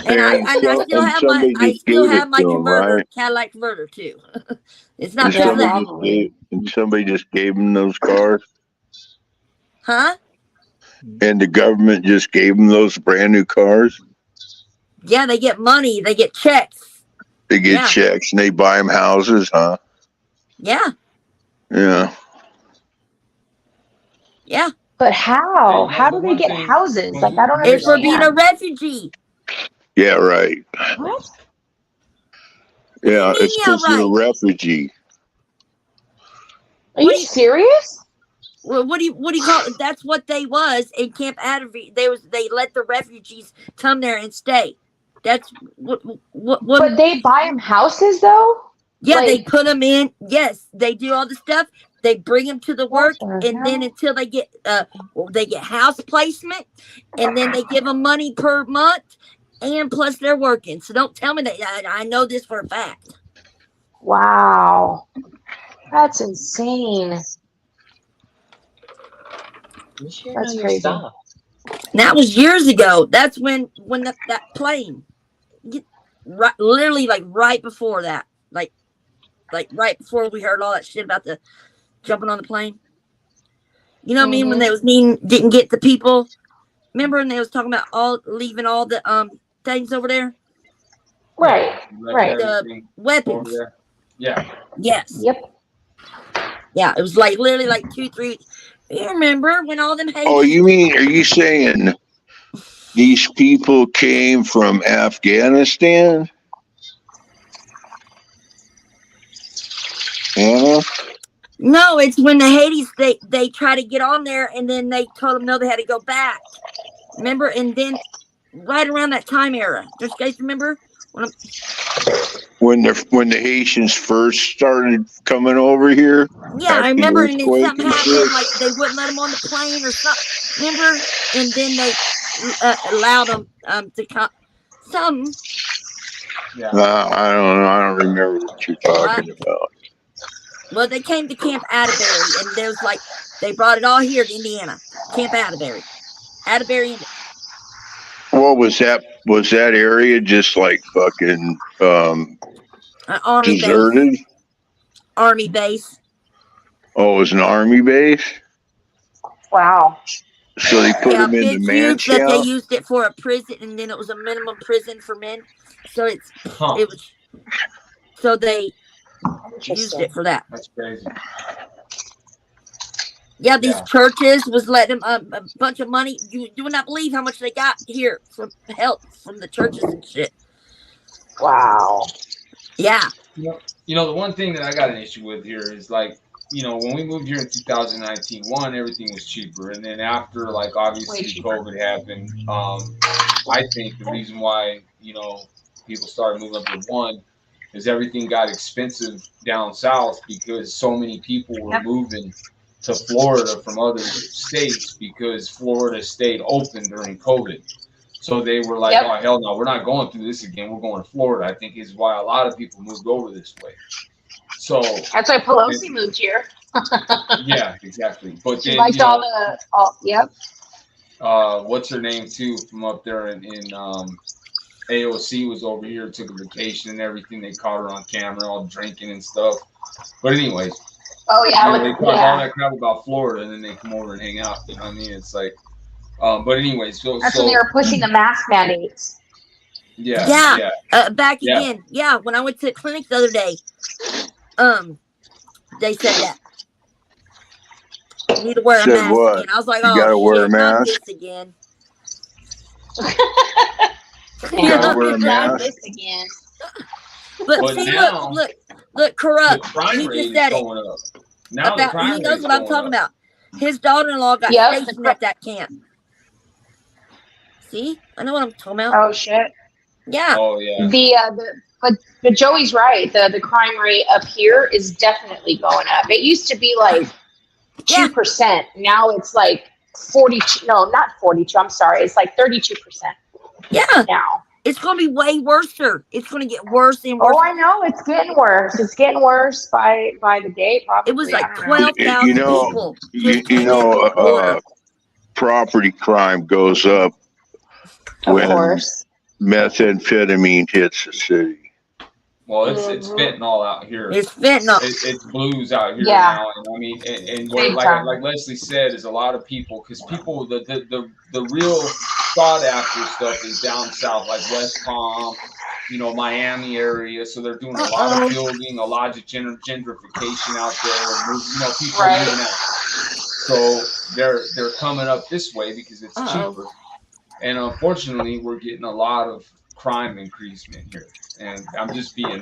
And I still have my converter, right? Cadillac converter too. It's not just that. And somebody just gave them those cars. Huh? And the government just gave them those brand new cars. Yeah, they get money. They get checks. They get checks and they buy them houses, huh? Yeah. Yeah. Yeah. But how? How do they get houses? Like, I don't understand. It's for being a refugee. Yeah, right. What? Yeah, it's because you're a refugee. Are you serious? Well, what do you call it? That's what they was in Camp Atterbury. They let the refugees come there and stay. That's what. But they buy them houses though. Yeah, they put them in. Yes, they do all the stuff. They bring them to the work, and then until they get house placement, and then they give them money per month, and plus they're working. So don't tell me that. I know this for a fact. Wow, that's insane. That's crazy. That was years ago. That's when that plane, literally like right before that, like right before we heard all that shit about the jumping on the plane. You know what I mean? When they was didn't get the people. Remember when they was talking about leaving all the things over there? Right. The weapons. Yeah. Yes. Yep. Yeah, it was like literally like 2-3. You remember when all them Oh, you mean, are you saying these people came from Afghanistan? Anna? No, it's when the Hades they try to get on there, and then they told them no, they had to go back. Remember? And then right around that time era, don't you guys remember? When the Haitians first started coming over here? Yeah, I remember, and then something happened, like they wouldn't let them on the plane or something. Remember? And then they allowed them to come. Something. Yeah. I don't know. I don't remember what you're talking about. Well, they came to Camp Atterbury, and there was like they brought it all here to Indiana. Camp Atterbury, Indiana. What was that? Was that area just like fucking Army deserted? Base. Army base. Oh, it was an army base? Wow. So they put them in the mansion. That they used it for a prison, and then it was a minimum prison for men. So it was. So they used it for that. That's crazy. Yeah, these churches was letting them a bunch of money. You would not believe how much they got here from help from the churches and shit. Wow. Yeah. You know, the one thing that I got an issue with here is like, you know, when we moved here in 2019, everything was cheaper, and then after, like, obviously COVID happened, I think the reason why, you know, people started moving up to is everything got expensive down south because so many people were moving to Florida from other states because Florida stayed open during COVID. So they were like, oh, hell no, we're not going through this again. We're going to Florida, I think is why a lot of people moved over this way. So that's why Pelosi moved here. Yeah, exactly. But she then, liked what's her name too from up there in AOC was over here, took a vacation and everything. They caught her on camera all drinking and stuff. But anyways, they talk all that crap about Florida and then they come over and hang out. You know what I mean? It's like, but anyways, that's when they were pushing the mask mandates. Yeah. Back again. Yeah. When I went to the clinic the other day, they said that you need to wear a Said mask what? again. I was like, You oh gotta wear a shit, not mask. this again. You gotta wear a Not mask. this again. But see, now, look, corrupt. the crime He rate just is said it. going up. Now the crime He rate knows is what I'm going talking up. about. His daughter-in-law got stationed at that camp. See, I know what I'm talking about. Oh shit. Yeah. Oh yeah. But Joey's right. The crime rate up here is definitely going up. It used to be like 2%. Now it's like 42. No, not 42. I'm sorry. It's like 32%. Yeah. Now. It's going to be way worse. It's going to get worse and worse. Oh, I know. It's getting worse. It's getting worse by the day, probably. It was like 12,000 people. Property crime goes up when methamphetamine hits the city. Well, it's fentanyl out here. It's fentanyl. It's blues out here now, and I mean, and where, like Leslie said, is a lot of people, because people, the real sought after stuff is down south, like West Palm, Miami area. So they're doing a lot of building, a lot of gentrification out there, and people moving out. So they're coming up this way because it's cheaper, and unfortunately, we're getting a lot of crime increasement here. And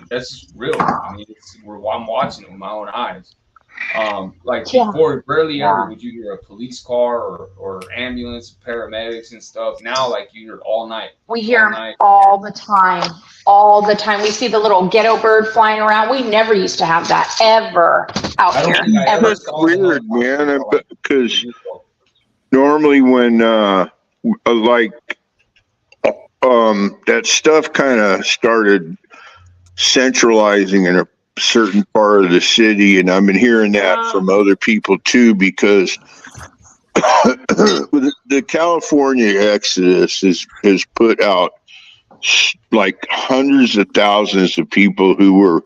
that's real. I mean, I'm watching it with my own eyes. Before, rarely ever would you hear a police car or ambulance, paramedics and stuff. Now, you hear all night. We hear them all the time. All the time. We see the little ghetto bird flying around. We never used to have that ever out here. Ever. That's weird, man. Because normally when that stuff kind of started centralizing in a certain part of the city, and I've been hearing that from other people too, because the California exodus has put out like hundreds of thousands of people who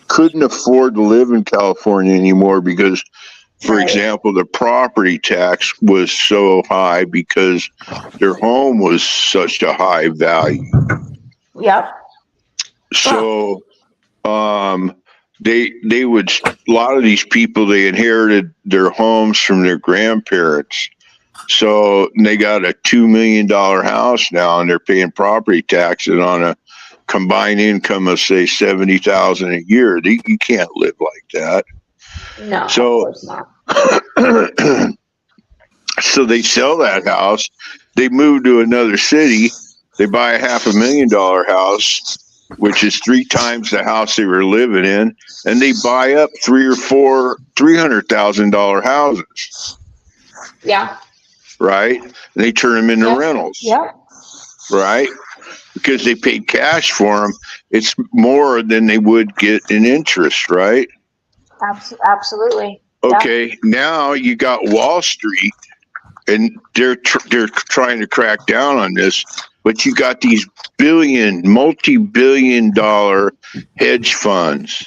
couldn't afford to live in California anymore because, for example, the property tax was so high because their home was such a high value. Yep. So, they would, a lot of these people, they inherited their homes from their grandparents. So they got a $2 million house now, and they're paying property taxes on a combined income of say $70,000 a year. You can't live like that. No, so, of course not. So they sell that house, they move to another city, they buy a $500,000 house, which is 3 times the house they were living in, and they buy up 3 or 4 $300,000 houses. Yeah. Right? And they turn them into rentals. Yeah. Right? Because they paid cash for them, it's more than they would get in interest, right? Absolutely. Okay, now you got Wall Street, and they're trying to crack down on this, but you got these multi-billion-dollar hedge funds,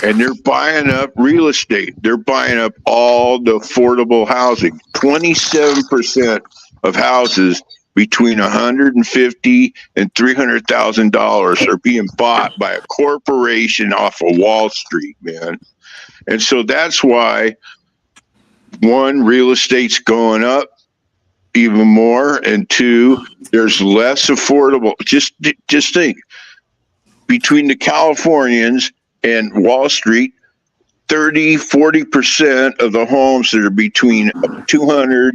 and they're buying up real estate. They're buying up all the affordable housing. 27% of houses between $150,000 and $300,000 are being bought by a corporation off of Wall Street, man. And so that's why, one, real estate's going up even more, and 2, there's less affordable. Just think, between the Californians and Wall Street, 30-40% of the homes that are between $200,000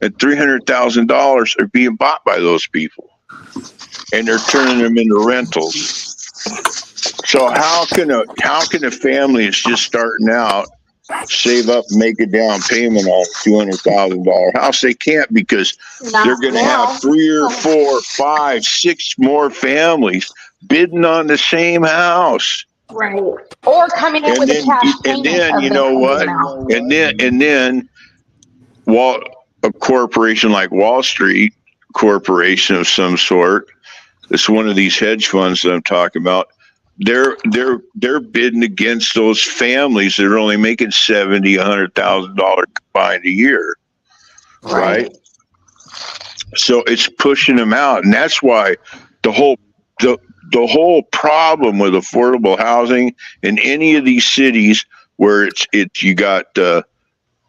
and $300,000 are being bought by those people, and they're turning them into rentals. So how can a family that's just starting out save up and make a down payment on a $200,000 house? They can't, because they're going to have 3 or 4, 5, 6 more families bidding on the same house. Right. Or coming in with a cash payment. And then you know what? And then a corporation like Wall Street, corporation of some sort, it's one of these hedge funds that I'm talking about. They're bidding against those families that are only making $70,000, $100,000 combined a year, right? So it's pushing them out, and that's why the whole the whole problem with affordable housing in any of these cities where it's you got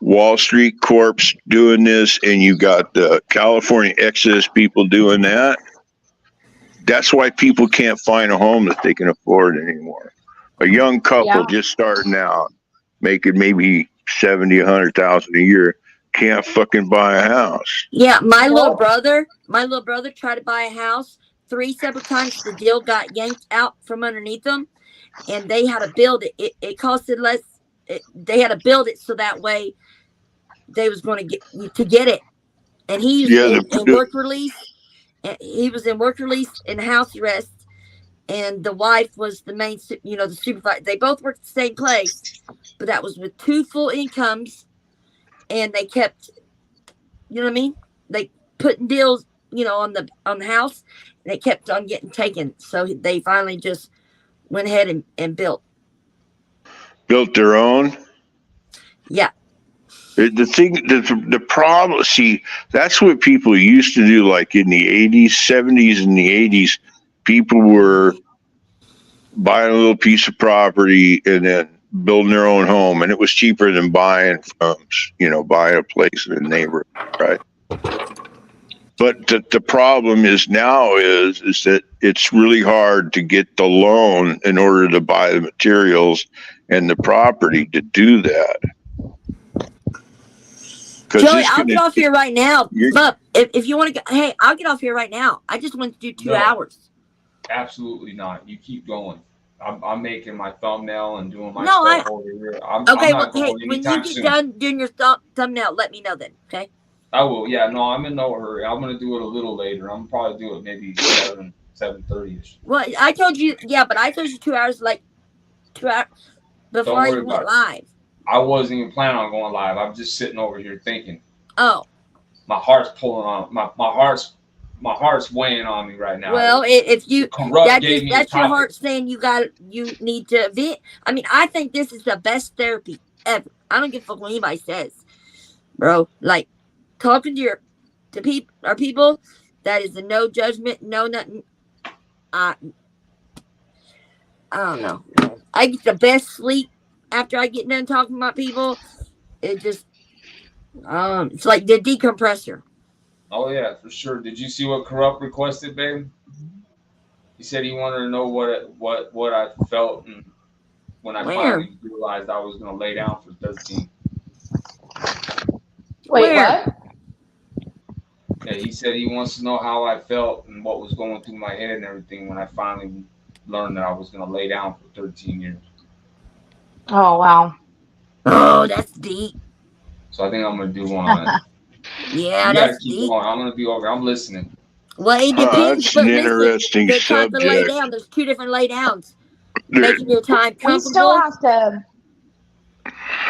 Wall Street Corps doing this, and you got the California Exodus people doing that. That's why people can't find a home that they can afford anymore. A young couple just starting out, making maybe 70, 100,000 a year, can't fucking buy a house. Yeah, my little brother tried to buy a house 3 separate times. The deal got yanked out from underneath them, and they had to build it. It costed less. They had to build it so that way they was going to get it. And he's in work release. He was in work release and house arrest, and the wife was the main, the supervisor. They both worked at the same place, but that was with 2 full incomes, and they kept, you know what I mean? They putting deals, on the house, and they kept on getting taken. So they finally just went ahead and built their own. Yeah. The problem, see, that's what people used to do. Like in the 80s, 70s, and the 80s, people were buying a little piece of property and then building their own home, and it was cheaper than buying a place in a neighborhood, right? But the problem is now is that it's really hard to get the loan in order to buy the materials and the property to do that. Joey, I'll get off here right now. Look, if you want to go, hey, I'll get off here right now. I just want to do 2 hours. Absolutely not. You keep going. I'm making my thumbnail and doing my stuff over here. Okay, when you get done doing your thumbnail, let me know then, okay? I will. Yeah, no, I'm in no hurry. I'm going to do it a little later. I'm probably do it maybe 7:30ish. Well, I told you, but I told you 2 hours, 2 hours before I went live. I wasn't even planning on going live. I'm just sitting over here thinking. Oh. My heart's pulling on my heart's weighing on me right now. Well, if you that's your heart saying you need to vent. I mean, I think this is the best therapy ever. I don't give a fuck what anybody says, bro. Like talking to people, that is a no judgment, no nothing. I don't know. I get the best sleep after I get done talking about people. It just it's like the decompressor. Oh yeah, for sure. Did you see what Corrupt requested, babe? He said he wanted to know what I felt and when I finally realized I was gonna lay down for 13. Wait, what? Yeah, he said he wants to know how I felt and what was going through my head and everything when I finally learned that I was gonna lay down for 13 years. Oh wow. Oh, that's deep. So I think I'm gonna do one on it. Yeah, that's keep deep. Going. I'm gonna be over. I'm listening. Well, it depends. That's an interesting subject. Lay down. There's 2 different lay downs. Making your time comfortable.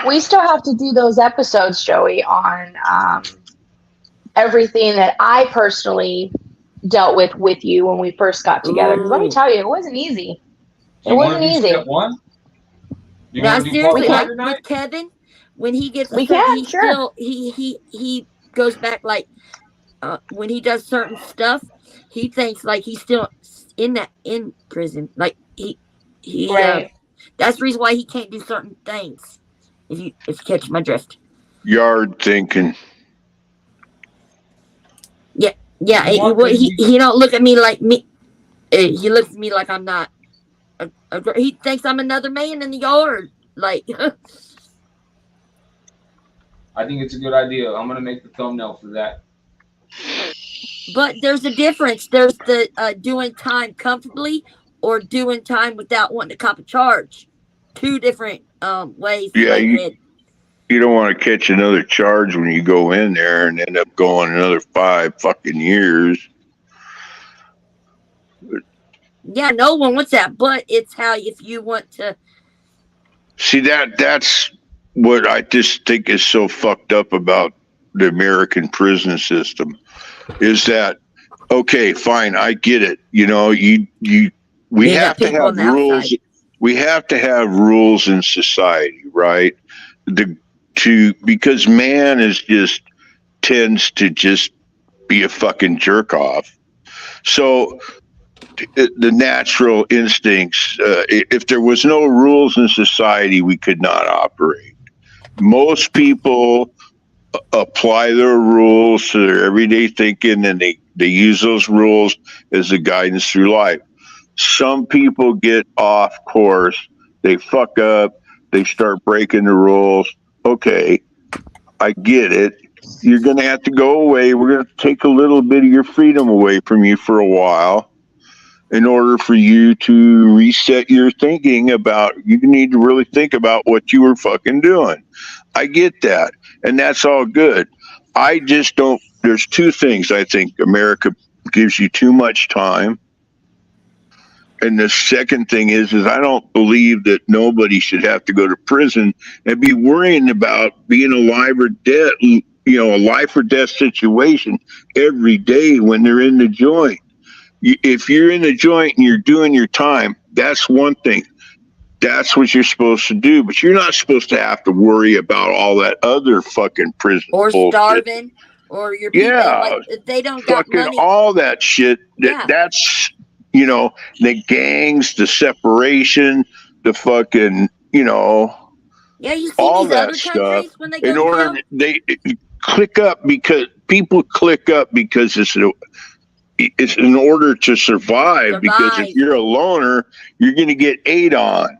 We still have to do those episodes, Joey, on everything that I personally dealt with you when we first got together. Because let me tell you, it wasn't easy. It wasn't easy. Step 1? Now, seriously, like with Kevin, when he gets he goes back when he does certain stuff, he thinks like he's still in prison. Like he that's the reason why he can't do certain things. If you catch my drift. Yard thinking. Yeah. He don't look at me like me. He looks at me like I'm not. He thinks I'm another man in the yard. Like. I think it's a good idea. I'm gonna make the thumbnail for that. But there's a difference. There's the doing time comfortably or doing time without wanting to cop a charge. 2 different ways. Yeah, you don't want to catch another charge when you go in there and end up going another 5 fucking years. Yeah, no one wants that, but it's how if you want to. See, that's what I just think is so fucked up about the American prison system is that, okay, fine, I get it. We have to have rules. Outside. We have to have rules in society, right? Because man tends to just be a fucking jerk off. So the natural instincts, if there was no rules in society, we could not operate. Most people apply their rules to their everyday thinking, and they use those rules as a guidance through life. Some people get off course, they fuck up, they start breaking the rules. Okay, I get it. You're going to have to go away. We're going to take a little bit of your freedom away from you for a while in order for you to reset your thinking about, you need to really think about what you were fucking doing. I get that. And that's all good. I just don't, there's two things. I think America gives you too much time. And the second thing is I don't believe that nobody should have to go to prison and be worrying about being alive or dead, a life or death situation every day when they're in the joint. If you're in the joint and you're doing your time, that's one thing. That's what you're supposed to do. But you're not supposed to have to worry about all that other fucking prison or bullshit. Starving, or your people. Like, if they don't got money, all that shit. That's the gangs, the separation, the fucking yeah, you see all these that other stuff. countries when they go In order to they click up because people click up because it's in order to survive. Because if you're a loner, you're going to get ate on.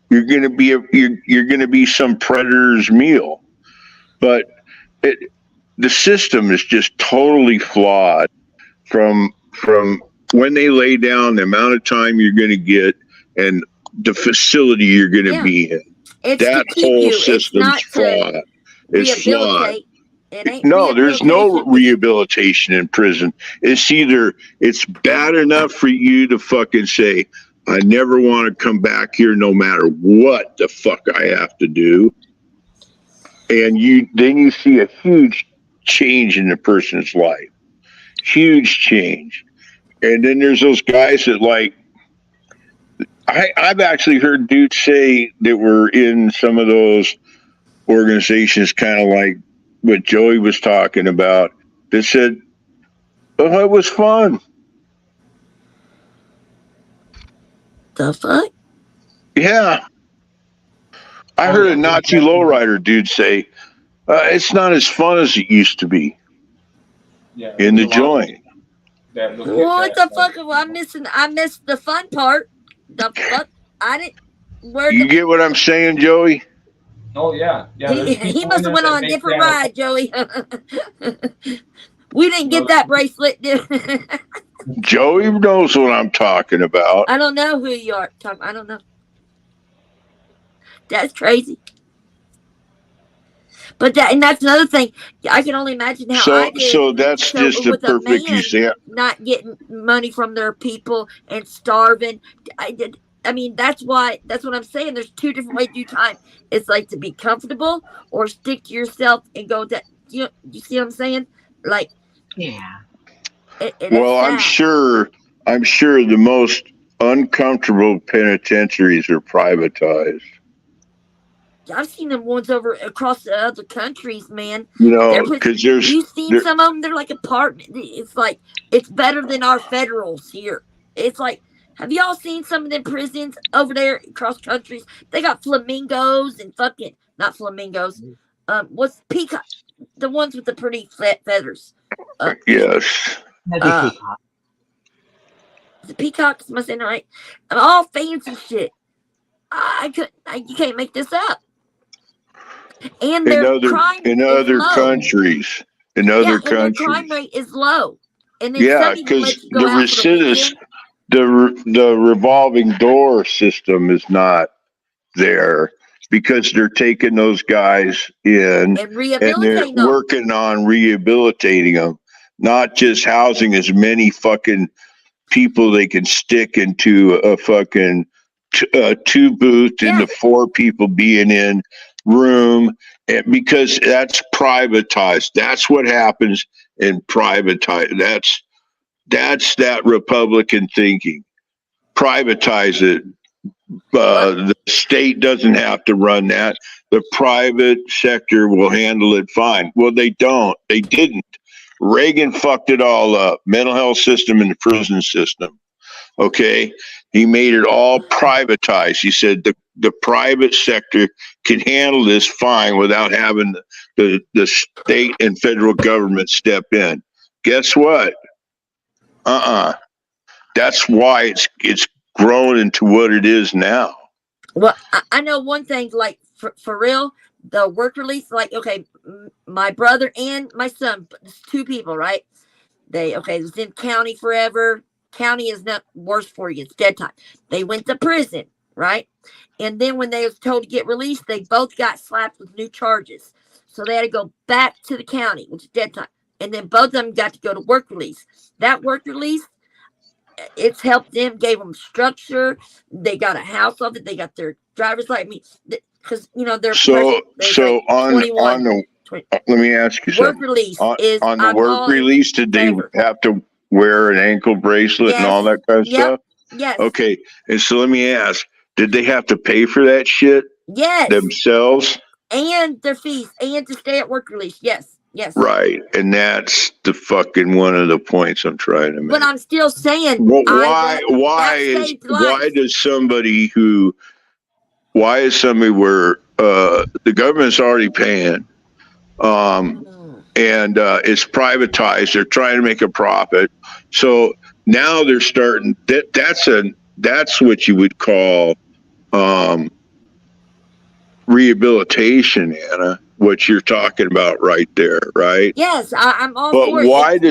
You're going to be you're going to be some predator's meal. But the system is just totally flawed from when they lay down the amount of time you're going to get and the facility you're going to be in. That whole system's flawed. It's flawed. No, there's no rehabilitation in prison. It's either it's bad enough for you to fucking say, I never want to come back here no matter what the fuck I have to do. And then you see a huge change in the person's life. Huge change. And then there's those guys that I've actually heard dudes say that were in some of those organizations, kind of like what Joey was talking about, that said, oh, it was fun. The fuck? Yeah. I heard a Nazi lowrider dude say, it's not as fun as it used to be in the joint. What the fuck? I missed the fun part. The fuck? I didn't. You get what I'm saying, Joey? Oh yeah. He must have went on a different ride, Joey. We didn't get that bracelet, dude. Joey knows what I'm talking about. I don't know who you are. I don't know. That's crazy. But that's another thing. I can only imagine how I did. So that's just a perfect example. Not getting money from their people and starving. I mean, that's what I'm saying. There's two different ways to do time. It's like to be comfortable or stick to yourself and go that. You see what I'm saying? Like, yeah. Well, I'm sure the most uncomfortable penitentiaries are privatized. I've seen them ones over across the other countries, man. Because you've seen some of them. They're like apartment. It's like it's better than our federals here. It's like, have y'all seen some of them prisons over there across countries? They got flamingos and fucking not flamingos. What's peacock? The ones with the pretty flat feathers. Yes. The peacocks, am I saying right? All fancy shit. You can't make this up. And their crime in other countries. Their crime rate is low. And then because the recidivist, the revolving door system is not there because they're taking those guys in and they're working on rehabilitating them, not just housing as many fucking people they can stick into a fucking two booth into 4 people being in room, and because that's privatized. That's what happens in privatized. That's that Republican thinking. Privatize it. The state doesn't have to run that. The private sector will handle it fine. Well, they don't. They didn't. Reagan fucked it all up. Mental health system and the prison system. Okay, he made it all privatized. He said the private sector can handle this fine without having the state and federal government step in. Guess what? That's why it's grown into what it is now. Well, I know one thing, like for real, the work release, like, okay, my brother and my son, it's two people, right? It was in county forever. County is not worse for you. It's dead time. They went to prison, right? And then when they was told to get released, they both got slapped with new charges. So they had to go back to the county, which is dead time. And then both of them got to go to work release. That work release, it's helped them, gave them structure. They got a house off it. They got their driver's license. Because, they're so like on the 20. Let me ask you work something. Release is on the work release. Did they have to wear an ankle bracelet and all that kind of stuff? Yes. Okay, and so let me ask: did they have to pay for that shit? Yes. Themselves? And their fees and to stay at work release. Yes. Right, and that's the fucking one of the points I'm trying to make. But I'm still saying, why is somebody where the government's already paying, and it's privatized? They're trying to make a profit, so now they're starting. That's what you would call rehabilitation, Anna. What you're talking about right there, right? Yes, I'm all for it.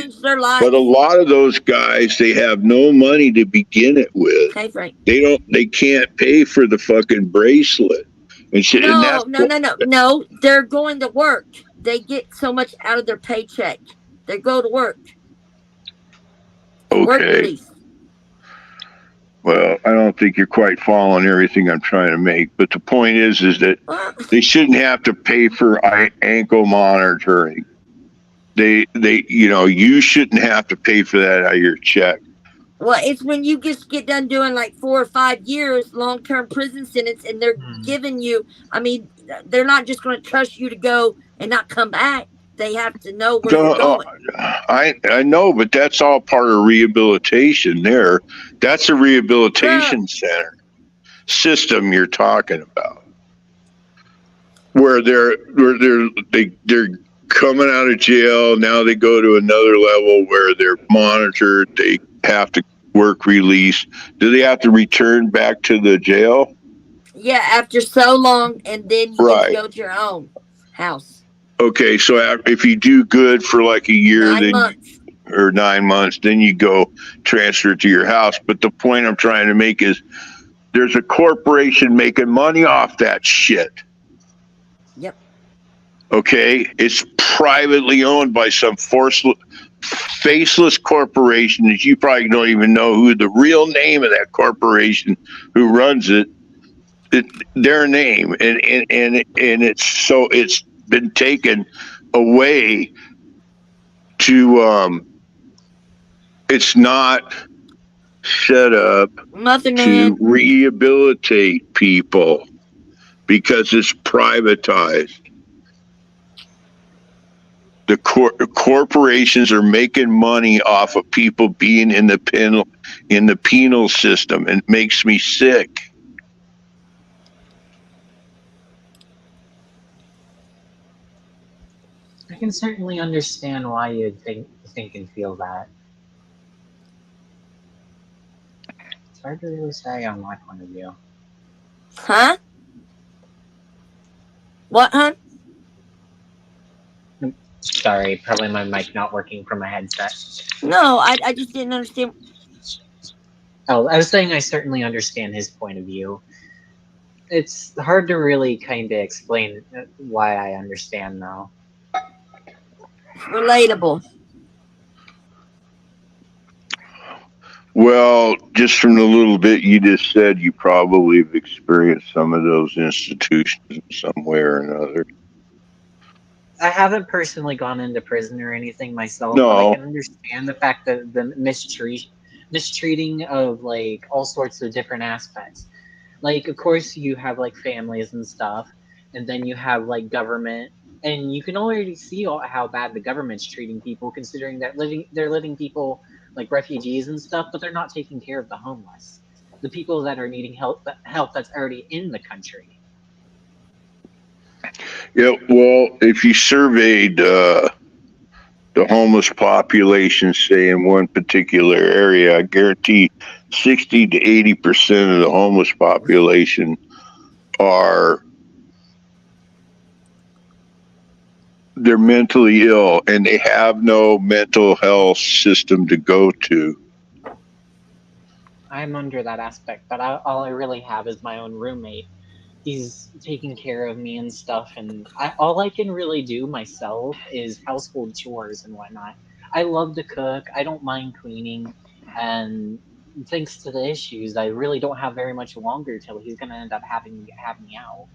Changed their lives. But a lot of those guys, they have no money to begin it with. Okay, Frank. They can't pay for the fucking bracelet and shit. No. They're going to work. They get so much out of their paycheck. They go to work. Okay. Work release. Well, I don't think you're quite following everything I'm trying to make. But the point is that they shouldn't have to pay for ankle monitoring. You shouldn't have to pay for that out of your check. Well, it's when you just get done doing like 4 or 5 years long-term prison sentence, and they're giving you. I mean, they're not just going to trust you to go and not come back. They have to know where you're going. I know, but that's all part of rehabilitation. That's a rehabilitation center system you're talking about, where they're coming out of jail. Now they go to another level where they're monitored. They have to work release. Do they have to return back to the jail? Yeah, after so long, and then you get to go to your own house. Okay, so if you do good for like a year, 9 months. Or 9 months, then you go transfer to your house. But the point I'm trying to make is there's a corporation making money off that shit. Yep. Okay, it's privately owned by some faceless corporation that you probably don't even know who the real name of that corporation who runs it. Their name, and it's been taken away to it's not set up to rehabilitate people because it's privatized. The corporations are making money off of people being in the penal system, and it makes me sick. I can certainly understand why you'd think and feel that. It's hard to really say on my point of view. Huh? What, huh? Sorry, probably my mic not working from my headset. No, I just didn't understand. Oh, I was saying I certainly understand his point of view. It's hard to really kind of explain why I understand, though. Relatable. Well, just from the little bit you just said, you probably have experienced some of those institutions in some way or another. I haven't personally gone into prison or anything myself, no. But I can understand the fact that the mistreating of like all sorts of different aspects. Like, of course, you have like families and stuff, and then you have like government And you can already see how bad the government's treating people, considering that they're letting people like refugees and stuff, but they're not taking care of the homeless, the people that are needing help that's already in the country. Yeah, well, if you surveyed the homeless population, say in one particular area, I guarantee 60 to 80% of the homeless population are they're mentally ill and they have no mental health system to go to. I'm under that aspect, but all I really have is my own roommate. He's taking care of me and stuff, and all I can really do myself is household chores and whatnot. I love to cook. I don't mind cleaning, and thanks to the issues, I really don't have very much longer till he's gonna end up having to have me out.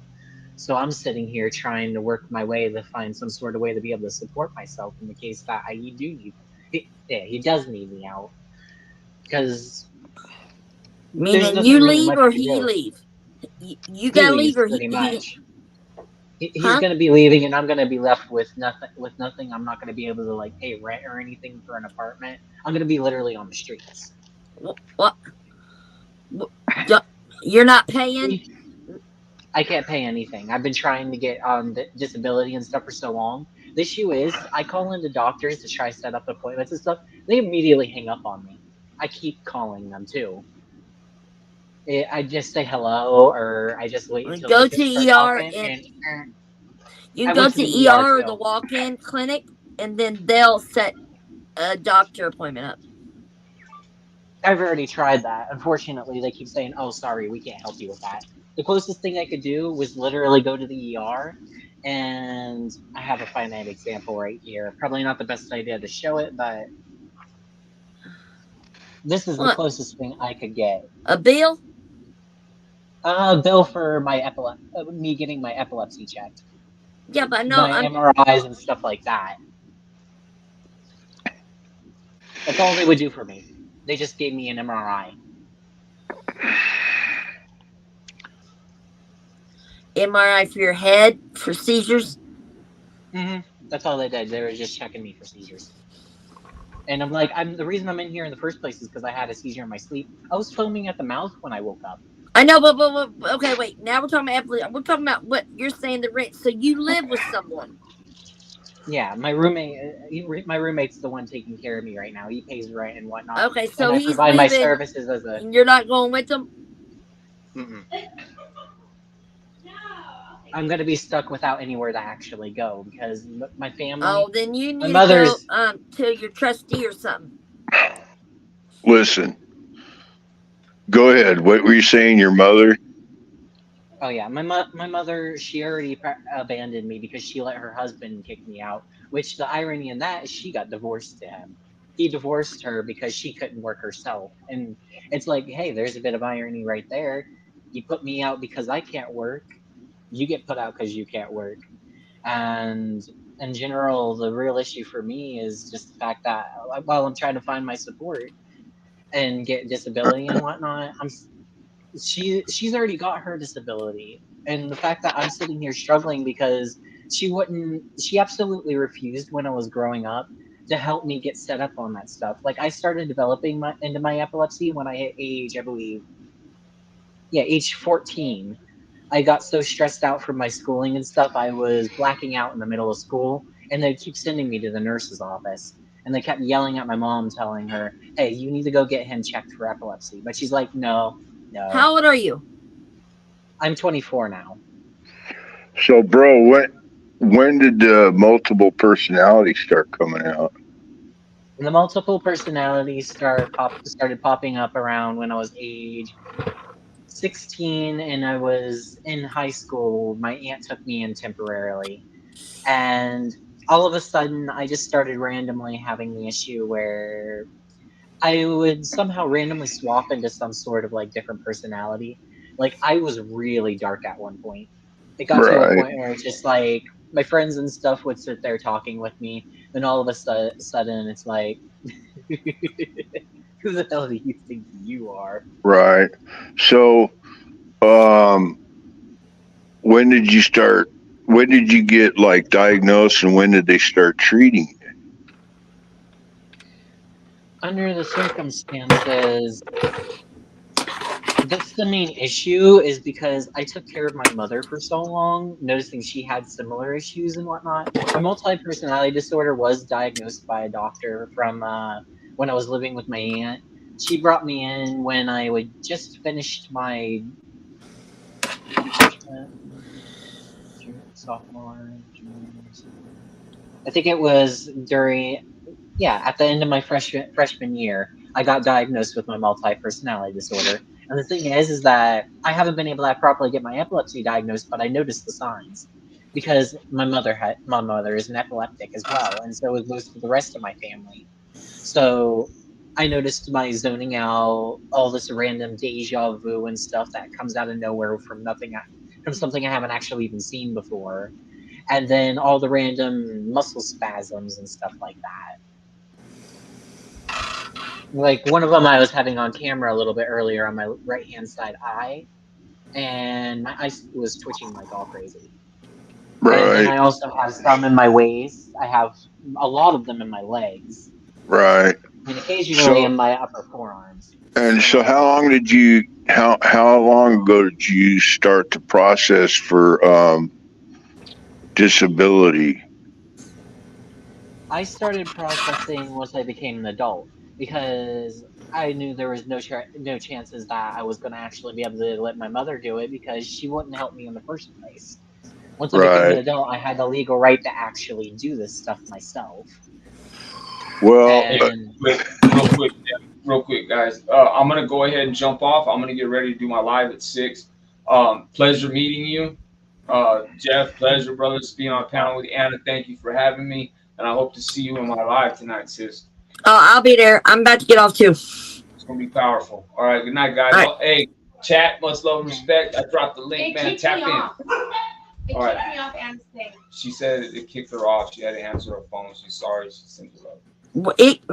So I'm sitting here trying to work my way to find some sort of way to be able to support myself in the case that I do need. He does need me out because there's Meaning you nothing really leave much or to he do. leave? You He gotta leave leaves or pretty he much. He's huh? going to be leaving, and I'm going to be left with nothing. With nothing, I'm not going to be able to like pay rent or anything for an apartment. I'm going to be literally on the streets. What? You're not paying? I can't pay anything. I've been trying to get on disability and stuff for so long. The issue is, I call into doctors to try to set up appointments and stuff. They immediately hang up on me. I keep calling them too. I just say hello, or I just wait until Go they to start ER talking, and you I can go went to to the ER ER or the too. walk-in clinic, and then they'll set a doctor appointment up. I've already tried that. Unfortunately, they keep saying, "Oh, sorry, we can't help you with that." The closest thing I could do was literally go to the ER, and I have a finite example right here. Probably not the best idea to show it, but this is the closest thing I could get. A bill? Bill for my me getting my epilepsy checked. Yeah, but no, my MRIs and stuff like that. That's all they would do for me. They just gave me an MRI. MRI for your head for seizures? Mm-hmm. That's all they did. They were just checking me for seizures. And I'm like, the reason I'm in here in the first place is because I had a seizure in my sleep. I was foaming at the mouth when I woke up. I know, but okay, wait. Now we're talking about epilepsy. We're talking about what you're saying. The rent. So you live with someone? Yeah, my roommate. My roommate's the one taking care of me right now. He pays rent and whatnot. Okay, so and I he's provide leaving. My services as a. And you're not going with him? Mm-mm. I'm gonna be stuck without anywhere to actually go because my family. Oh, then you need to go to your trustee or something. Listen, go ahead. What were you saying? Your mother? Oh yeah, my mother. She already abandoned me because she let her husband kick me out. Which the irony in that is she got divorced to him. He divorced her because she couldn't work herself, and it's like, hey, there's a bit of irony right there. You put me out because I can't work. You get put out because you can't work. And in general, the real issue for me is just the fact that while I'm trying to find my support and get disability and whatnot, she's already got her disability, and the fact that I'm sitting here struggling because she absolutely refused when I was growing up to help me get set up on that stuff. Like I started developing into my epilepsy when I hit age, I believe, age 14. I got so stressed out from my schooling and stuff, I was blacking out in the middle of school, and they'd keep sending me to the nurse's office. And they kept yelling at my mom, telling her, "Hey, you need to go get him checked for epilepsy." But she's like, no. How old are you? I'm 24 now. So, bro, when did the multiple personality start coming out? The multiple personalities started popping up around when I was age 16 and I was in high school. My aunt took me in temporarily. And all of a sudden, I just started randomly having the issue where I would somehow randomly swap into some sort of like different personality. Like I was really dark at one point. It got to a point where it's just like my friends and stuff would sit there talking with me, then all of a sudden it's like, who the hell do you think you are? Right. So, when did you start when did you get like diagnosed, and when did they start treating you? Under the circumstances, that's the main issue, is because I took care of my mother for so long, noticing she had similar issues and whatnot. My multi-personality disorder was diagnosed by a doctor from when I was living with my aunt. She brought me in when I would just finished my freshman, sophomore, junior. I think it was during, yeah, at the end of my freshman year, I got diagnosed with my multi-personality disorder. And the thing is that I haven't been able to properly get my epilepsy diagnosed, but I noticed the signs because my mother is an epileptic as well, and so is most of the rest of my family. So I noticed my zoning out, all this random deja vu and stuff that comes out of nowhere from nothing, from something I haven't actually even seen before, and then all the random muscle spasms and stuff like that. Like one of them I was having on camera a little bit earlier on my right hand side eye, and my eye was twitching like all crazy. And then Right. I also have some in my waist. I have a lot of them in my legs, Right. and occasionally in my upper forearms. And so how long did you how long ago did you start the process for disability? I started processing once I became an adult because I knew there was no chances that I was going to actually be able to let my mother do it because she wouldn't help me in the first place. Once I became an adult, I had the legal right to actually do this stuff myself. Well, and real quick, guys. I'm gonna go ahead and jump off. I'm gonna get ready to do my live at 6. Pleasure meeting you, Jeff. Pleasure, brothers, being on a panel with Anna. Thank you for having me, and I hope to see you in my live tonight, sis. Oh, I'll be there. I'm about to get off too. It's gonna be powerful. All right, good night, guys. Right. Hey, chat, much love and respect. I dropped the link, man. Tap in. It All right. kicked me off Anna's thing. She said it kicked her off. She had to answer her phone. She's sorry. She sent it up.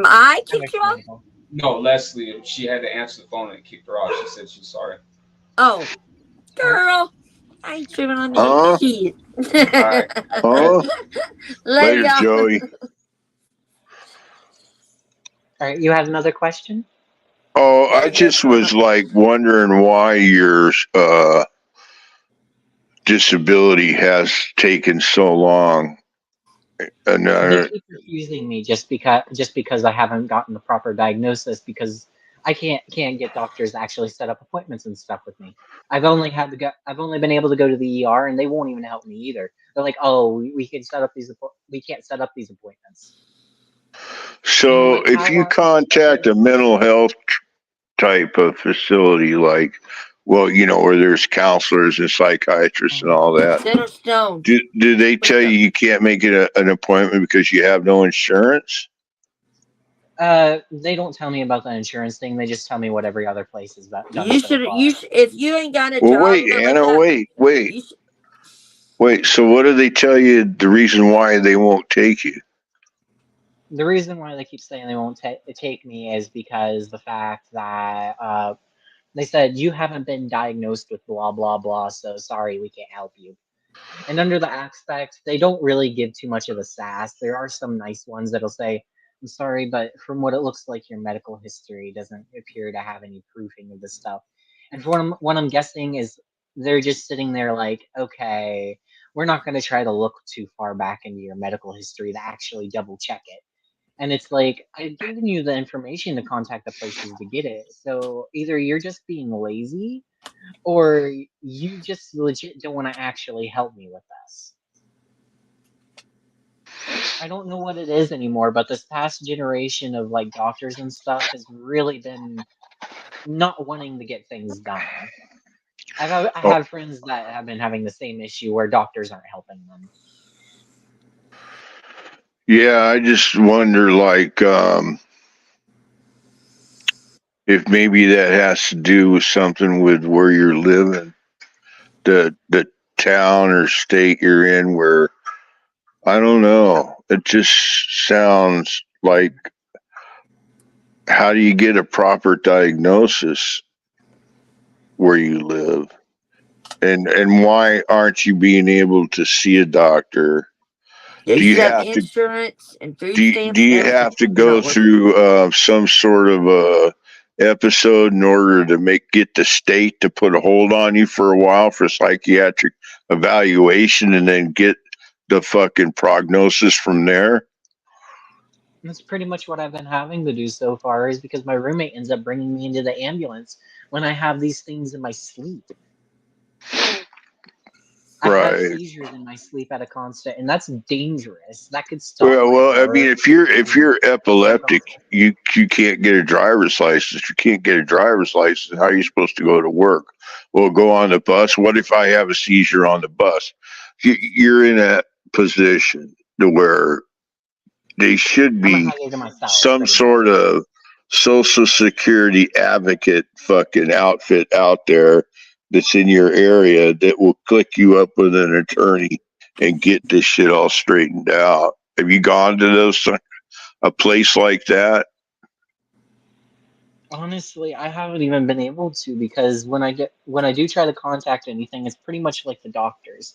I kicked you off? No, Leslie. She had to answer the phone and it kicked her off. She said she's sorry. Oh, girl, I ain't tripping on that shit. All right. Later, Joey. All right, you had another question? Oh, I just was like wondering why your disability has taken so long. And They keep refusing me just because I haven't gotten the proper diagnosis, because I can't get doctors to actually set up appointments and stuff with me. I've only been able to go to the ER, and they won't even help me either. They're like, "Oh, we can't set up these appointments." so if you contact a mental health type of facility, like, well, where there's counselors and psychiatrists and all that, do they tell you can't make it an appointment because you have no insurance? They don't tell me about the insurance thing. They just tell me what every other place has done. You should. If you ain't got a Well, job. wait, Anna. Wait. So what do they tell you? The reason why they won't take you? The reason why they keep saying they won't take me is because the fact that they said you haven't been diagnosed with blah blah blah, so sorry, we can't help you. And under the aspect, they don't really give too much of a sass. There are some nice ones that'll say, "I'm sorry, but from what it looks like, your medical history doesn't appear to have any proofing of this stuff." And for what I'm guessing is they're just sitting there like, "Okay, we're not going to try to look too far back into your medical history to actually double check it." And it's like, I've given you the information to contact the places to get it. So either you're just being lazy, or you just legit don't want to actually help me with this. I don't know what it is anymore, but this past generation of like doctors and stuff has really been not wanting to get things done. I have friends that have been having the same issue where doctors aren't helping them. Yeah, I just wonder, like, if maybe that has to do with something with where you're living, the town or state you're in, where, I don't know. It just sounds like, how do you get a proper diagnosis where you live? And why aren't you being able to see a doctor? Yeah, Do you you have have to insurance and food do stamps and you everything. have to You're go not working. through some sort of episode in order to get the state to put a hold on you for a while for psychiatric evaluation and then get the fucking prognosis from there? That's pretty much what I've been having to do so far, is because my roommate ends up bringing me into the ambulance when I have these things in my sleep. I have Right. seizures in my sleep at a constant, and that's dangerous. That could stop my Well, I heart. mean, if you're epileptic, you can't get a driver's license. You can't get a driver's license. How are you supposed to go to work? Well, go on the bus. What if I have a seizure on the bus? You're in a position to where they should I'm a be hazard to myself. some pretty sort of social security advocate fucking outfit out there that's in your area that will click you up with an attorney and get this shit all straightened out. Have you gone to a place like that? Honestly, I haven't even been able to, because when I do try to contact anything, it's pretty much like the doctors.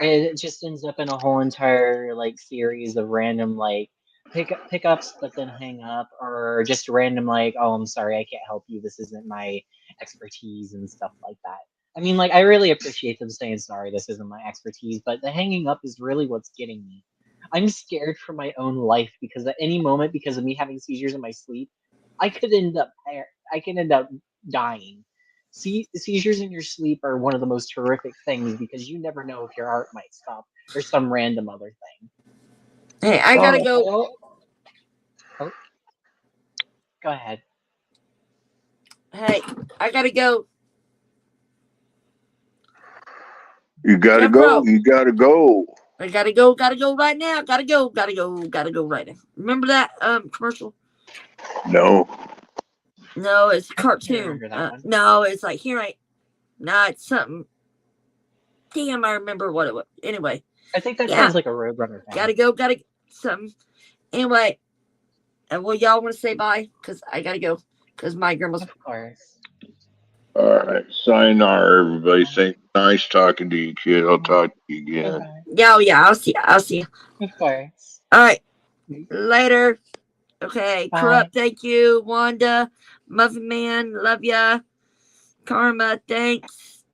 It just ends up in a whole entire like series of random like pickups, but then hang up, or just random like, oh, I'm sorry, I can't help you. This isn't my expertise and stuff like that. I mean, like, I really appreciate them saying sorry, this isn't my expertise, but the hanging up is really what's getting me. I'm scared for my own life because at any moment, because of me having seizures in my sleep, I could end up dying. Seizures in your sleep are one of the most horrific things because you never know if your heart might stop or some random other thing. Hey, I gotta go. Oh. Go ahead. Hey, I gotta go. You gotta Jump go. rope. You gotta go. I gotta go right now. Gotta go right now. Remember that commercial? No. No, it's a I cartoon. remember that one. No, it's like it's something. Damn, I remember what it was. Anyway. I think that sounds like a Roadrunner thing. Gotta something. Anyway, and well, y'all want to say bye? Because I gotta go. Because my grandma's. Of course. All right. Sayonara, everybody. Nice talking to you, kid. I'll talk to you again. Okay. Yeah. I'll see you. Of course. All right. Later. Okay. Bye. Corrupt, thank you. Wanda, Muffin Man, love ya. Karma, thanks.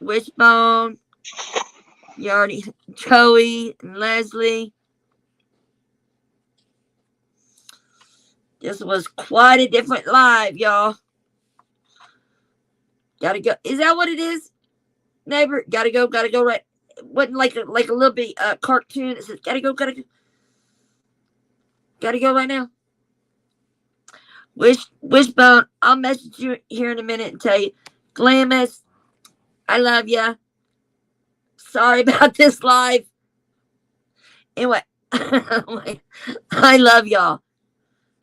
Wishbone, you already. Joey and Leslie. This was quite a different live, y'all. Gotta go. Is that what it is, neighbor? Gotta go right. It wasn't like a little bit cartoon. It says gotta go right now. Wishbone, I'll message you here in a minute and tell you. Glamis, I love ya. Sorry about this live. Anyway, I love y'all.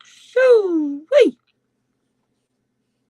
Shoo-wee.